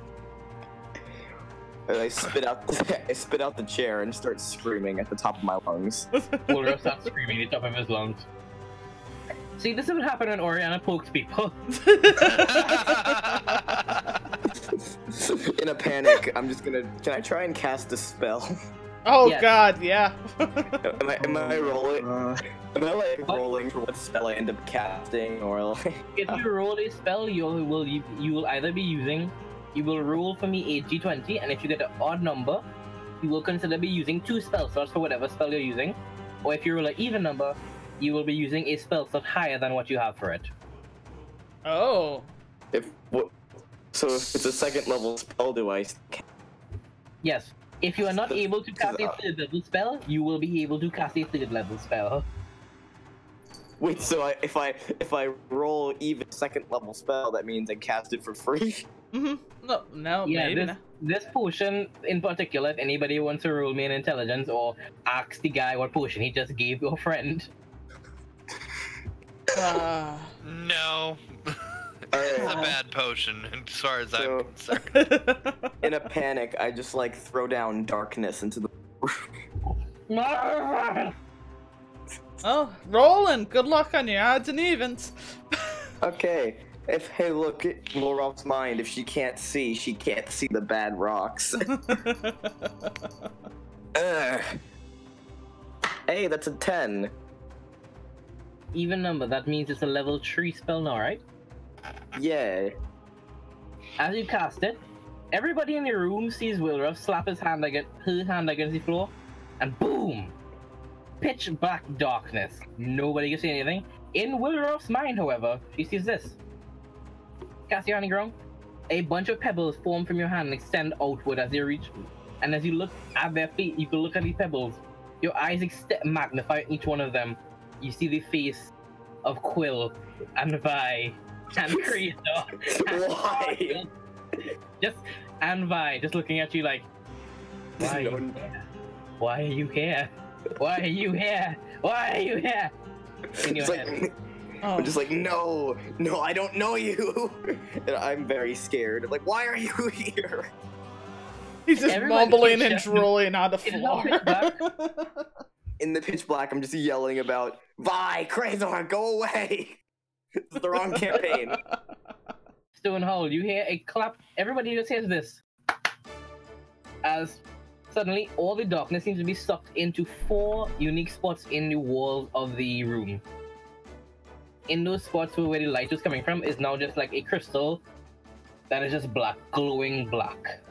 And I spit out the chair and start screaming at the top of my lungs. Ulrich starts screaming at the top of his lungs. See, this is what happened when Oriana pokes people. In a panic, I'm just gonna... Can I try and cast a spell? Oh Yes. God, yeah. Am I rolling? Am I like rolling for what spell I end up casting, or like? If you roll a spell, you will either be using... You will roll for me a d20, and if you get an odd number, you will consider be using 2 spell slots for whatever spell you're using. Or if you roll an even number, you will be using a spell slot higher than what you have for it. Oh. So if it's a 2nd level spell, do I? Yes. If you are not able to cast a 3rd level spell, you will be able to cast a 3rd level spell. Wait, so if I roll even 2nd level spell, that means I cast it for free? Mm-hmm. No, Yeah, maybe not. this potion in particular, if anybody wants to roll me an intelligence or ask the guy what potion he just gave your friend. No. It's a bad potion, as far as I'm concerned. In a panic, I just like throw down darkness into the... Oh, rolling. Good luck on your odds and evens. Okay, Hey, look, Laurel's mind. If she can't see the bad rocks. Hey, that's a 10. Even number, that means it's a level 3 spell now, right? Yeah. As you cast it, everybody in the room sees Wilruff slap her hand against the floor, and boom! Pitch black darkness. Nobody can see anything. In Wilruff's mind, however, she sees this. Cast your hand on the ground. A bunch of pebbles form from your hand and extend outward as they reach. And as you look at their feet, you can look at these pebbles. Your eyes magnify each one of them. You see the face of Quill and Vi and Creator. Why? And Vi just looking at you like, why are you here? Why are you here? Why are you here? Why are you here? In your head. I'm just like, no, I don't know you. And I'm very scared. I'm like, why are you here? He's just mumbling and drooling on the floor. In the pitch black, I'm just yelling about, Vi, Crazor, go away. This is the wrong campaign. Stonehold, you hear a clap. Everybody just hears this. As suddenly, all the darkness seems to be sucked into 4 unique spots in the walls of the room. In those spots where the light was coming from is now just like a crystal that is just black, glowing black.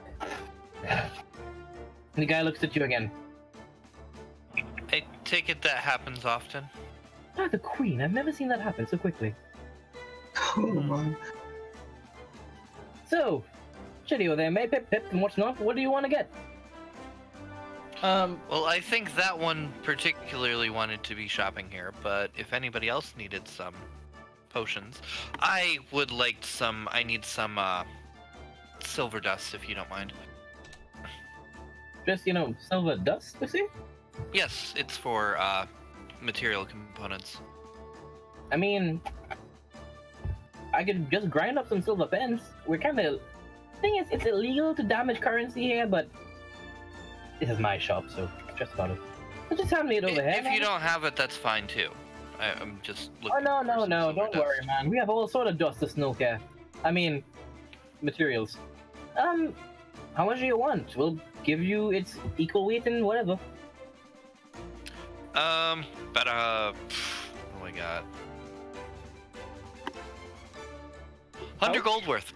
The guy looks at you again. I take it that happens often. Ah, the queen. I've never seen that happen so quickly. Oh man. So, Chidio there, May Pip Pip, and what's not? What do you want to get? Well, I think that one particularly wanted to be shopping here, but if anybody else needed some potions, I would like some. I need some silver dust, if you don't mind. Just, silver dust, you see? Yes, it's for material components. I mean, I could just grind up some silver pens. We're kind of... Thing is, it's illegal to damage currency here, but this is my shop, so just about it. So just hand me it over here. If you don't have it, that's fine too. I'm just looking. Oh no, don't worry, man. We have all sort of dust to snow here. I mean, materials. How much do you want? We'll give you its equal weight and whatever. But what do I got? 100 gold worth.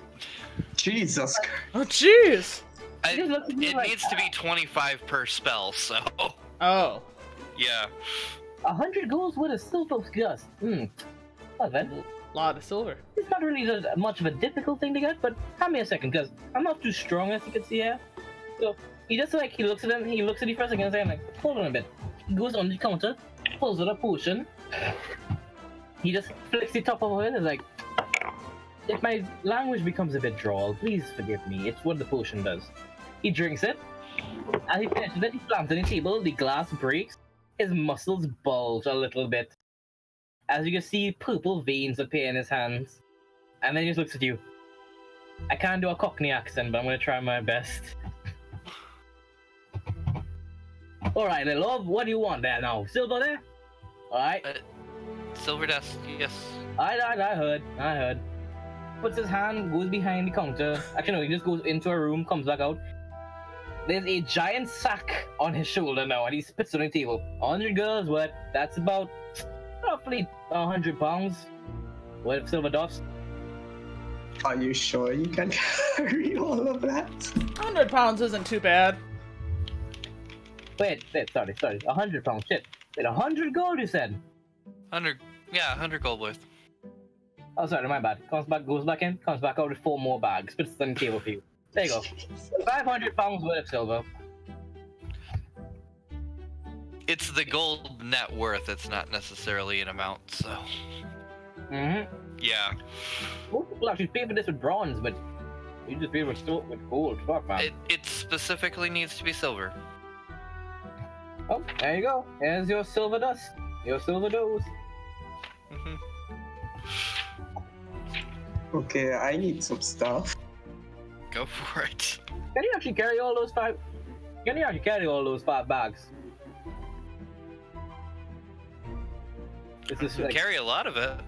Jesus. Oh, jeez. It needs to be 25 per spell, so. Oh. Yeah. 100 gold worth of silver dust. Well then. A lot of silver. It's not really that much of a difficult thing to get, but hand me a second, because I'm not too strong, as you can see here. So, he just he looks at him, he looks at you for a second and saying like, hold on a bit. He goes on the counter, pulls out a potion. He just flicks the top of it and is like, if my language becomes a bit droll, please forgive me. It's what the potion does. He drinks it. As he finishes it, he slams on the table, the glass breaks, his muscles bulge a little bit. As you can see, purple veins appear in his hands. And then he just looks at you. I can't do a Cockney accent, but I'm going to try my best. Alright, little love, what do you want there now? Silver there? Alright. Silver dust, yes. I heard. Puts his hand, goes behind the counter. Actually, no, he just goes into a room, comes back out. There's a giant sack on his shoulder now, and he spits on the table. 100 girls, what? That's about roughly 100 pounds worth of silver dust. Are you sure you can carry all of that? 100 pounds isn't too bad. Wait, sorry. 100 pounds, shit. Wait, 100 gold, you said? 100 gold worth. Oh, sorry, my bad. Goes back in, comes back out with 4 more bags, spits it on the table for you. There you go. 500 pounds worth of silver. It's the gold net worth, it's not necessarily an amount, so. Mm-hmm. Yeah. Most people actually pay for this with bronze, but you just pay with gold. Fuck, man. It specifically needs to be silver. Oh, there you go. Here's your silver dust. Your silver dose. Mm-hmm. Okay, I need some stuff. Go for it. Can you actually carry all those 5? Can you actually carry all those 5 bags? Is this like... Carry a lot of it.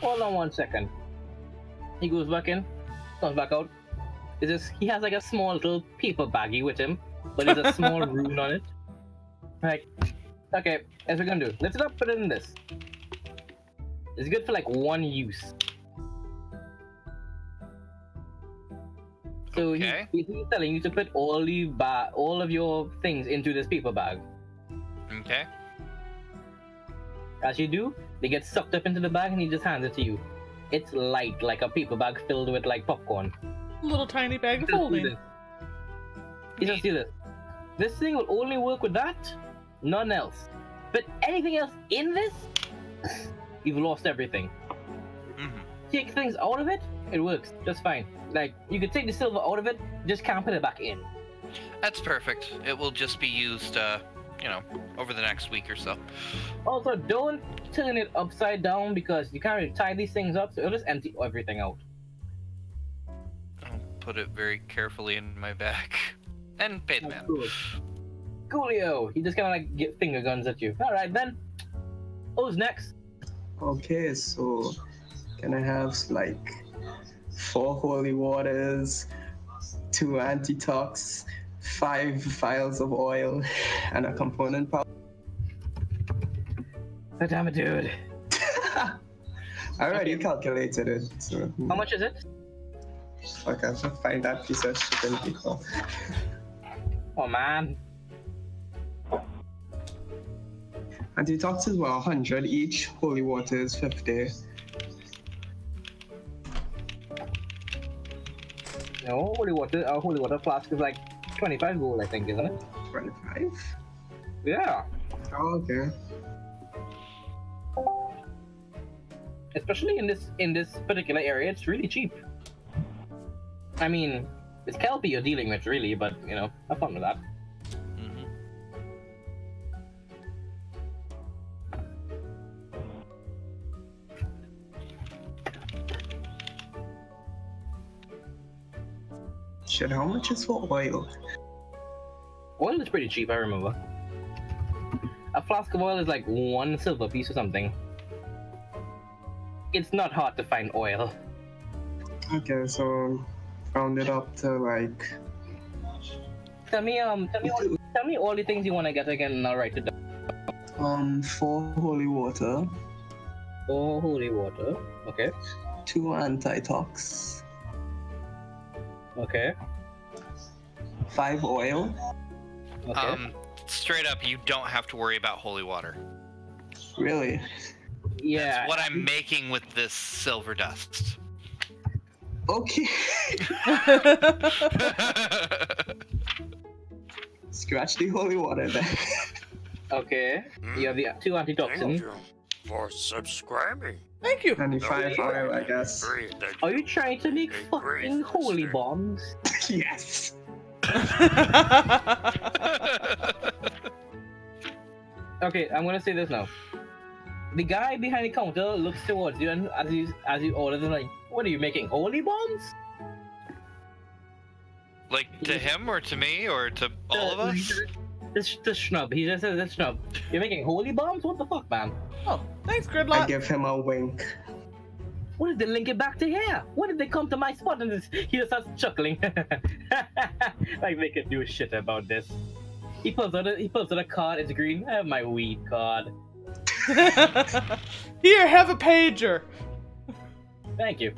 Hold on one second. He goes back in, comes back out. He has like a small little paper baggie with him, but there's a small rune on it. Right. Okay, as we're gonna do, lift it up, put it in this. It's good for like one use. So Okay. he's telling you to put all of your things into this paper bag. Okay. As you do, they get sucked up into the bag and he just hands it to you. It's light, like a paper bag filled with like popcorn. Little tiny bag of holding. You just see this. This thing will only work with that, none else. But anything else in this, you've lost everything. Mm-hmm. Take things out of it, it works just fine. Like, you could take the silver out of it, just can't put it back in. That's perfect. It will just be used, you know, over the next week or so. Also, don't turn it upside down because you can't really tie these things up, so it'll just empty everything out. I'll put it very carefully in my bag. And pay the man. Cool. Coolio! He just kind of like get finger guns at you. Alright then. Who's next? Okay, so can I have like 4 holy waters, 2 antitox, 5 vials of oil, and a component powder? God damn it, dude. I already calculated it. So, How much is it? Fuck, I have to find that piece of shit in people. Oh man. Antitoxins were 100 each, holy water is 50. No, holy water flask is like 25 gold, I think, isn't it? 25? Yeah. Oh, okay. Especially in this particular area, it's really cheap. I mean, it's Kelpie you're dealing with, really, but you know, have fun with that. Mm-hmm. Shit, how much is for oil? Oil is pretty cheap, I remember. A flask of oil is like 1 silver piece or something. It's not hard to find oil. Okay, so round it up to like... Tell me all the things you want to get again, and I'll write it down. 4 holy water, 4 holy water. Okay. 2 antitox, Okay. 5 oil. Okay. Straight up, you don't have to worry about holy water. Really? Yeah. That's what I'm making with this silver dust. Okay. Scratch the holy water then. Okay. You have the 2 antitoxin. Thank you for subscribing. Thank you. 95 oil, I guess. Are you trying to make fucking holy bombs? Yes. Okay, I'm gonna say this now. The guy behind the counter looks towards you, and as you order them, like, what are you making? Holy bombs? Like, to him or to me or to all of us? This schnub. He just says this schnub. You're making holy bombs? What the fuck, man? Oh, thanks, I Gridlock. give him a wink. What did they link it back to here? What did they come to my spot and he just starts chuckling? Like they can do shit about this. He pulls out a card. It's green. I have my weed card. Here, have a pager. Thank you.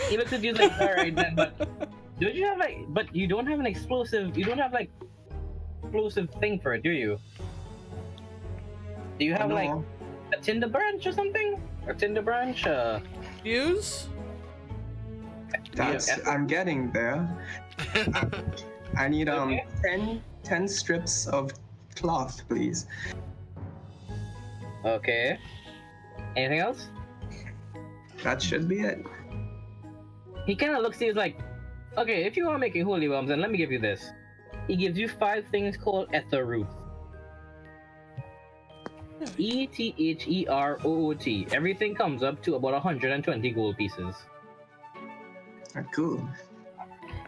He looks at you like, all right then, but don't you have like? But you don't have an explosive. You don't have like explosive thing for it, do you? Do you have like a tinder branch or something? Or tinder branch? Use? That's I'm getting there. I need Okay. 10 strips of cloth, please. Okay. Anything else? That should be it. He kind of looks at you like, okay, if you are making holy bombs, then let me give you this. He gives you 5 things called ether roots. ETHEROOT. Everything comes up to about 120 gold pieces. Cool.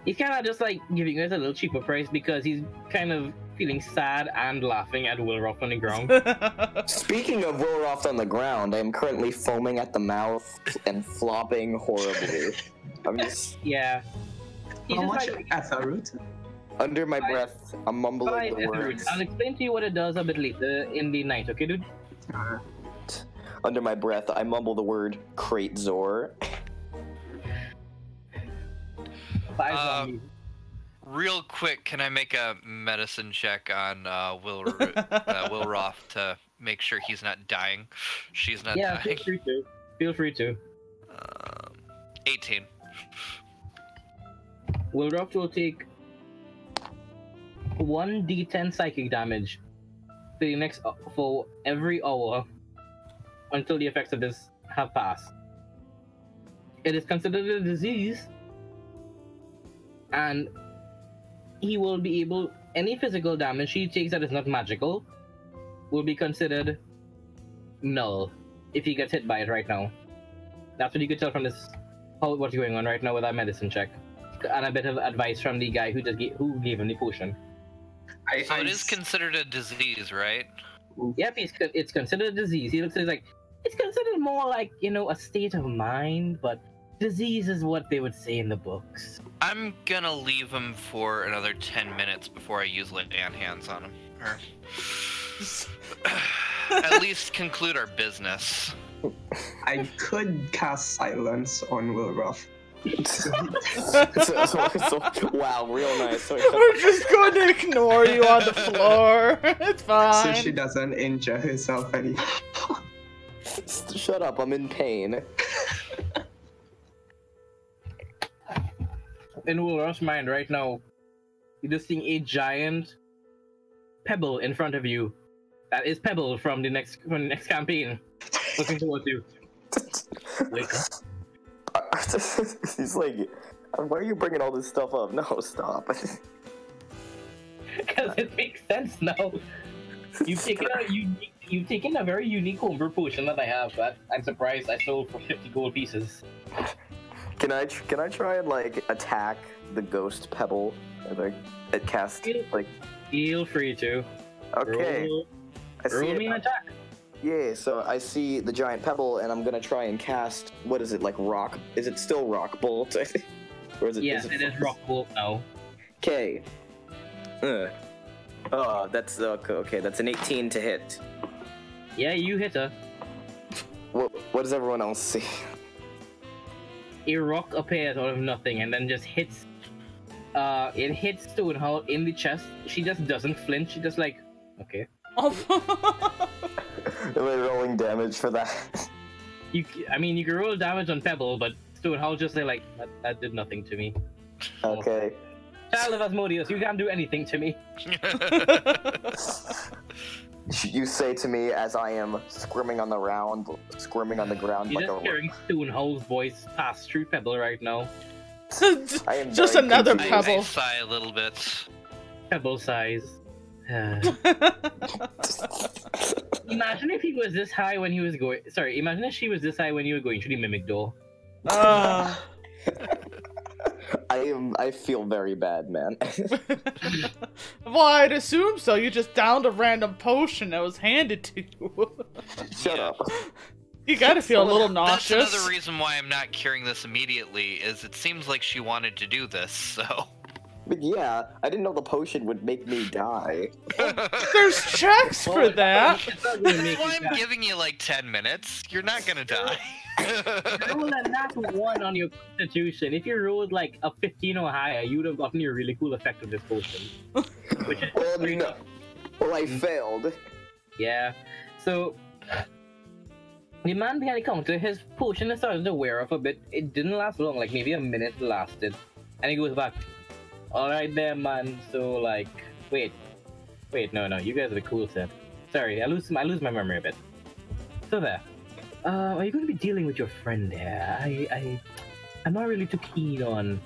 He's kind of just like giving you guys a little cheaper price because he's kind of feeling sad and laughing at Wilroth on the ground. Speaking of Wilroth on the ground, I am currently foaming at the mouth and flopping horribly. I'm just Yeah. He's How just much like, ether root? under my breath. I'm mumbling the words. I'll explain to you what it does a bit later in the night, okay, dude? Under my breath, I mumble the word Crate Zor. 5 zombies. Real quick, can I make a medicine check on Wilroth to make sure he's not dying? She's not Yeah, dying. feel free to. Feel free to. 18. Wilroth will take 1d10 psychic damage for every hour until the effects of this have passed. It is considered a disease, and he will be able, any physical damage he takes that is not magical will be considered null if he gets hit by it right now. That's what you could tell from this, what's going on right now with our medicine check, and a bit of advice from the guy who gave him the potion. So it is considered a disease, right? Yep, it's considered a disease. He looks like it's considered more like, you know, a state of mind, but disease is what they would say in the books. I'm gonna leave him for another 10 minutes before I use lay on hands on him. Or at least conclude our business. I could cast silence on Wilroth. Wow, real nice. We're just going to ignore you on the floor. It's fine. So she doesn't injure herself anymore. Shut up, I'm in pain. In Wilroth's mind right now, you're just seeing a giant pebble in front of you. That is Pebble from the next campaign. Looking towards you. Wake up. He's like, why are you bringing all this stuff up? No, stop. Because it makes sense now. You've taken a very unique homebrew potion that I have that I'm surprised I sold for 50 gold pieces. Can I try and like attack the ghost pebble? Like it cast like. Feel free to. Okay. Roll me an attack. Yeah, so I see the giant pebble, and I'm gonna try and cast. What is it, like rock? Is it still rock bolt? Or is it? Yes, it is rock bolt now. Okay. Oh, that's okay. That's an 18 to hit. Yeah, you hit her. What does everyone else see? A rock appears out of nothing and then just hits. It hits Stonehowl in the chest. She just doesn't flinch. She just like, okay. Am I rolling damage for that? You can roll damage on Pebble, but Stonehowl just like that did nothing to me. Okay. Child of Asmodeus, you can't do anything to me. You say to me as I am squirming on the ground You're just hearing Stonehowl's voice pass through Pebble right now. I am just very another confused. pebble. I sigh a little bit. Pebble size. Imagine if he was this high when he was going. Sorry, imagine if she was this high when you were going through the mimic door. I feel very bad, man. Well, I'd assume so. You just downed a random potion that was handed to you. Shut up. You gotta feel a little nauseous. That's another reason why I'm not curing this immediately, is it seems like she wanted to do this, so... But yeah, I didn't know the potion would make me die. There's checks for that. That's why I'm giving you like 10 minutes. You're not gonna die. Roll a nat 1 on your constitution. If you rolled like a 15 or higher, you would have gotten your really cool effect of this potion. Which is Well, I failed. Yeah. So the man behind the counter, his potion is starting to wear off a bit. It didn't last long, like maybe a minute lasted. And he goes back. Alright there, man. So like wait, no, you guys are the cool set. Sorry, I lose my memory a bit. So there. Are you going to be dealing with your friend there? I'm not really too keen on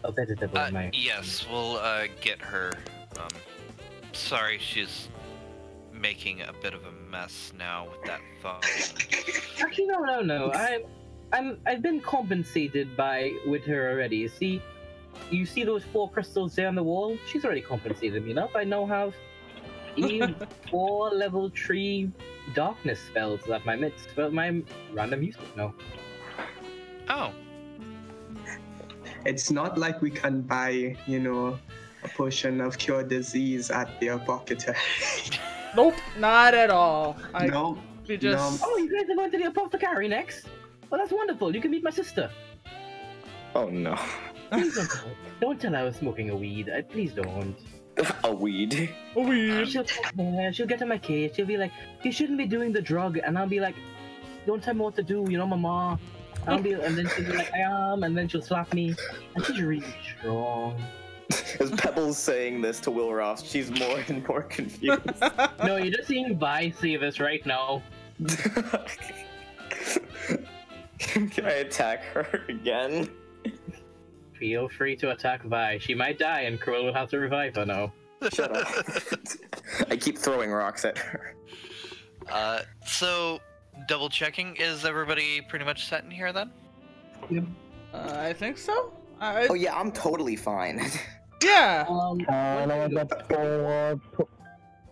a vegetable in my... Yes, we'll get her. Sorry, she's making a bit of a mess now with that phone. Actually, no. I've been compensated with her already. See, you see those 4 crystals there on the wall? She's already compensated me enough. I now have 4 level 3 darkness spells at my midst for my random use now. Oh. It's not like we can buy, you know, a potion of cure disease at the apothecary. Nope, not at all. No. We just... Oh, you guys are going to the apothecary next? Well, that's wonderful. You can meet my sister. Oh no. Please don't tell her I was smoking a weed. Please don't. A weed. A weed. She'll get in my case. She'll be like, you shouldn't be doing the drug. And I'll be like, don't tell me what to do, you know, mama. And then she'll be like, I am. And then she'll slap me. And she's really strong. As Pebbles saying this to Will Ross, she's more and more confused. No, you're just seeing Vi say this right now. Can I attack her again? Feel free to attack Vi. She might die and Krill will have to revive her now. Shut up. I keep throwing rocks at her. So, double checking, is everybody pretty much set in here then? I think so. Oh yeah, I'm totally fine. Yeah. Okay.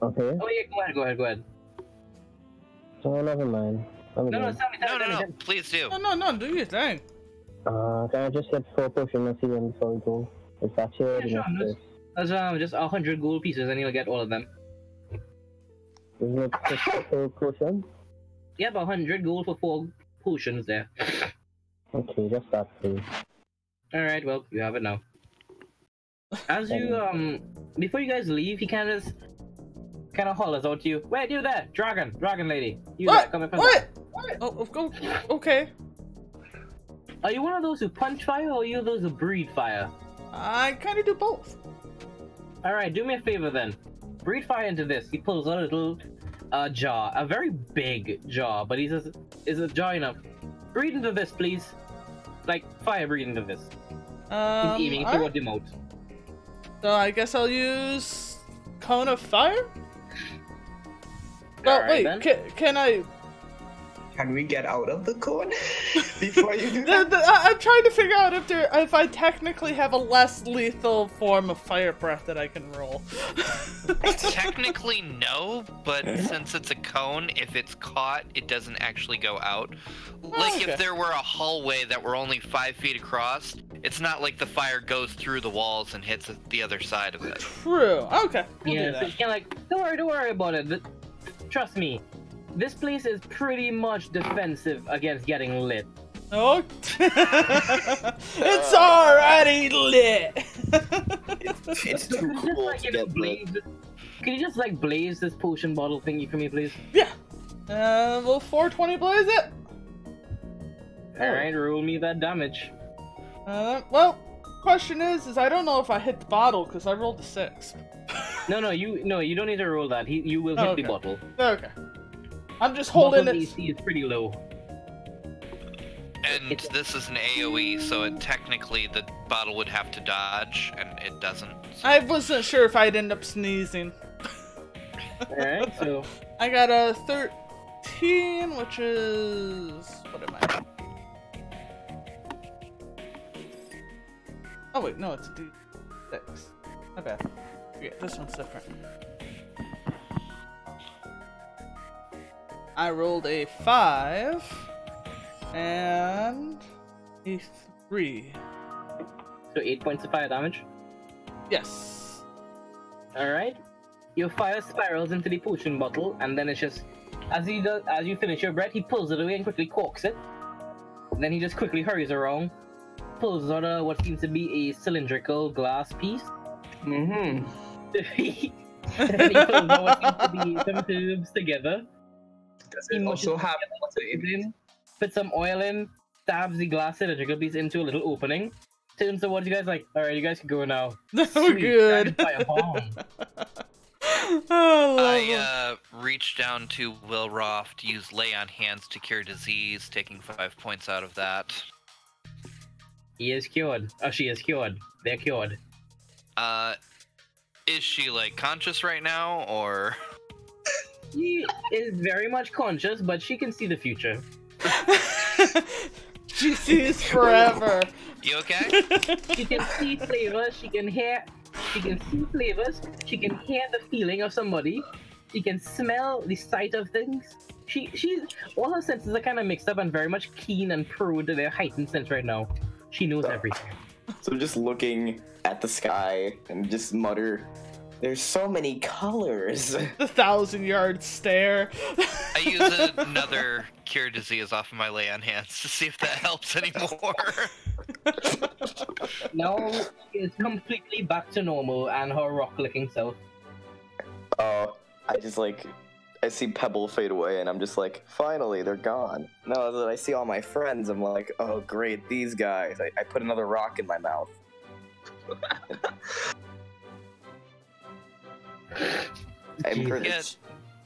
Oh yeah, go ahead. So never mind. No, tell me. Please do. No, do your thing. Can I just get 4 potions of healing before we go? Is that here? Yeah, sure. That's just 100 gold pieces and you'll get all of them. Isn't it just 4 potions? Yeah, about 100 gold for 4 potions there. Okay, just that please. Alright, well, you have it now. As you, before you guys leave, he kind of hollers out to you. Wait, you there! Dragon lady! You What? there, come and What? Oh, go. Okay. Are you one of those who punch fire, or are you those who breathe fire? I kind of do both. Alright, do me a favor then. Breathe fire into this. He pulls out a little jar. A very big jar, but he says, is a jar enough? Breathe into this, please. Like, fire breathe into this. He's aiming toward the moat. So I guess I'll use Cone of Fire? Well, Alright, wait, can I... Can we get out of the cone before you do that? I'm trying to figure out if I technically have a less lethal form of fire breath that I can roll. Technically no, but since it's a cone, if it's caught, it doesn't actually go out. Like okay. if there were a hallway that were only 5 feet across, it's not like the fire goes through the walls and hits the other side of it. True. Okay. We'll do Yeah, so that. it's kind of like, don't worry about it. Trust me. This place is pretty much defensive against getting lit. Oh, it's already lit. It's too cool to get lit. Can you just like blaze this potion bottle thingy for me, please? Yeah. Will 420 blaze it? Alright, roll me that damage. Well, question is I don't know if I hit the bottle because I rolled a 6. No, you don't need to roll that. You will hit the bottle. Okay. I'm just holding Bottle it. AC is pretty low. And this is an AoE, so technically the bottle would have to dodge, and it doesn't. So. I wasn't sure if I'd end up sneezing. Alright, so... I got a 13, which is... What am I? Oh wait, no, it's a D6. My bad. Yeah, this one's different. I rolled a 5 and a 3. So 8 points of fire damage. Yes. Alright. Your fire spirals into the potion bottle, and then it's just... As you finish your breath, he pulls it away and quickly corks it. And then he just quickly hurries around, pulls out what seems to be a cylindrical glass piece. Mm-hmm. And then he pulls out what seems to be some tubes together. Does it also have Put some oil in, stabs the glass cylindrical piece into a little opening, turns towards you guys like, alright, you guys can go now. No Sweet, good. rapid fire bomb. I reached down to Will Roft, used lay on hands to cure disease, taking 5 points out of that. He is cured. Oh, she is cured. They're cured. Is she like conscious right now, or? She is very much conscious, but she can see the future. She sees forever. You okay? She can see flavors, she can see flavors, she can hear the feeling of somebody, she can smell the sight of things. She's all her senses are kind of mixed up and very much keen and prone to their heightened sense right now. She knows everything. So I'm just looking at the sky and just mutter, "There's so many colors." The 1,000-yard stare. I use another cure disease off of my lay on hands to see if that helps anymore. Now it's completely back to normal and her rock-licking self. Oh, I see Pebble fade away, and I'm just like, finally, they're gone. Now that I see all my friends, I'm like, oh, great, these guys. I put another rock in my mouth. I'm pretty. Yeah,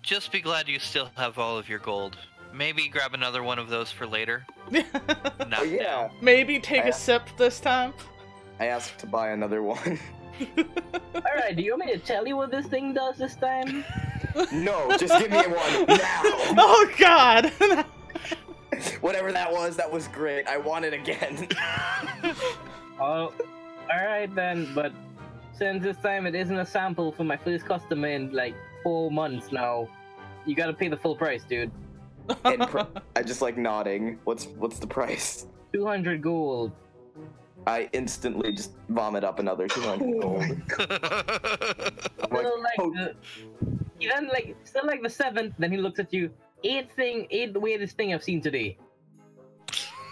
just be glad you still have all of your gold. Maybe grab another one of those for later. Not Oh, yeah. now. Maybe take a sip this time. I asked to buy another one. Alright, do you want me to tell you what this thing does this time? No, just give me one now. Oh God! Whatever that was great. I want it again. Oh, alright then, but since this time it isn't a sample for my first customer in like 4 months now, you gotta pay the full price, dude. I just like nodding. What's the price? 200 gold. I instantly just vomit up another 200 gold. I'm like, Still like oh, he then still like the 7th, then he looks at you. Eighth the weirdest thing I've seen today.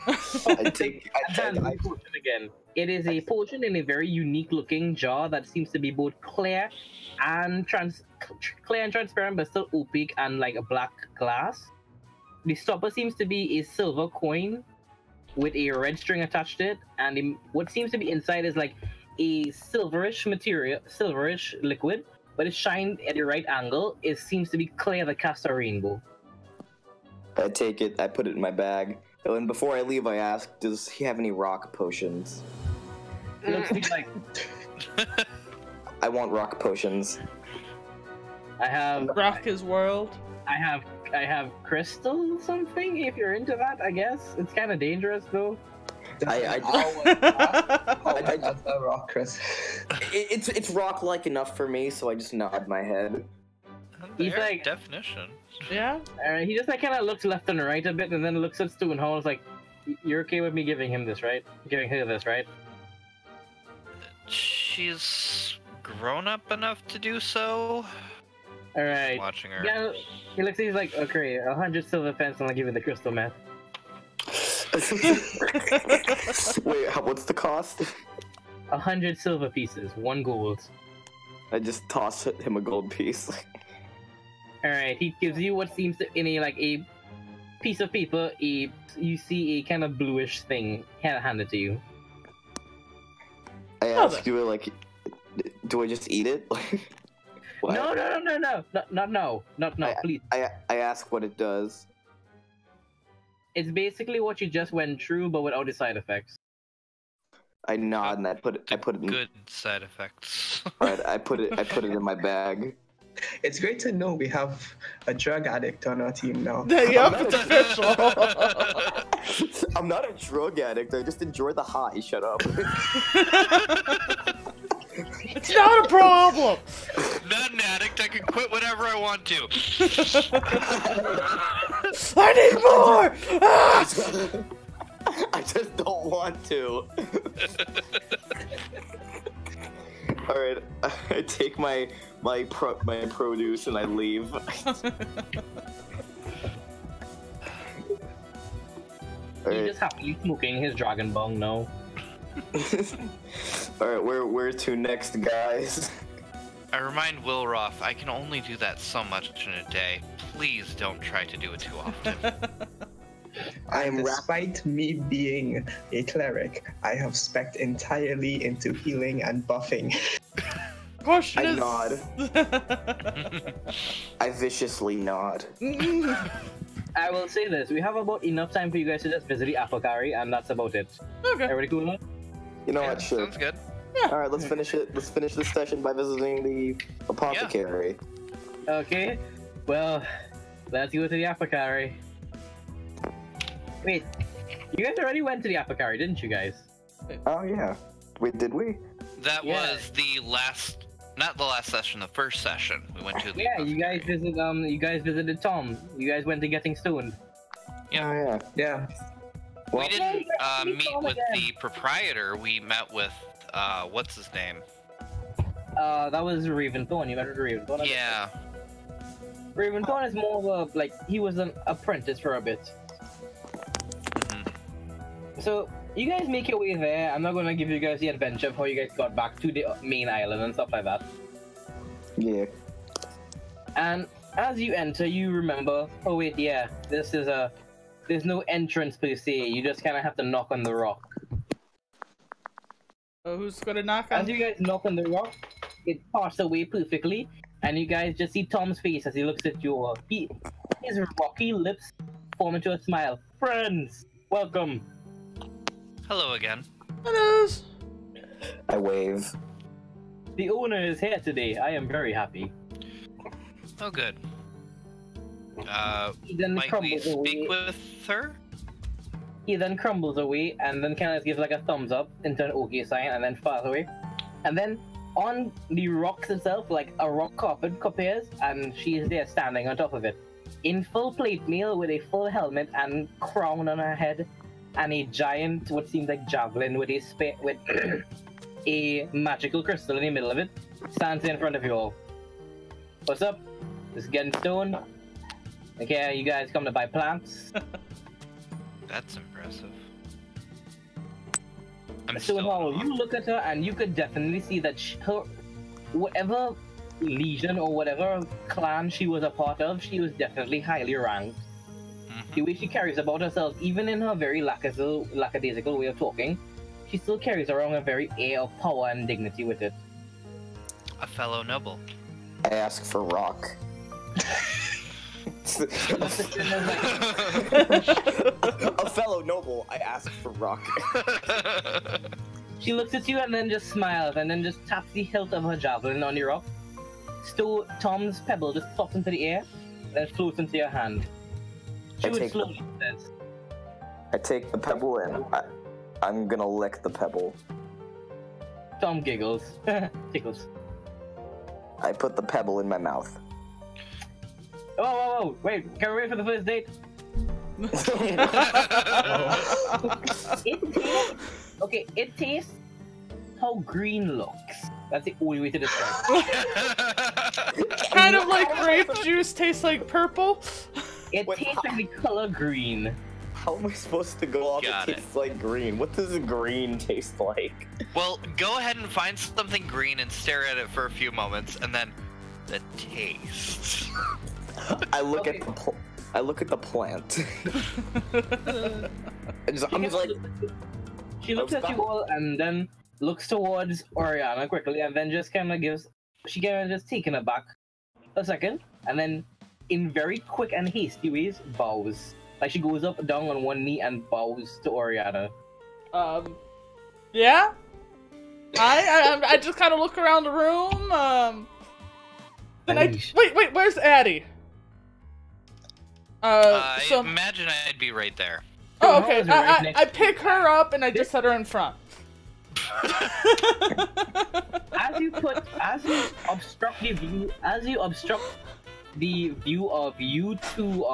I take The potion again. It is a potion in a very unique looking jar that seems to be both clear and transparent, but still opaque and like a black glass. The stopper seems to be a silver coin with a red string attached to it, and what seems to be inside is like a silverish liquid, but it's shined at the right angle. It seems to be clear that casts a rainbow. I take it, I put it in my bag, and before I leave I ask, does he have any rock potions? It looks like I want rock potions. I have Rock his world. I have crystal something, if you're into that, I guess. It's kind of dangerous though. That's a rock, Chris. It's rock-like enough for me, so I just nod my head. He's Their like- definition. Yeah. Alright, he just like kind of looks left and right a bit, and then looks at Stu and Hall. Is like, "You're okay with me giving him this, right? Giving her this, right?" She's grown up enough to do so. All right. Watching her. Yeah, he looks. He's like, "Okay, 100 silver pence, and I'll give you the crystal meth." Wait, what's the cost? 100 silver pieces, 1 gold. I just toss him a gold piece. All right, he gives you what seems to in a piece of paper. You see a kind of bluish thing handed to you. I ask you, like, do I just eat it? What? No, please. I ask what it does. It's basically what you just went through, but without the side effects. I nod and I put it in. Good side effects. Right, I put it in my bag. It's great to know we have a drug addict on our team now. Yup, it's official. I'm not a drug addict. I just enjoy the high. Shut up. It's not a problem. Not an addict. I can quit whenever I want to. I need more. Ah! I just don't want to. All right, I take my produce and I leave. You Alright. just happily smoking his dragon bong, no? Alright, where to next, guys? I remind Wilroth, I can only do that so much in a day. Please don't try to do it too often. Despite me being a cleric, I have spec'd entirely into healing and buffing. Question I is... nod. I viciously nod. I will say this: we have about enough time for you guys to just visit the apothecary, and that's about it. Okay. Everybody cool with that? You know Yeah, what? Sure. sounds good. All right, let's finish it. Let's finish this session by visiting the apothecary. Okay. Well, let's go to the apothecary. Wait, You guys already went to the Apothecary, didn't you guys? Oh yeah. Wait, did we? That Yeah. was the last, not the last session, the first session. We went to the Yeah, you guys apothecary. visited Tom. You guys went to Getting Stoned. Yeah. Oh yeah. Yeah. We Well, didn't Yeah, meet Tom with again. the proprietor. We met with what's his name? That was Raventhorn. You met with Raventhorn. Yeah. Raventhorn is more of a, like, he was an apprentice for a bit. Mhm. So, you guys make your way there. I'm not gonna give you guys the adventure of how you guys got back to the main island and stuff like that. yeah. And as you enter, you remember, oh wait, yeah, there's no entrance per se. You just kind of have to knock on the rock. So who's gonna knock As on? you guys knock on the rock, it parts away perfectly, and you guys just see Tom's face as he looks at you. His rocky lips form into a smile. Friends, welcome. Hello again. It is. I wave. The owner is here today. I am very happy. Oh, good. He then Might we crumbles away. speak with her? He then crumbles away and then kind of gives like a thumbs up into an okay sign and then flies away. And then on the rocks itself, like a rock carpet appears and she is there standing on top of it. In full plate mail with a full helmet and crown on her head and a giant, what seems like javelin with with a magical crystal in the middle of it, stands in front of you all. What's up? This is Getting Stoned. Okay, you guys come to buy plants. That's impressive. I'm So still in now awe. you look at her and you could definitely see that her, whatever legion or whatever clan she was a part of, she was definitely highly ranked. Mhm. The way she carries about herself, even in her very lackadaisical way of talking, she still carries around a very air of power and dignity with it. A fellow noble. I ask for rock. A fellow noble, I ask for rock. She looks at you and then just smiles and then just taps the hilt of her javelin on your rock. Tom's pebble just pops into the air, then floats into your hand. She I would take slowly says, I take the pebble and I'm gonna lick the pebble. Tom giggles. Tickles. I put the pebble in my mouth. Whoa, wait, can we wait for the first date? It tastes how green looks. That's the only way to describe it. Kind of like grape juice tastes like purple. It Wait, tastes like the color green. How am I supposed to go off? Got It it. tastes like green. What does a green taste like? Well, go ahead and find something green and stare at it for a few moments, and then the taste. I look Okay. at I look at the plant. I'm just like, She looks at you all and then looks towards Oriana quickly and then just kind of she kind of just taken aback a second and then in very quick and hasty ways bows. Like she goes up down on one knee and bows to Oriana. Yeah. I just kind of look around the room. Then wait, where's Addie? I So imagine I'd be right there. oh, okay. Is right next I pick her up and I just set her in front. As you obstruct the view of you two,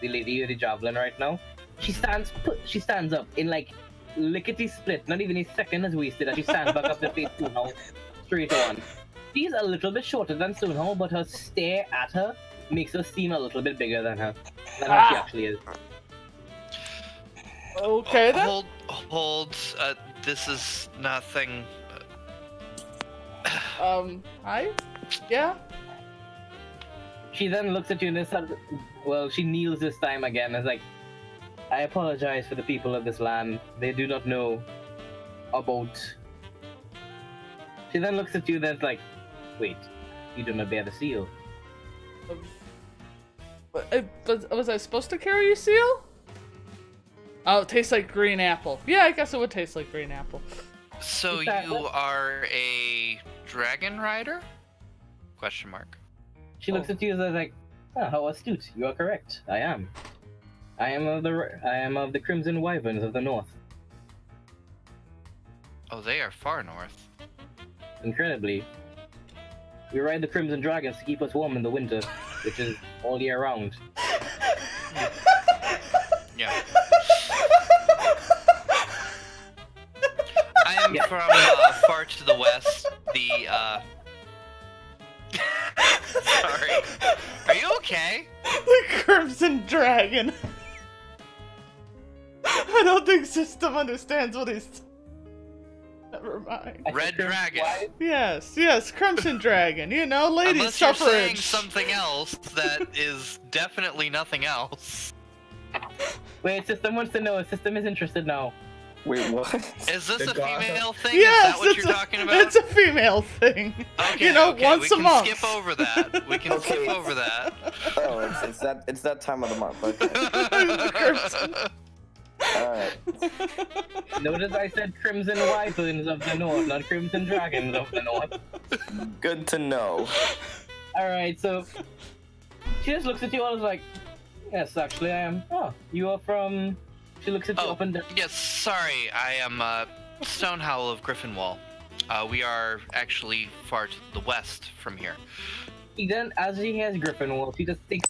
the lady with the javelin right now, she stands up in like lickety split. Not even a second is wasted as she stands back up to face Stonehouse straight on. She's a little bit shorter than Stonehouse, but her stare at her makes her seem a little bit bigger than how she actually is. Okay then. Hold. This is nothing. Yeah. She then looks at you and says, well, she kneels this time again. It's like, I apologize for the people of this land. They do not know about. She then looks at you and it's like, wait, you do not bear the seal. Was I supposed to carry a seal? Oh, it tastes like green apple. Yeah, I guess it would taste like green apple. So Is that you what- are a dragon rider? Question mark. She looks at you and is like, oh, how astute. You are correct. I am. I am of the Crimson Wyverns of the North. Oh, they are far north. Incredibly. We ride the Crimson Dragons to keep us warm in the winter, which is all year round. Yeah. I am from far to the west. Sorry. Are you okay? The Crimson Dragon. I don't think System understands what he's. Never mind. Red Dragon. Yes, Crimson Dragon. You know, ladies' Unless you're suffrage. saying something else that is definitely nothing else. Wait, System wants to know. System is interested now. Wait, what? Is this a God. female thing? Yes, is that what you're talking about? It's a female thing. Okay, you know, okay, once we a month. can skip over that. We can Okay. skip over that. Oh, it's that time of the month. Okay. Crimson. Alright. Notice I said Crimson Wyverns of the North, not Crimson Dragons of the North. Good to know. Alright, so she just looks at you all as like, yes, actually I am. Oh, you are from... She looks at you up and down. Yes, sorry, I am Stonehowl of Griffinwall. We are actually far to the west from here. Then, as she has Griffinwall, she just takes...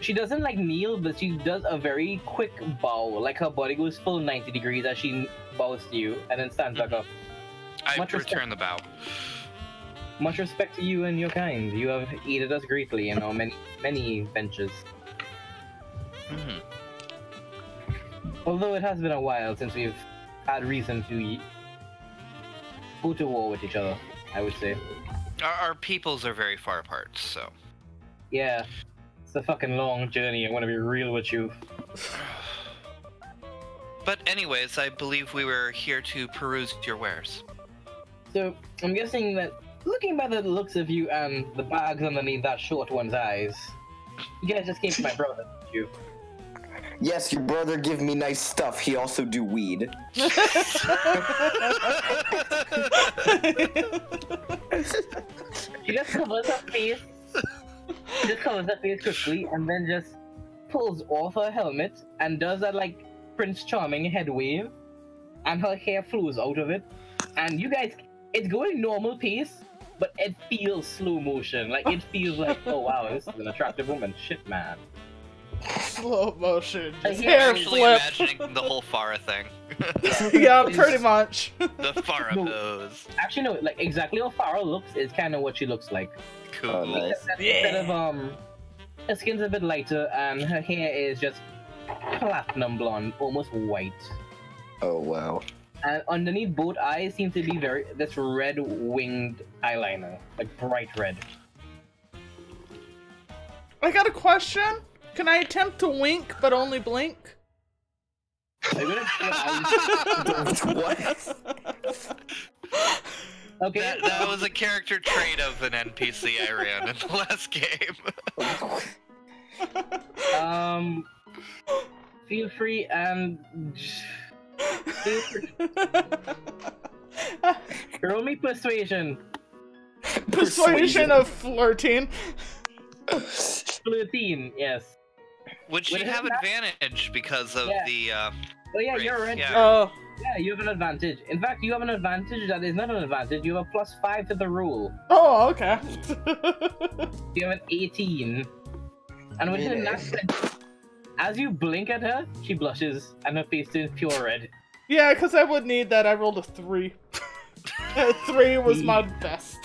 She doesn't like kneel, but she does a very quick bow. Like her body goes full 90 degrees as she bows to you, and then stands back up. I Much return the bow. Much respect to you and your kind. You have aided us greatly in our many ventures. Mhm. Although it has been a while since we've had reason to go to war with each other, I would say. Our peoples are very far apart, so. Yeah, it's a fucking long journey, I want to be real with you. But anyways, I believe we were here to peruse your wares. So, I'm guessing that, looking by the looks of you and the bags underneath that short one's eyes, you guys just came to my brother, didn't you? Yes, your brother give me nice stuff. He also do weed. She just covers her face. She just covers her face quickly and then just pulls off her helmet and does that like Prince Charming head wave, and her hair flows out of it. And you guys, it's going normal pace, but it feels slow motion. Like it feels like, oh wow, this is an attractive woman. Shit, man. Slow motion. Just Yeah, hair Actually flip. imagining the whole Farah thing. Yeah, pretty much. The Farah No. pose. Actually, no, like exactly how Farah looks is kind of what she looks like. Cool. Oh, nice. Instead of her skin's a bit lighter and her hair is just platinum blonde, almost white. Oh, wow. And underneath both eyes seem to be this red winged eyeliner, like bright red. I got a question. Can I attempt to wink, but only blink? Are you gonna What? Okay. That was a character trait of an NPC I ran in the last game. Feel free and roll me persuasion. Persuasion of flirting. 13, yes. Would she Would it have have- advantage because of Yeah. the Oh yeah, race? you're right. Yeah. Oh, Yeah, you have an advantage. In fact, you have an advantage that is not an advantage. You have a +5 to the rule. oh, okay. You have an 18. And within that, as you blink at her, she blushes and her face turns pure red. Yeah, because I would need that. I rolled a 3. 3 was my best.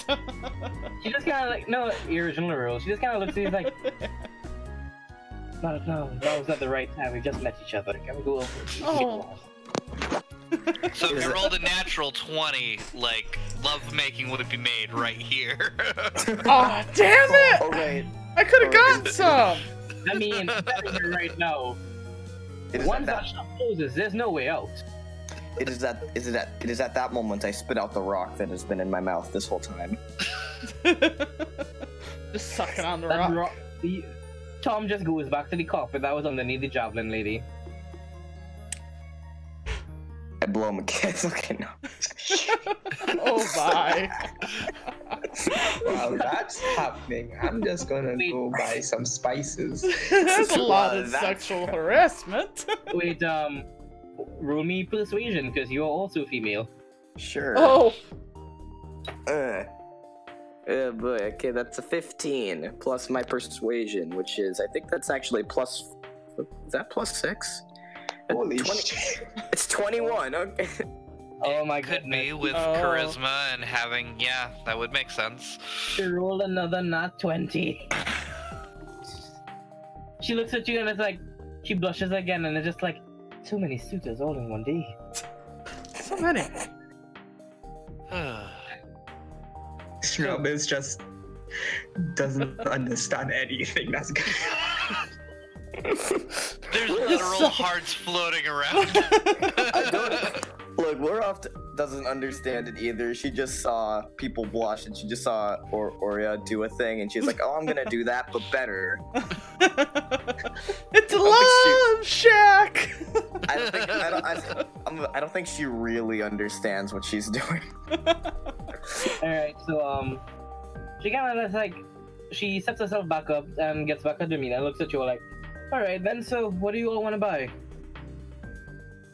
She just kind of like, no, your original roll. She just kind of looks at you like, no, that was not the right time. We just met each other. Can we go over? Oh. So if you rolled a natural 20, like, lovemaking would be made right here. Ah, damn it! Okay. I could have gotten some. I mean, I'm telling you right now, once that shop closes, there's no way out. It is at that moment I spit out the rock that has been in my mouth this whole time. Just sucking on the That rock. Tom just goes back to the carpet that was underneath the javelin lady. I blow him a kiss. Okay, no. Oh my. Well, that's happening. I'm just gonna go buy some spices. That's a lot of That's- sexual harassment. Wait, roll me persuasion because you are also female. Sure. Oh, Oh boy, okay, that's a 15 plus my persuasion, which is, I think that's actually plus. Is that plus 6? Holy 20 shit. It's 21, okay. Oh my Could goodness. be with Oh. charisma and having, yeah, that would make sense. She rolled another nat 20. She looks at you and it's like, she blushes again and it's just like, too many suitors all in one day. so many. Shrub is just doesn't understand anything that's going on. There's literal hearts floating around. I don't. Look, Loroft doesn't understand it either. She just saw people blush, and she just saw Oria do a thing, and she's like, "Oh, I'm gonna do that, but better." It's Love Shack. I don't think she really understands what she's doing. Alright, so, she kind of like, she sets herself back up and gets back at Domina and looks at you all like, alright then, so what do you all want to buy?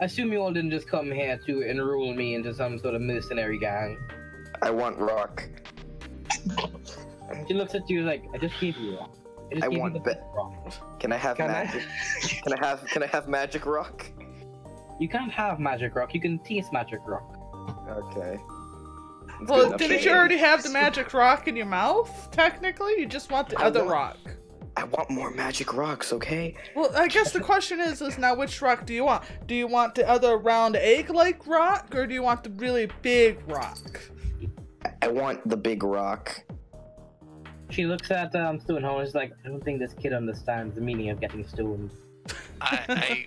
I assume you all didn't just come here to enroll me into some sort of mercenary gang. I want rock. She looks at you like, I just gave you rock. I want rock. Can I have Can I? magic? Can I have magic rock? You can't have magic rock, you can taste magic rock. Okay. That's good Well, enough. didn't you already have the magic rock in your mouth? Technically, you just want the I other want- rock. I want more magic rocks, okay? Well, I guess the question is now which rock do you want? Do you want the other round egg-like rock, or do you want the really big rock? I want the big rock. She looks at Stoneholm and is like, I don't think this kid understands the meaning of getting stoned. I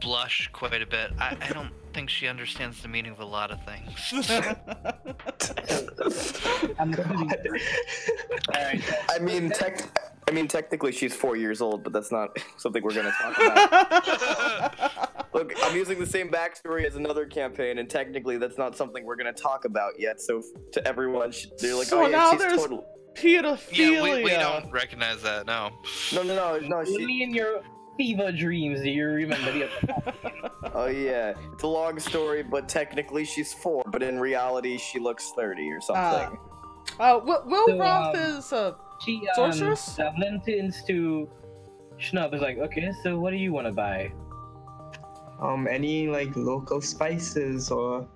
blush quite a bit. I don't think she understands the meaning of a lot of things. I'm assuming. Alright, I mean, technically she's 4 years old, but that's not something we're gonna talk about. Look, I'm using the same backstory as another campaign, and technically that's not something we're gonna talk about yet. So to everyone, they're like, So "Oh yeah, now she's there's totally." pedophilia. Yeah, we don't recognize that, no. No. She. only in your fever dreams do you remember the other. Oh yeah, it's a long story, but technically she's 4, but in reality she looks 30 or something. Will So, Roth is She sorceress? Devlin turns to Schnub is like, okay, so what do you want to buy? Any like local spices or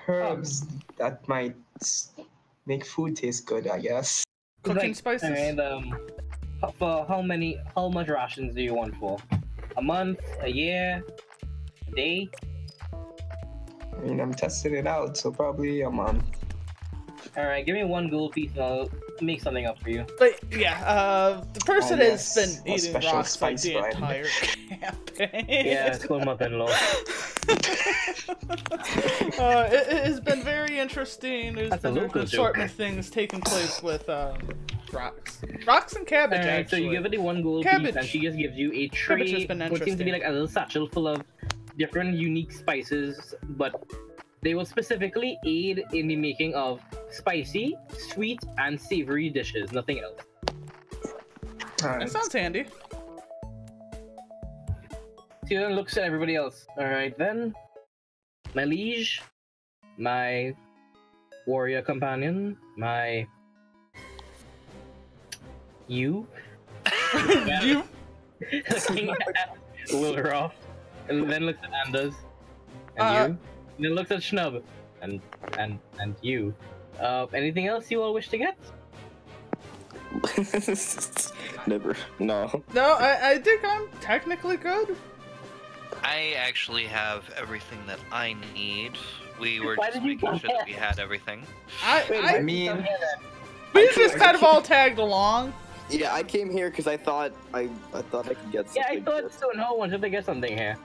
herbs that might make food taste good, I guess. Cooking Like, spices? alright, for how much rations do you want for? A month? A year? A day? I mean, I'm testing it out, so probably a month. Alright, give me 1 gold piece and I'll make something up for you. But yeah, the person Oh, has yes, been a eating special rocks like spice the blend. entire campaign. Yeah, it's called mother-in-law. It has been very interesting. There's That's a been an local assortment of things taking place with rocks and cabbage. Alright, so actually, you give her the 1 gold Cabbage. piece and she just gives you a Cabbage has tray, been what seems to be interesting. like a little satchel full of different unique spices, but they will specifically aid in the making of spicy, sweet, and savory dishes, nothing else. That sounds handy. She then looks at everybody else. Alright then, my liege, my warrior companion, my... you? You? Looking at Wilroth, and then looks at Anders, and you, and then looks at Schnub, and you. Anything else you all wish to get? Never. No. No, I think I'm technically good. I actually have everything that I need. We were Why just did you making come sure that here? we had everything. I mean, We just kind of all tagged along. Yeah, I came here because I thought I could get something. Yeah, I thought Stoneholm wanted to get something here.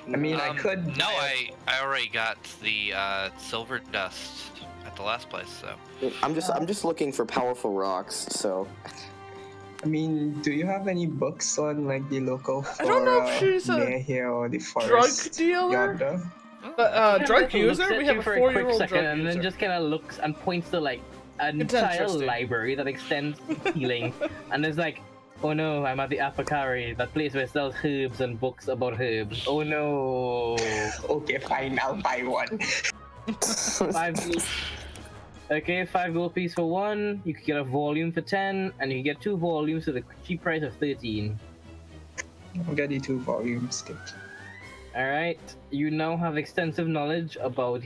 I mean, I could. No, I already got the silver dust at the last place, so. I'm just looking for powerful rocks. So. I mean, do you have any books on like the local I don't know if flora she's a near here or the drug forest dealer? yonder? But Kinda drug looks user? at We have you a for a quick 4-year-old second, drug and user. then just kind of looks and points to like an It's entire interesting. library that extends to the ceiling, and there's like, oh no, I'm at the apothecary, that place where it sells herbs and books about herbs. Oh no. Okay, fine, I'll buy one. 5 gold. Okay, 5 gold piece for one. You can get a volume for 10, and you can get 2 volumes for the cheap price of 13. I'll get you 2 volumes. Alright, you now have extensive knowledge about.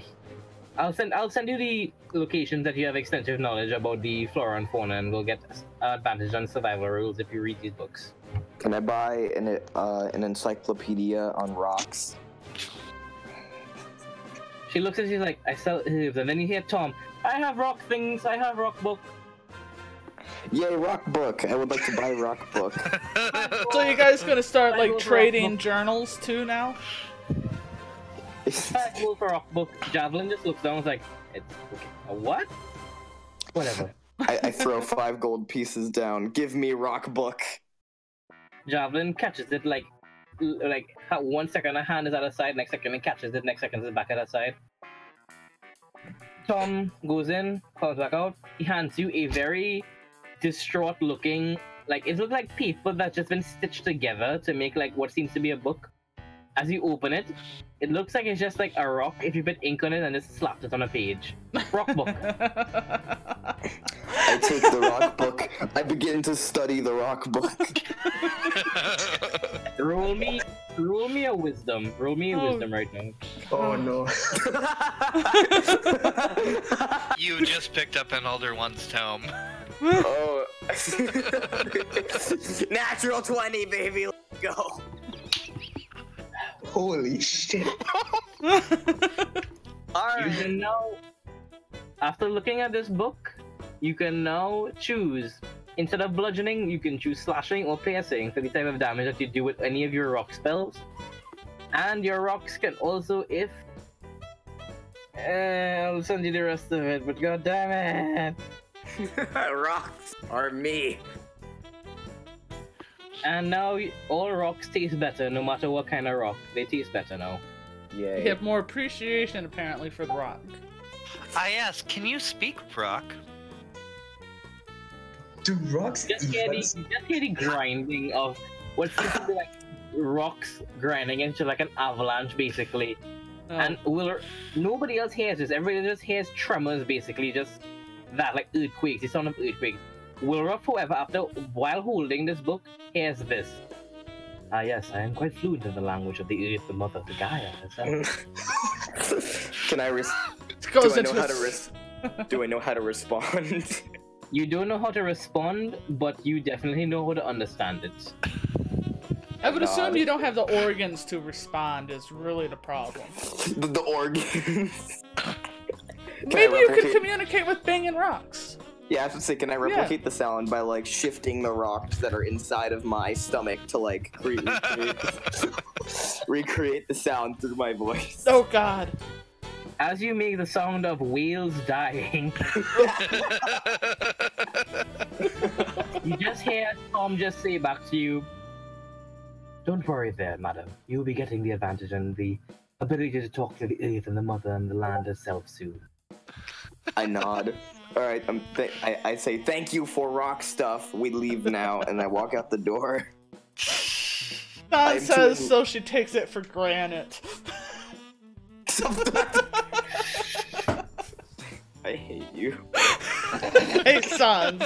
I'll send you the locations that you have extensive knowledge about the flora and fauna, and we'll get advantage on survival rules if you read these books. Can I buy an encyclopedia on rocks? She looks at you like, I sell herbs, and then you hear Tom, I have rock things, I have rock book. Yay, rock book! I would like to buy rock book. So you guys gonna start I like will trading rock- journals too now? 5 gold for rock book. Javelin just looks down and is like, a what? Whatever. I throw 5 gold pieces down. Give me rock book. Javelin catches it like 1 second her hand is at her side, next second it catches it, next second it's back at her side. Tom goes in, calls back out, he hands you a very distraught looking, like it looks like paper that's just been stitched together to make like what seems to be a book. As you open it, it looks like it's just like a rock if you put ink on it and just slapped it on a page. Rock book. I take the rock book. I begin to study the rock book. Roll me a wisdom. Roll me a wisdom right now. Oh no. You just picked up an Elder One's tome. Oh. Natural 20, baby. Let's go. Holy shit. You Alright. can now, after looking at this book, you can now choose, instead of bludgeoning, you can choose slashing or piercing for the type of damage that you do with any of your rock spells. And your rocks can also, if... I'll send you the rest of it, but god damn it! Rocks are me. And now all rocks taste better, no matter what kind of rock. They taste better now. You Yay. have more appreciation apparently for the rock. I ask, can you speak rock? Do rocks You just hear even... the grinding of what seems to be like rocks grinding into like an avalanche, basically. Oh. And nobody else hears this. Everybody just hears tremors, basically, just that, like earthquakes, the sound of earthquakes. Wilruff, however, while holding this book, hears this. Ah, yes, I am quite fluent in the language of the earth, the mother, the Gaia herself. Can I It do goes I know into how to do I know how to respond? You don't know how to respond, but you definitely know how to understand it. I would assume Nod. you don't have the organs to respond is really the problem. the organs. Maybe you could replicate- communicate with banging rocks. Yeah, I have to say, can I replicate the sound by like shifting the rocks that are inside of my stomach to like recreate the sound through my voice? Oh god. As you make the sound of whales dying, you just hear Tom just say back to you, "Don't worry there, madam. You'll be getting the advantage and the ability to talk to the earth and the mother and the land herself soon." I nod. All right, I say thank you for rock stuff. We leave now, and I walk out the door. Don I'm says too- so she takes it for granted. I hate you. Hey, sons.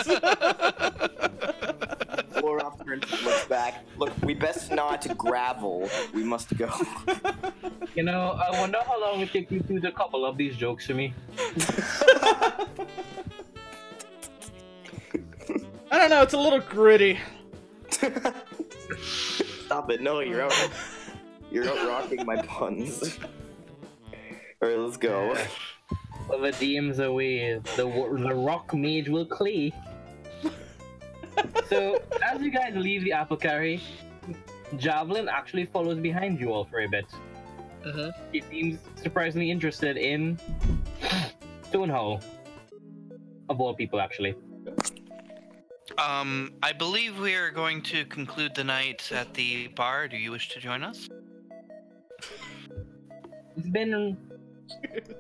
Flora turns and looks back. Look, we best not gravel. We must go. You know, I wonder how long it takes you to do a couple of these jokes for me. I don't know, it's a little gritty. Stop it! No, you're out rocking my puns. All right, let's go. Well, the DM's away. The rock mage will play. So, as you guys leave the apothecary, Javelin actually follows behind you all for a bit. He seems surprisingly interested in Stonehall. Of all people, actually. I believe we are going to conclude the night at the bar. Do you wish to join us? It's been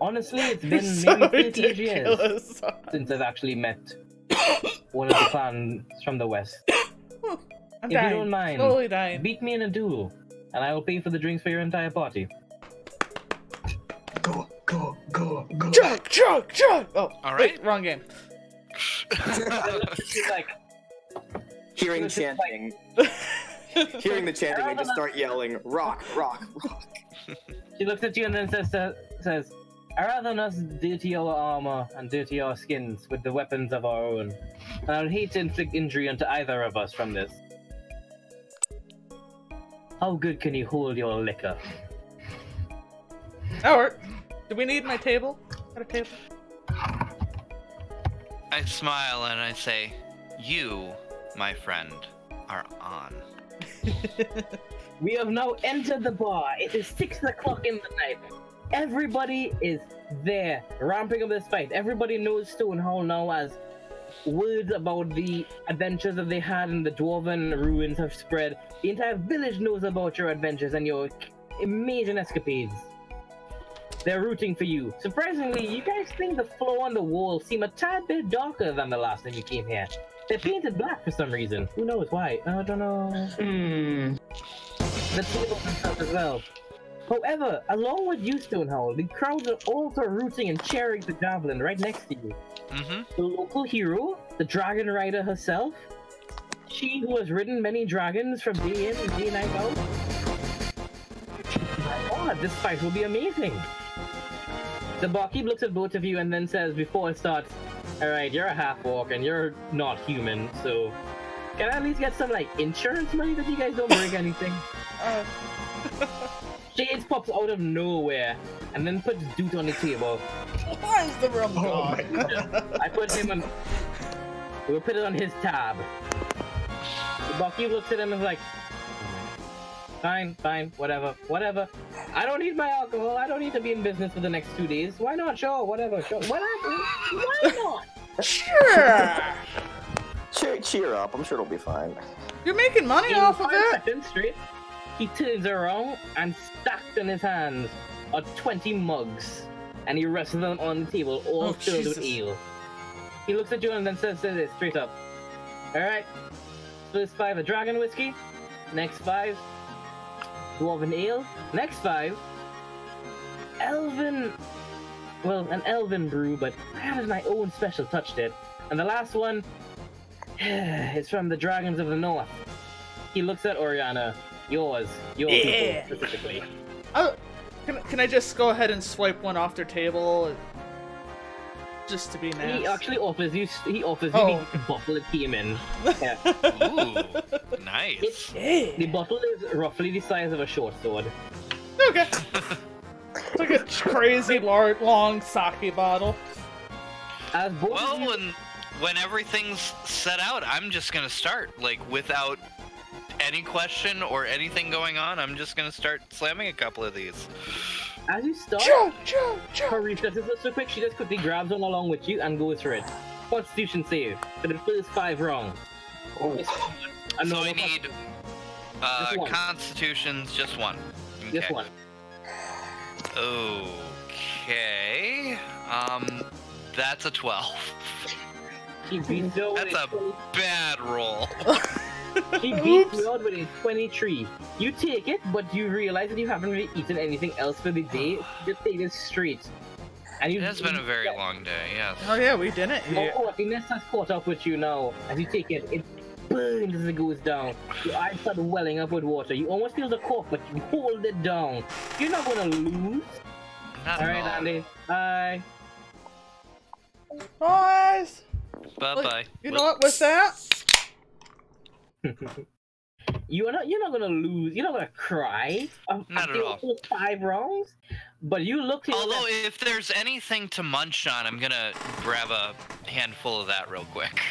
Honestly, it's been So maybe 30 years ridiculous. since I've actually met one of the clans from the west. I'm If dying. you don't mind, Slowly dying. beat me in a duel, and I will pay for the drinks for your entire party. Go, go, go, go. Chug! Oh, All wait, right. wrong game. She's like, Hearing It's just chanting. Hearing the chanting, I just start yelling, rock, rock, rock. she looks at you and then says, I rather not dirty our armor and dirty our skins with the weapons of our own. And I would hate to inflict injury onto either of us from this. How good can you hold your liquor? Howard, do we need my table? Got a table? I smile and I say, "You, my friend, are on." We have now entered the bar. It is 6 o'clock in the night. Everybody is there, ramping up this fight. Everybody knows Stonehall now as words about the adventures that they had in the Dwarven ruins have spread. The entire village knows about your adventures and your amazing escapades. They're rooting for you. Surprisingly, you guys think the floor on the wall seem a tad bit darker than the last time you came here. They're painted black for some reason. Who knows why? I don't know. The tables themselves as well. However, along with you, Stonehowl, the crowds are also rooting and cheering the Javelin right next to you. The local hero, the Dragon Rider herself, she who has ridden many dragons from day in and day night out. My god, this fight will be amazing! The barkeep looks at both of you and then says before it starts, alright, you're a half-orc and you're not human, so can I at least get some, like, insurance money that you guys don't break anything? Shades pops out of nowhere and then puts Doot on the table. Why is the rum Oh gone? my god. I put him on... We'll put it on his tab. The barkeep looks at him and is like, fine, whatever. I don't need my alcohol. I don't need to be in business for the next 2 days. Why not? Sure, whatever. Sure. Why not? Sure! Cheer up, I'm sure it'll be fine. You're making money In off of 5 it? seconds straight, he turns around and stacked in his hands are 20 mugs. And he rests them on the table, all filled with Jesus. ale. He looks at you and then says this straight up. Alright, first 5 are dragon whiskey. Next 5, dwarven ale. Next 5, elven... Well, an elven brew, but I added my own special touch to it. And the last one is from the Dragons of the North. He looks at Oriana. Yours Yeah. people specifically. Oh, can I just go ahead and swipe one off their table? Just to be nice. He actually offers you. He offers Oh. you the bottle it came in. Yeah. Ooh, nice. The bottle is roughly the size of a short sword. Okay. It's like a crazy large, long sake bottle. As both of Well, you, when everything's set out, I'm just gonna start, like, without any question or anything going on. I'm just gonna start slamming a couple of these. as you start, her reflexes are so quick. She just quickly grabs one along with you and goes for it. Constitution save for the first 5 rounds. Oh. So I need Just one. Constitutions, just one. Okay. Just one. Okay. That's a 12. She beats you with That's a bad roll. She beats you out with a 23. You take it, but you realize that you haven't really eaten anything else for the day. Just take it straight. And you. It has been a very long day, yes. Oh yeah, we didn't. Your hotness has caught up with you now. As you take it, it burns as it goes down. Your eyes start welling up with water. You almost feel the cough, but you hold it down. You're not gonna lose. Not All at right, all. Andy. Bye. Boys! Bye-bye. You know what, with that? You're not gonna lose. You're not gonna cry. Not at all. After 5 rounds, but you look to your Although, left. if there's anything to munch on, I'm gonna grab a handful of that real quick.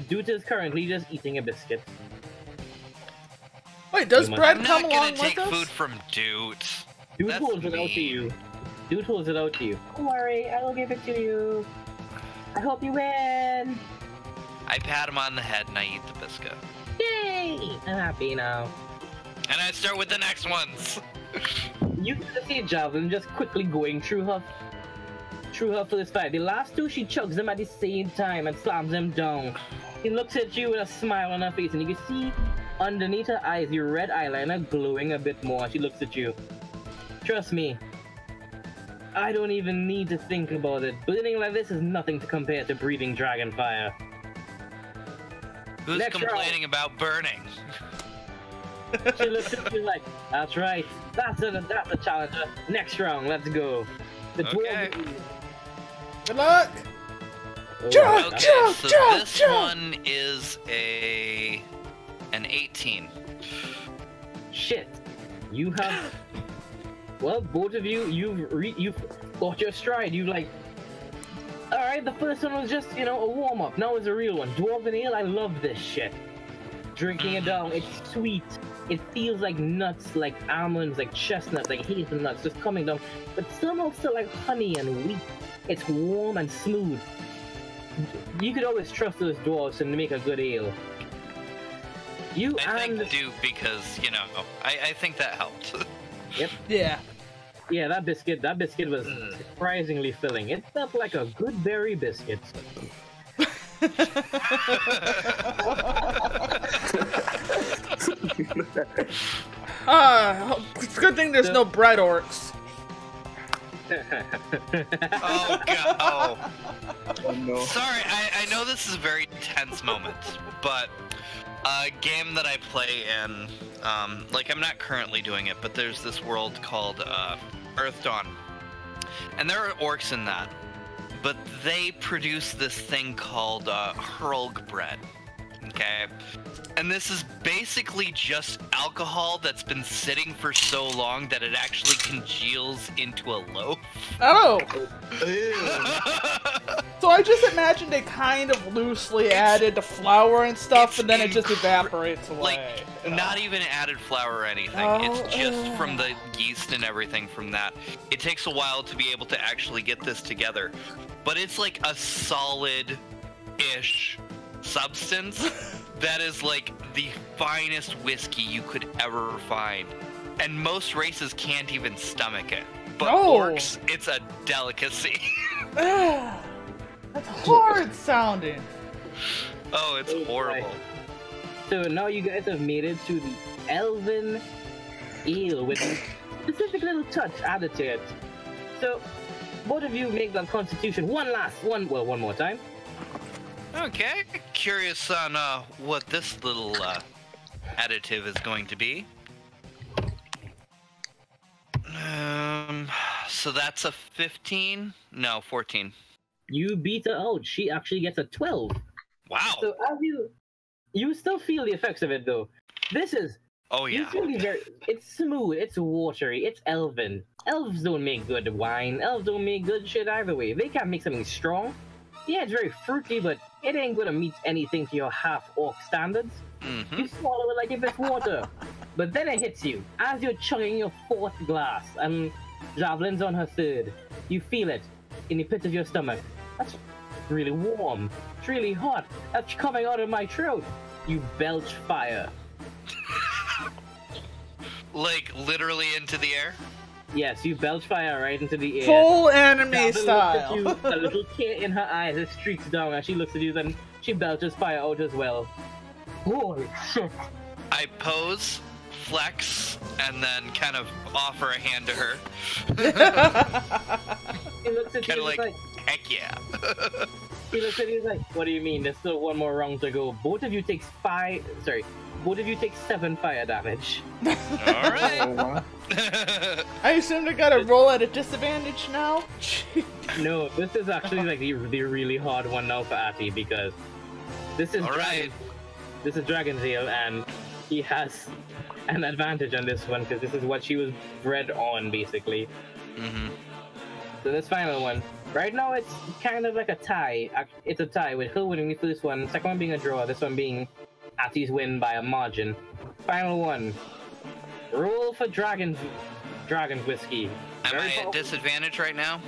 Dude is currently just eating a biscuit. Wait, does You must- bread I'm come not along gonna with take us? food from Dude. Dude That's holds it out to mean. you. Dude holds it out to you. Don't worry, I will give it to you. I hope you win. I pat him on the head and I eat the biscuit. Yay! I'm happy now. And I start with the next ones. You can see Javelin just quickly going through her first fight. The last two, she chugs them at the same time and slams them down. She looks at you with a smile on her face, and you can see underneath her eyes the red eyeliner glowing a bit more. She looks at you. Trust me, I don't even need to think about it. Burning like this is nothing to compare to breathing dragon fire. Who's complaining about burning? She looks at you like, that's right. That's a challenger. Next round, let's go. The Okay. Good luck. Oh, Okay, so this one is an 18. Shit. You have. Well, both of you, you've got your stride. You like. All right, the first one was just a warm up. Now it's a real one. Dwarven ale. I love this shit. Drinking it down, it's sweet. It feels like nuts, like almonds, like chestnuts, like hazelnuts, just coming down. But somehow still like honey and wheat. It's warm and smooth. You could always trust those dwarves to make a good ale. I think do because I think that helped. Yep. Yeah. Yeah, that biscuit was surprisingly filling. It felt like a good berry biscuit. It's a good thing there's no bread orcs. Oh god. Oh. Oh no. Sorry, I know this is a very tense moment, but a game that I play in, like I'm not currently doing it, but there's this world called Earth Dawn, and there are orcs in that, but they produce this thing called hurlg bread. Okay. And this is basically just alcohol that's been sitting for so long that it actually congeals into a loaf. Oh! So I just imagined they kind of loosely added the flour and stuff, and then it just evaporates away. Like, not even added flour or anything. It's just from the yeast and everything from that. It takes a while to be able to actually get this together. But it's like a solid-ish substance that is like the finest whiskey you could ever find, and most races can't even stomach it, but orcs, it's a delicacy. That's hard sounding. Oh, it's horrible. So now you guys have made it to the elven ale with a specific little touch added to it. So both of you make that constitution one more time. Okay, curious on what this little additive is going to be. So that's a 15? No, 14. You beat her out. She actually gets a 12. Wow. So as you still feel the effects of it though. This is yeah. It's smooth, it's watery, it's elven. Elves don't make good wine. Elves don't make good shit either way. They can't make something strong. Yeah, it's very fruity, but it ain't gonna meet anything to your half-orc standards. Mm-hmm. You swallow it like if it's water. But then it hits you, as you're chugging your fourth glass, and Javelin's on her third. You feel it in the pit of your stomach. That's really warm. It's really hot. That's coming out of my throat. You belch fire. Like, literally into the air? Yes, you belch fire right into the air. Full anime Javlin style. looks at you, a little tear in her eyes, it streaks down as she looks at you, then she belches fire out as well. Holy shit. I pose, flex, and then kind of offer a hand to her. He looks at Kind you of like, heck yeah. He looks at you like, what do you mean? There's still one more round to go. Both of you take 7 fire damage. Alright. I assume they gotta roll at a disadvantage now? No, this is actually like the really hard one now for Ati because this is this is Dragon's Ale and he has an advantage on this one because this is what she was bred on basically. Mm-hmm. So this final one, right now it's kind of like a tie. It's a tie with her winning the first one, second one being a draw, this one being Ati's win by a margin. Final one. Roll for dragon whiskey. Am I at disadvantage right now?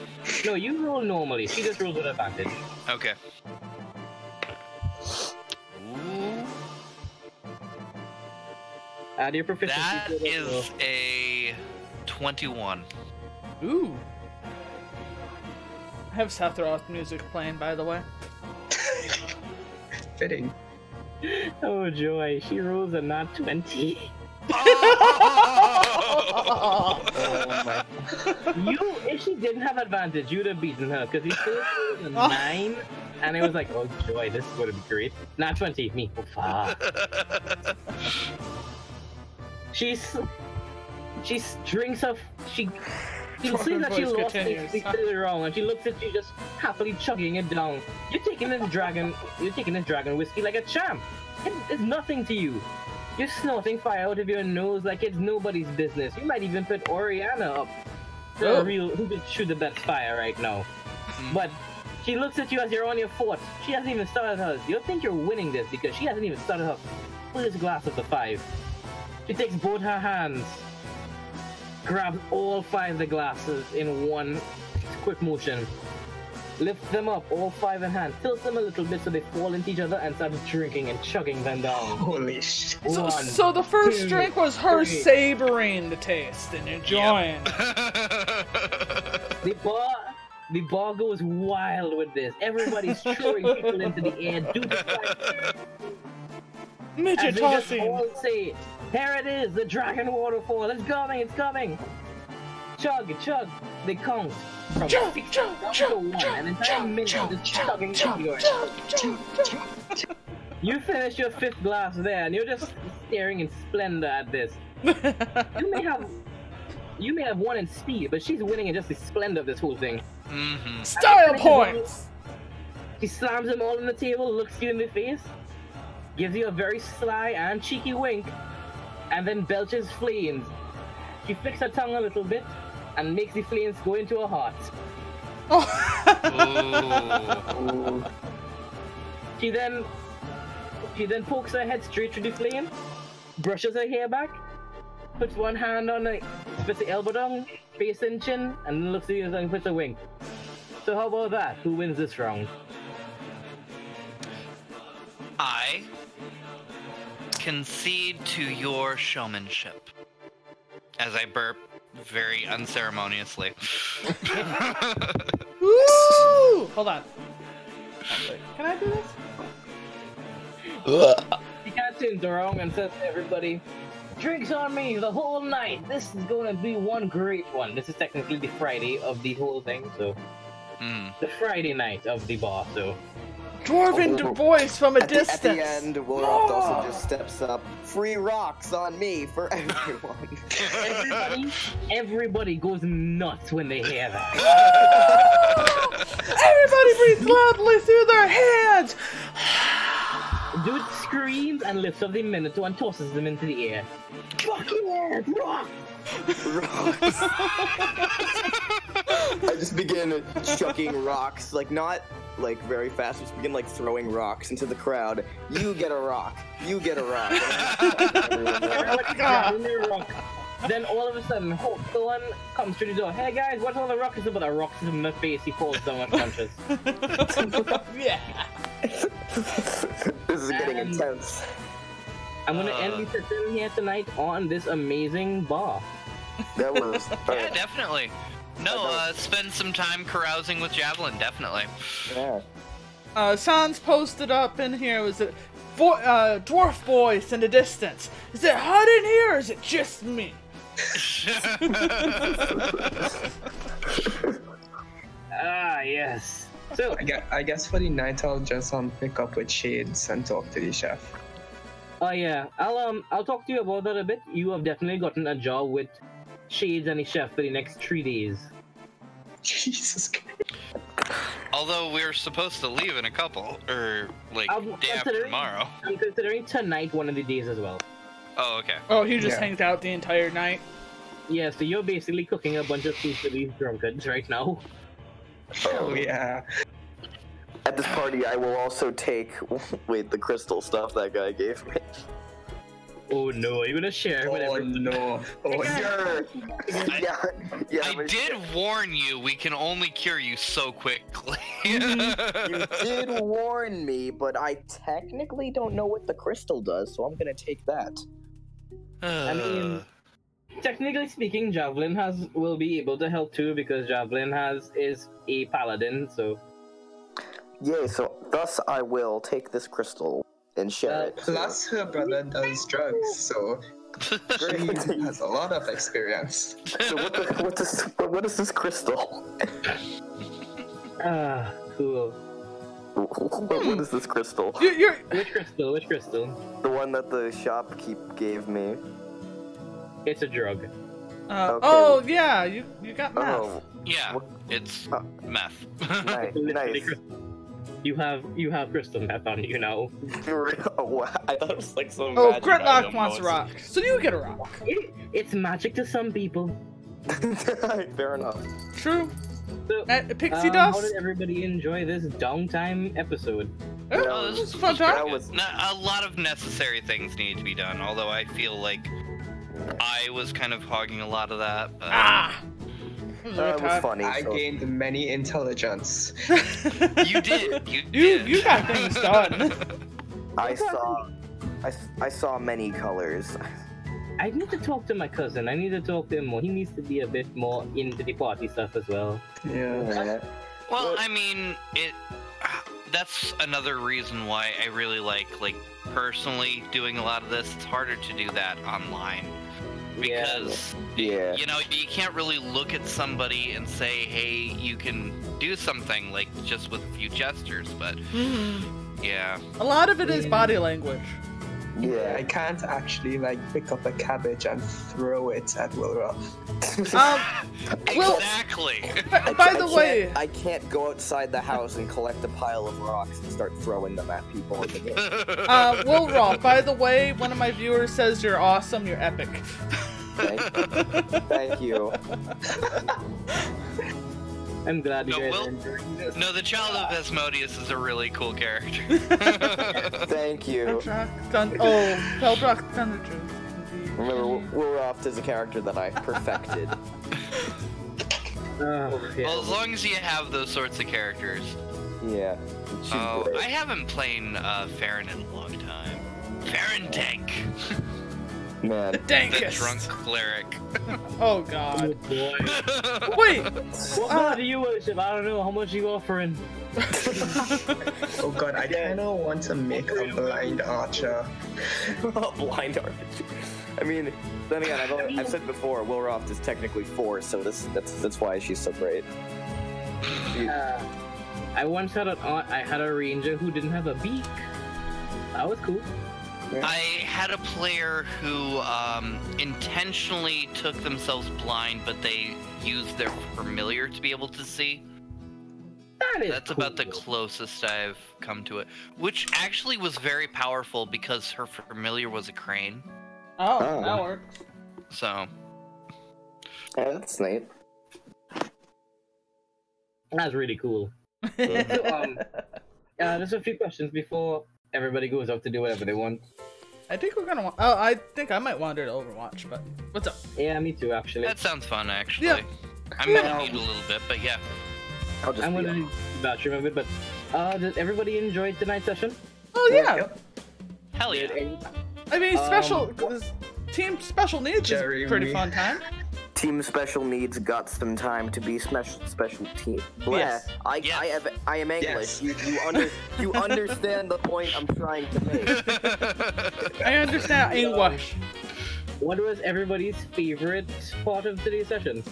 No, you roll normally. She just rolls with advantage. Okay. Ooh. Add your proficiency. That is a 21. Ooh. I have Sephiroth music playing, by the way. Fitting. Oh joy, she rolls a nat 20. Oh my. If she didn't have advantage, you'd have beaten her, because he still rolled a 9, and it was like, oh joy, this would be great. Nat 20, me, oh fuck. She drinks up, she sees that she lost it clearly wrong, and she looks at you just happily chugging it down. You're taking this dragon whiskey like a champ. It's nothing to you. You're snorting fire out of your nose like it's nobody's business. You might even put Oriana up for who could shoot the best fire right now. But she looks at you as you're on your foot. She hasn't even started hers. You think you're winning this because she hasn't even started her first glass of the 5. She takes both her hands, grabs all 5 of the glasses in one quick motion, lifts them up, all 5 in hand, tilts them a little bit so they fall into each other, and starts drinking and chugging them down. Holy shit. So the first drink was her savoring the taste and enjoying. The bar goes wild with this. Everybody's throwing people into the air. Do the fight. Midget tossing. All say, "Here it is, the dragon waterfall. It's coming, it's coming." Chug, chug. They count from 6 to 1, and entire minute just chugging. You finish your 5th glass there, and you're just staring in splendor at this. You may have won in speed, but she's winning in just the splendor of this whole thing. Style points. She slams them all on the table, looks you in the face, gives you a very sly and cheeky wink, and then belches flames. She flicks her tongue a little bit and makes the flames go into her heart. She then pokes her head straight through the flame, brushes her hair back, puts one hand on the elbow down, face and chin, and then looks at you and puts a wink. So how about that? Who wins this round? I concede to your showmanship. As I burp very unceremoniously. Woo! Hold on. Can I do this? He turns around and says to everybody, "Drinks on me the whole night. This is going to be one great one." This is technically the Friday of the whole thing, so the Friday night of the bar. So Dwarven voice from a distance. At the end, Wolroth also just steps up. Free rocks on me for everyone. Everybody goes nuts when they hear that. Everybody breathes loudly through their hands. Dude screams and lifts up the Minotaur and tosses them into the air. Fuck yeah, rock! I just begin chucking rocks, like not like very fast, just begin like throwing rocks into the crowd. You get a rock. You get a rock. Then all of a sudden, Hawthorne comes through the door. "Hey guys, what's all the rockets about?" A rock in the face, he falls down unconscious. Yeah. This is getting intense. I'm gonna end the session here tonight on this amazing bar. That was Yeah, definitely. No, spend some time carousing with Javelin, definitely. Yeah. Sans posted up in here, was it dwarf voice in the distance? Is it hot in here or is it just me? Ah, yes. So I guess for the night I'll just pick up with Shades and talk to the chef. Oh yeah, I'll talk to you about that a bit. You have definitely gotten a job with Shades and the chef for the next 3 days. Jesus Christ. Although we're supposed to leave in a couple, or like day after tomorrow. I'm considering tonight one of the days as well. Oh, okay. Oh, he just hangs out the entire night. Yeah, so you're basically cooking a bunch of food for these drunkards right now. Oh yeah. At this party, I will also take the crystal stuff that guy gave me. Oh no, you're gonna share with everyone. No. Oh Sure. Yeah. I did warn you, we can only cure you so quickly. You did warn me, but I technically don't know what the crystal does, so I'm gonna take that. I mean, technically speaking, Javelin will be able to help too because Javelin is a paladin, so. Yay! So thus I will take this crystal and share it. Plus, her brother does drugs, so she has a lot of experience. So what is this crystal? Ah, cool. What is this crystal? Which crystal? Which crystal? The one that the shopkeep gave me. It's a drug. Okay. Oh yeah, you got meth. Oh, Yeah, it's meth. nice. You have crystal meth on you now. Oh, I thought it was like some. Oh, magic Gritlock item. wants a rock, so you get a rock. It's magic to some people. Fair enough. True. So, Pixie how dust. did everybody enjoy this downtime episode? Oh, this was a fun time. A lot of necessary things need to be done, although I feel like I was kind of hogging a lot of that. But... It was funny. I so- gained many intelligence. You did. You did. You got things done. I saw many colors. I need to talk to my cousin. I need to talk to him more. He needs to be a bit more into the party stuff as well. Yeah. Well, I mean, that's another reason why I really like personally doing a lot of this. It's harder to do that online because Yeah. you know, you can't really look at somebody and say, "Hey, you can do something," like just with a few gestures. But yeah, A lot of it is body language. Yeah. I can't actually pick up a cabbage and throw it at Wilruff. Well, exactly. by the way, I can't go outside the house and collect a pile of rocks and start throwing them at people in the game. Will Roth, by the way, one of my viewers says you're awesome, you're epic. Thank you. I'm glad you No, guys Will- are enjoying this. No, the child of Asmodeus is a really cool character. Thank you. Peldrock Thunder. Remember, Wilroft is a character that I perfected. Oh, yeah. Well, as long as you have those sorts of characters. Yeah. She's Oh, great. I haven't played Farron in a long time. Farron Dank. Man. The Dankest. drunk cleric. Oh Oh god. boy. Wait. What god do you worship? I don't know. How much are you offering? Oh god, I kinda want to make a blind archer. Blind archer. I mean, then again, I've said before, Wilroft is technically 4, so that's why she's so great. I once had a ranger who didn't have a beak. That was cool. I had a player who intentionally took themselves blind, but they used their familiar to be able to see. That's about the closest I've come to it. Which actually was very powerful because her familiar was a crane. Oh, that works. So. Yeah, that's neat. That's really cool. So, there's a few questions before everybody goes off to do whatever they want. I think we're gonna. I think I might wander to Overwatch, but what's up? Yeah, me too, actually. That sounds fun, actually. Yeah. I'm gonna need a little bit, but yeah. I'm gonna vouch for a bit, but did everybody enjoy tonight's session? Oh yeah. Hell yeah. I mean, team special needs is a pretty fun time. Team Special Needs got some time to be special team. Blah. Yes. I am English. Yes. You understand the point I'm trying to make. I understand English. What was everybody's favorite part of today's session?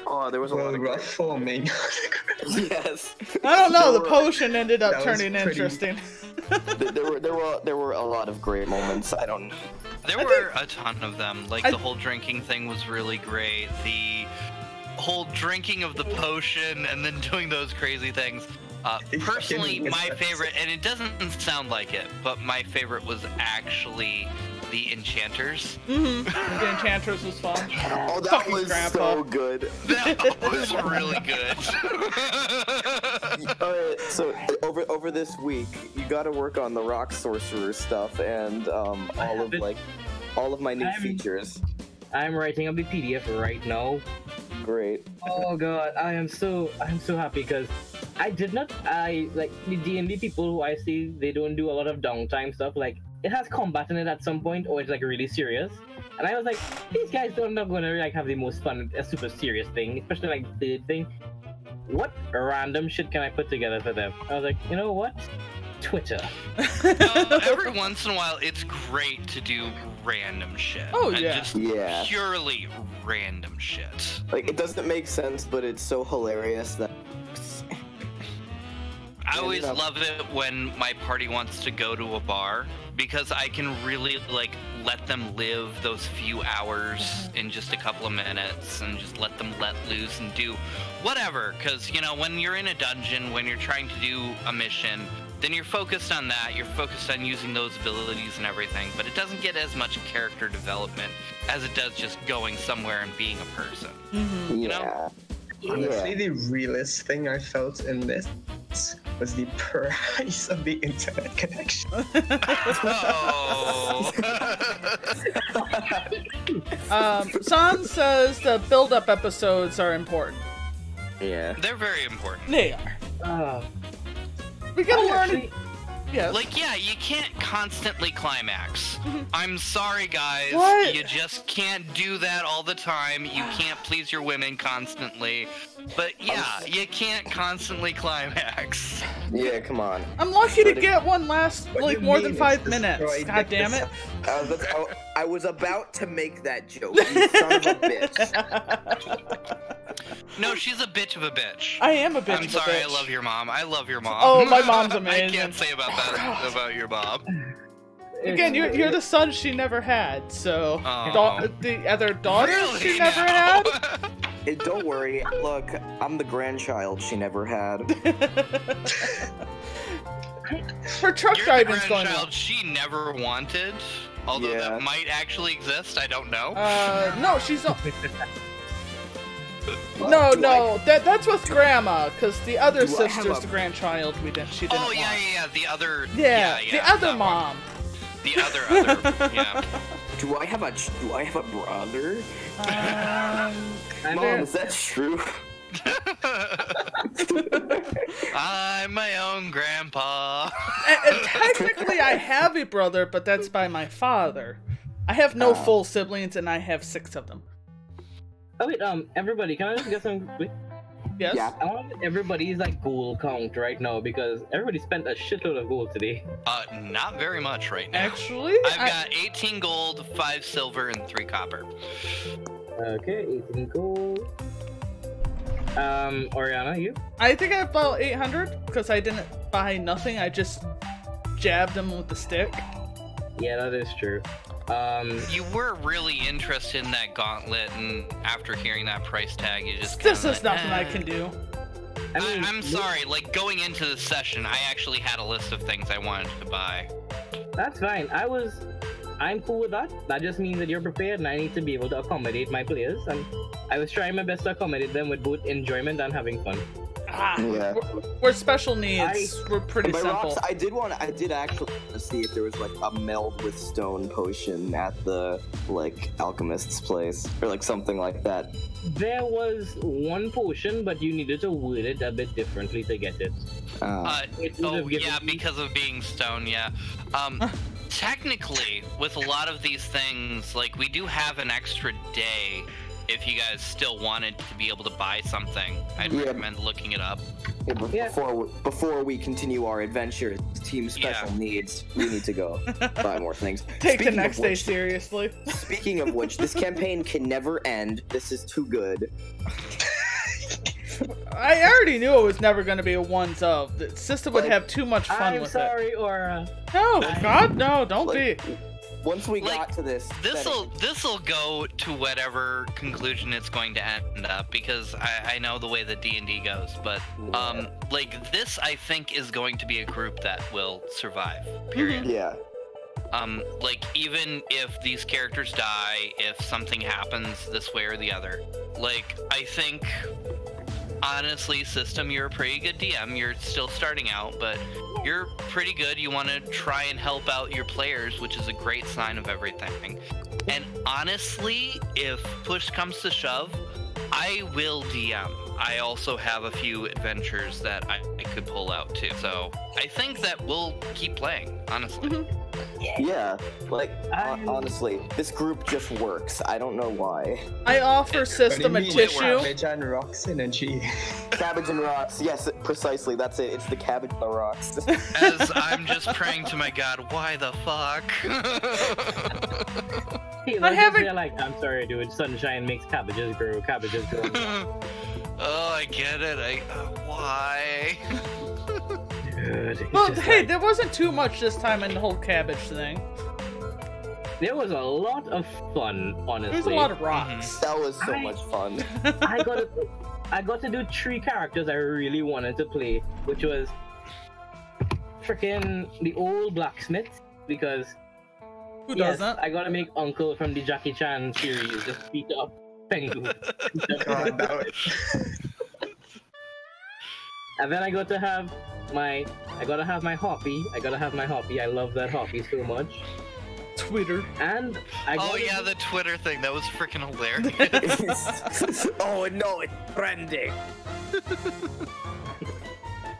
Oh, there was a lot of Wilruff forming. Yes. I don't know. The potion ended up that was turning pretty- interesting. there were a lot of great moments. I don't. There were a ton of them. Like, the whole drinking thing was really great. The whole drinking of the potion and then doing those crazy things. Personally, my favorite, and it doesn't sound like it, but my favorite was actually the Enchanters. The Enchantress was fun. Oh, that Fucking was grandpa. so good. That was really good. Alright, so over this week, you got to work on the rock sorcerer stuff and all of my new features. I'm writing up the PDF right now. Great. Oh god, I'm so happy because I like the D&D people who I see, they don't do a lot of downtime stuff. Like it has combat in it at some point, or it's like really serious. And I was like, these guys are not gonna like have the most fun, a super serious thing, especially like the thing. What random shit can I put together for them? I was like, you know what? Twitter. Every once in a while, it's great to do random shit. Oh, And yeah. just Yeah. purely random shit. Like, it doesn't make sense, but it's so hilarious that. I always Yeah. love it when my party wants to go to a bar because I can really like let them live those few hours in just a couple of minutes and just let them let loose and do whatever. Because, you know, when you're in a dungeon, when you're trying to do a mission, then you're focused on that. You're focused on using those abilities and everything, but it doesn't get as much character development as it does just going somewhere and being a person. You know? Honestly, the realest thing I felt in this was the price of the internet connection. Oh. San says the build-up episodes are important. Yeah. They're very important. They are. We gotta learn. Actually, Yes. Like, yeah, you can't constantly climax. I'm sorry, guys. What? You just can't do that all the time. You can't please your women constantly. But yeah, you can't constantly climax. Yeah, come on. I'm lucky to get one last What do like you more mean than it's 5 minutes. destroyed? God damn it. I was about to make that joke, you son of a bitch. No, she's a bitch of a bitch. I am a bitch. I'm of sorry, a bitch. I love your mom. I love your mom. Oh, my mom's amazing. I can't say about that about your mom. Again, you're the son she never had, so Aw. the other daughter Really she never now? had. Hey, don't worry, look, I'm the grandchild she never had. Her truck You're the driving's going grandchild on. she never wanted. Although Yeah. that might actually exist, I don't know. No, she's not. Well, That's with grandma, because the other Do I have sister's a- the grandchild she didn't Oh want. yeah, the other. Yeah, the other that one. mom. The other, yeah. Do I have a brother? Um, Mom, is that true? I'm my own grandpa. and technically, I have a brother, but that's by my father. I have no full siblings, and I have 6 of them. oh wait, everybody, can I just get some? Wait, Yes. Yeah. I want everybody's like gold count right now because everybody spent a shitload of gold today. Not very much right now. Actually, I've got 18 gold, 5 silver, and 3 copper. Okay, 18 gold. Oriana, you? I think I have about 800 because I didn't buy nothing. I just jabbed them with the stick. Yeah, that is true. You were really interested in that gauntlet, and after hearing that price tag, you just This kinda, is nothing I can do. I mean, I'm sorry, like, going into the session, I actually had a list of things I wanted to buy. That's fine. I'm cool with that. That just means that you're prepared and I need to be able to accommodate my players. And I was trying my best to accommodate them with both enjoyment and having fun. Yeah. We're special needs. We're pretty By simple. rocks, I did actually want to see if there was like a meld with stone potion at the like alchemist's place or like something like that. There was one potion, but you needed to word it a bit differently to get it. It would Oh have given yeah, you- because of being stone, yeah. Technically, with a lot of these things, like, we do have an extra day if you guys still wanted to be able to buy something. I'd Yeah. recommend looking it up. Yeah, before we continue our adventure, Team Special Needs, we need to go buy more things. Take the Speaking next of day which- seriously. Speaking of which, this campaign can never end. This is too good. I already knew it was never going to be a ones of. The system would Like, have too much fun I'm with sorry, Aura. it. No, God, no, don't Like, be. Once we Like, got to this, This'll go to whatever conclusion it's going to end up, because I know the way that D&D goes, but like, this I think is going to be a group that will survive, period. yeah. Like, even if these characters die, if something happens this way or the other, like, I think, honestly, System, you're a pretty good DM. You're still starting out, but you're pretty good. You want to try and help out your players, which is a great sign of everything. And honestly, if push comes to shove, I will DM. I also have a few adventures that I could pull out too. So I think that we'll keep playing, honestly. Yeah, like honestly, this group just works. I don't know why. I offer system a tissue. Cabbage and rocks energy. Cabbage and rocks. Yes, precisely. That's it. It's the cabbage and the rocks. As I'm just praying to my god, why the fuck? I'm sorry, dude. Sunshine makes cabbages grow. Cabbages grow. Oh, I get it. Why? Dude, Well, hey, there wasn't too much this time in the whole cabbage thing. There was a lot of fun, honestly. There's a lot of rocks. That was so much fun. I got to do 3 characters I really wanted to play, which was freaking the old blacksmith, because Who doesn't? I gotta make Uncle from the Jackie Chan series just beat up Pengu. God, that was... And then I got to have my Hoppy. I love that Hoppy so much. Twitter. And the Twitter thing. That was freaking hilarious. Oh no, it's trending.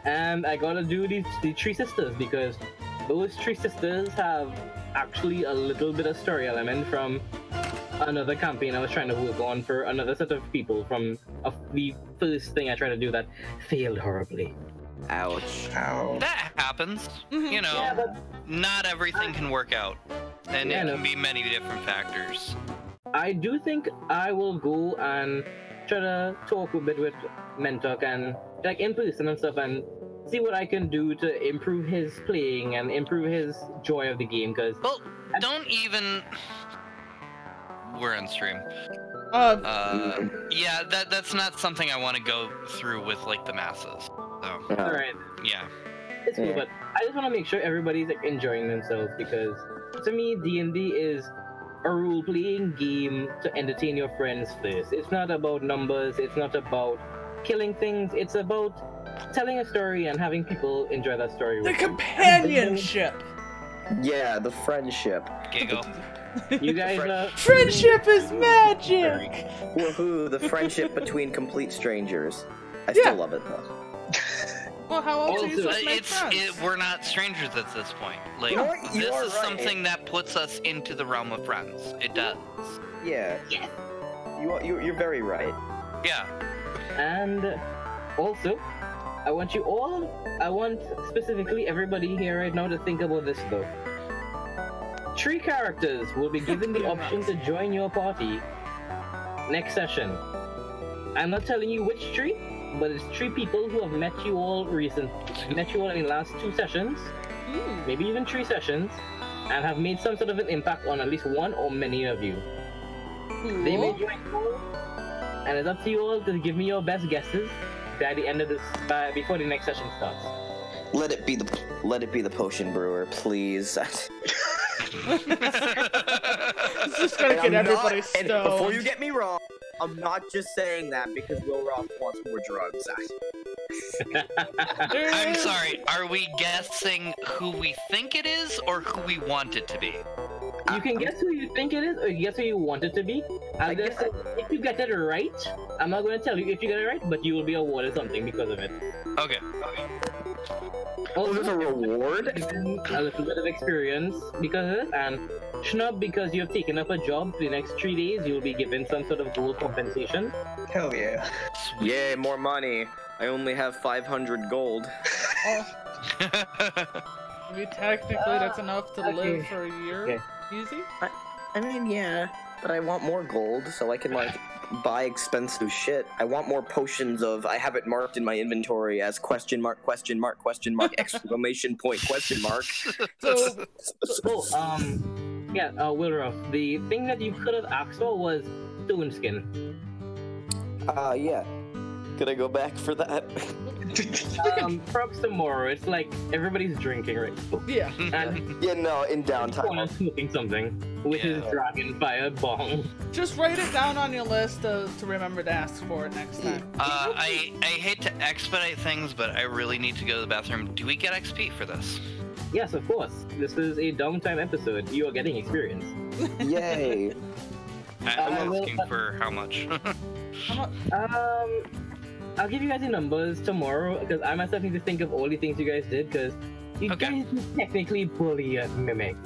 And I gotta do the 3 sisters, because those 3 sisters have actually a little bit of story element from another campaign I was trying to work on for another set of people from the first thing I tried to do that failed horribly. Ouch. Ow. That happens. You know, Yeah, but not everything can work out. And Yeah, it no. can be many different factors. I do think I will go and try to talk a bit with Mentok and like in person and stuff and see what I can do to improve his playing and improve his joy of the game, because Well, don't even... We're on stream. Yeah, that's not something I want to go through with, like, the masses. So, alright, yeah. it's cool, but I just want to make sure everybody's like enjoying themselves, because to me D&D is a role-playing game to entertain your friends first. It's not about numbers, it's not about killing things, it's about telling a story and having people enjoy that story. The with you. companionship. Yeah, the friendship. Giggle. You guys Friendship is magic. Woohoo! The friendship between complete strangers. I still love it though. Well, how else are you supposed to make friends? We're not strangers at this point. Like, You know what? You this are is right. something that puts us into the realm of friends. It does. Yeah. You're very right. Yeah. And also, I want specifically everybody here right now to think about this though. 3 characters will be given the option to join your party next session. I'm not telling you which 3, but it's 3 people who have met you all in the last 2 sessions, maybe even 3 sessions, and have made some sort of an impact on at least one or many of you. They may join you, and it's up to you all to give me your best guesses by the end of this, before the next session starts. Let it be the potion brewer, please. It's just gonna get everybody stoned. Before you get me wrong, I'm not just saying that because Will Roth wants more drugs. I'm sorry, are we guessing who we think it is or who we want it to be? You can guess who you think it is, or you guess who you want it to be. I'm gonna say, if you get it right, I'm not gonna tell you if you get it right, but you will be awarded something because of it. Okay. Also, there's a reward? A little bit of experience because of it, and Schnub, because you have taken up a job for the next 3 days, you will be given some sort of gold compensation. Hell yeah. Yay, more money. I only have 500 gold. I mean, technically, that's enough to live for a year. Okay. Easy. I mean, yeah, but I want more gold so I can, like, buy expensive shit. I want more potions of, I have it marked in my inventory as question mark, exclamation point, question mark. Wilruff, the thing that you could have asked for was stone skin. Yeah. Could I go back for that? Perhaps tomorrow. It's like everybody's drinking right now. Yeah. And Yeah, no, in downtime. I'm smoking something, which is Dragon Fire Bong. Just write it down on your list to remember to ask for it next time. I hate to expedite things, but I really need to go to the bathroom. Do we get XP for this? Yes, of course. This is a downtime episode. You are getting experience. Yay. I'm asking for how much? I'll give you guys the numbers tomorrow because I myself need to think of all the things you guys did because you guys technically bully a mimic.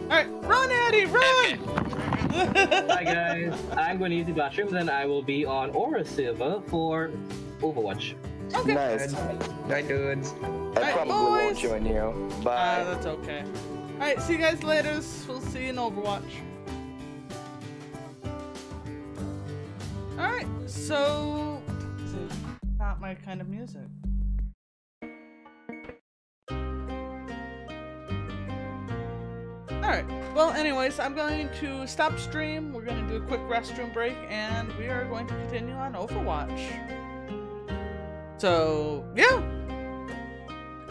Alright, run, Eddie, run! Bye guys, I'm going to use the bathrooms and I will be on Aura server for Overwatch. Okay. Nice. Bye, dudes. I probably won't join you. Bye. That's okay. Alright, see you guys later. We'll see you in Overwatch. Alright, so... This is not my kind of music. Alright, well anyways, I'm going to stop stream, we're going to do a quick restroom break, and we are going to continue on Overwatch. So, yeah!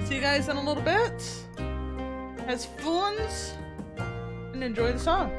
See you guys in a little bit. Has fun, and enjoy the song.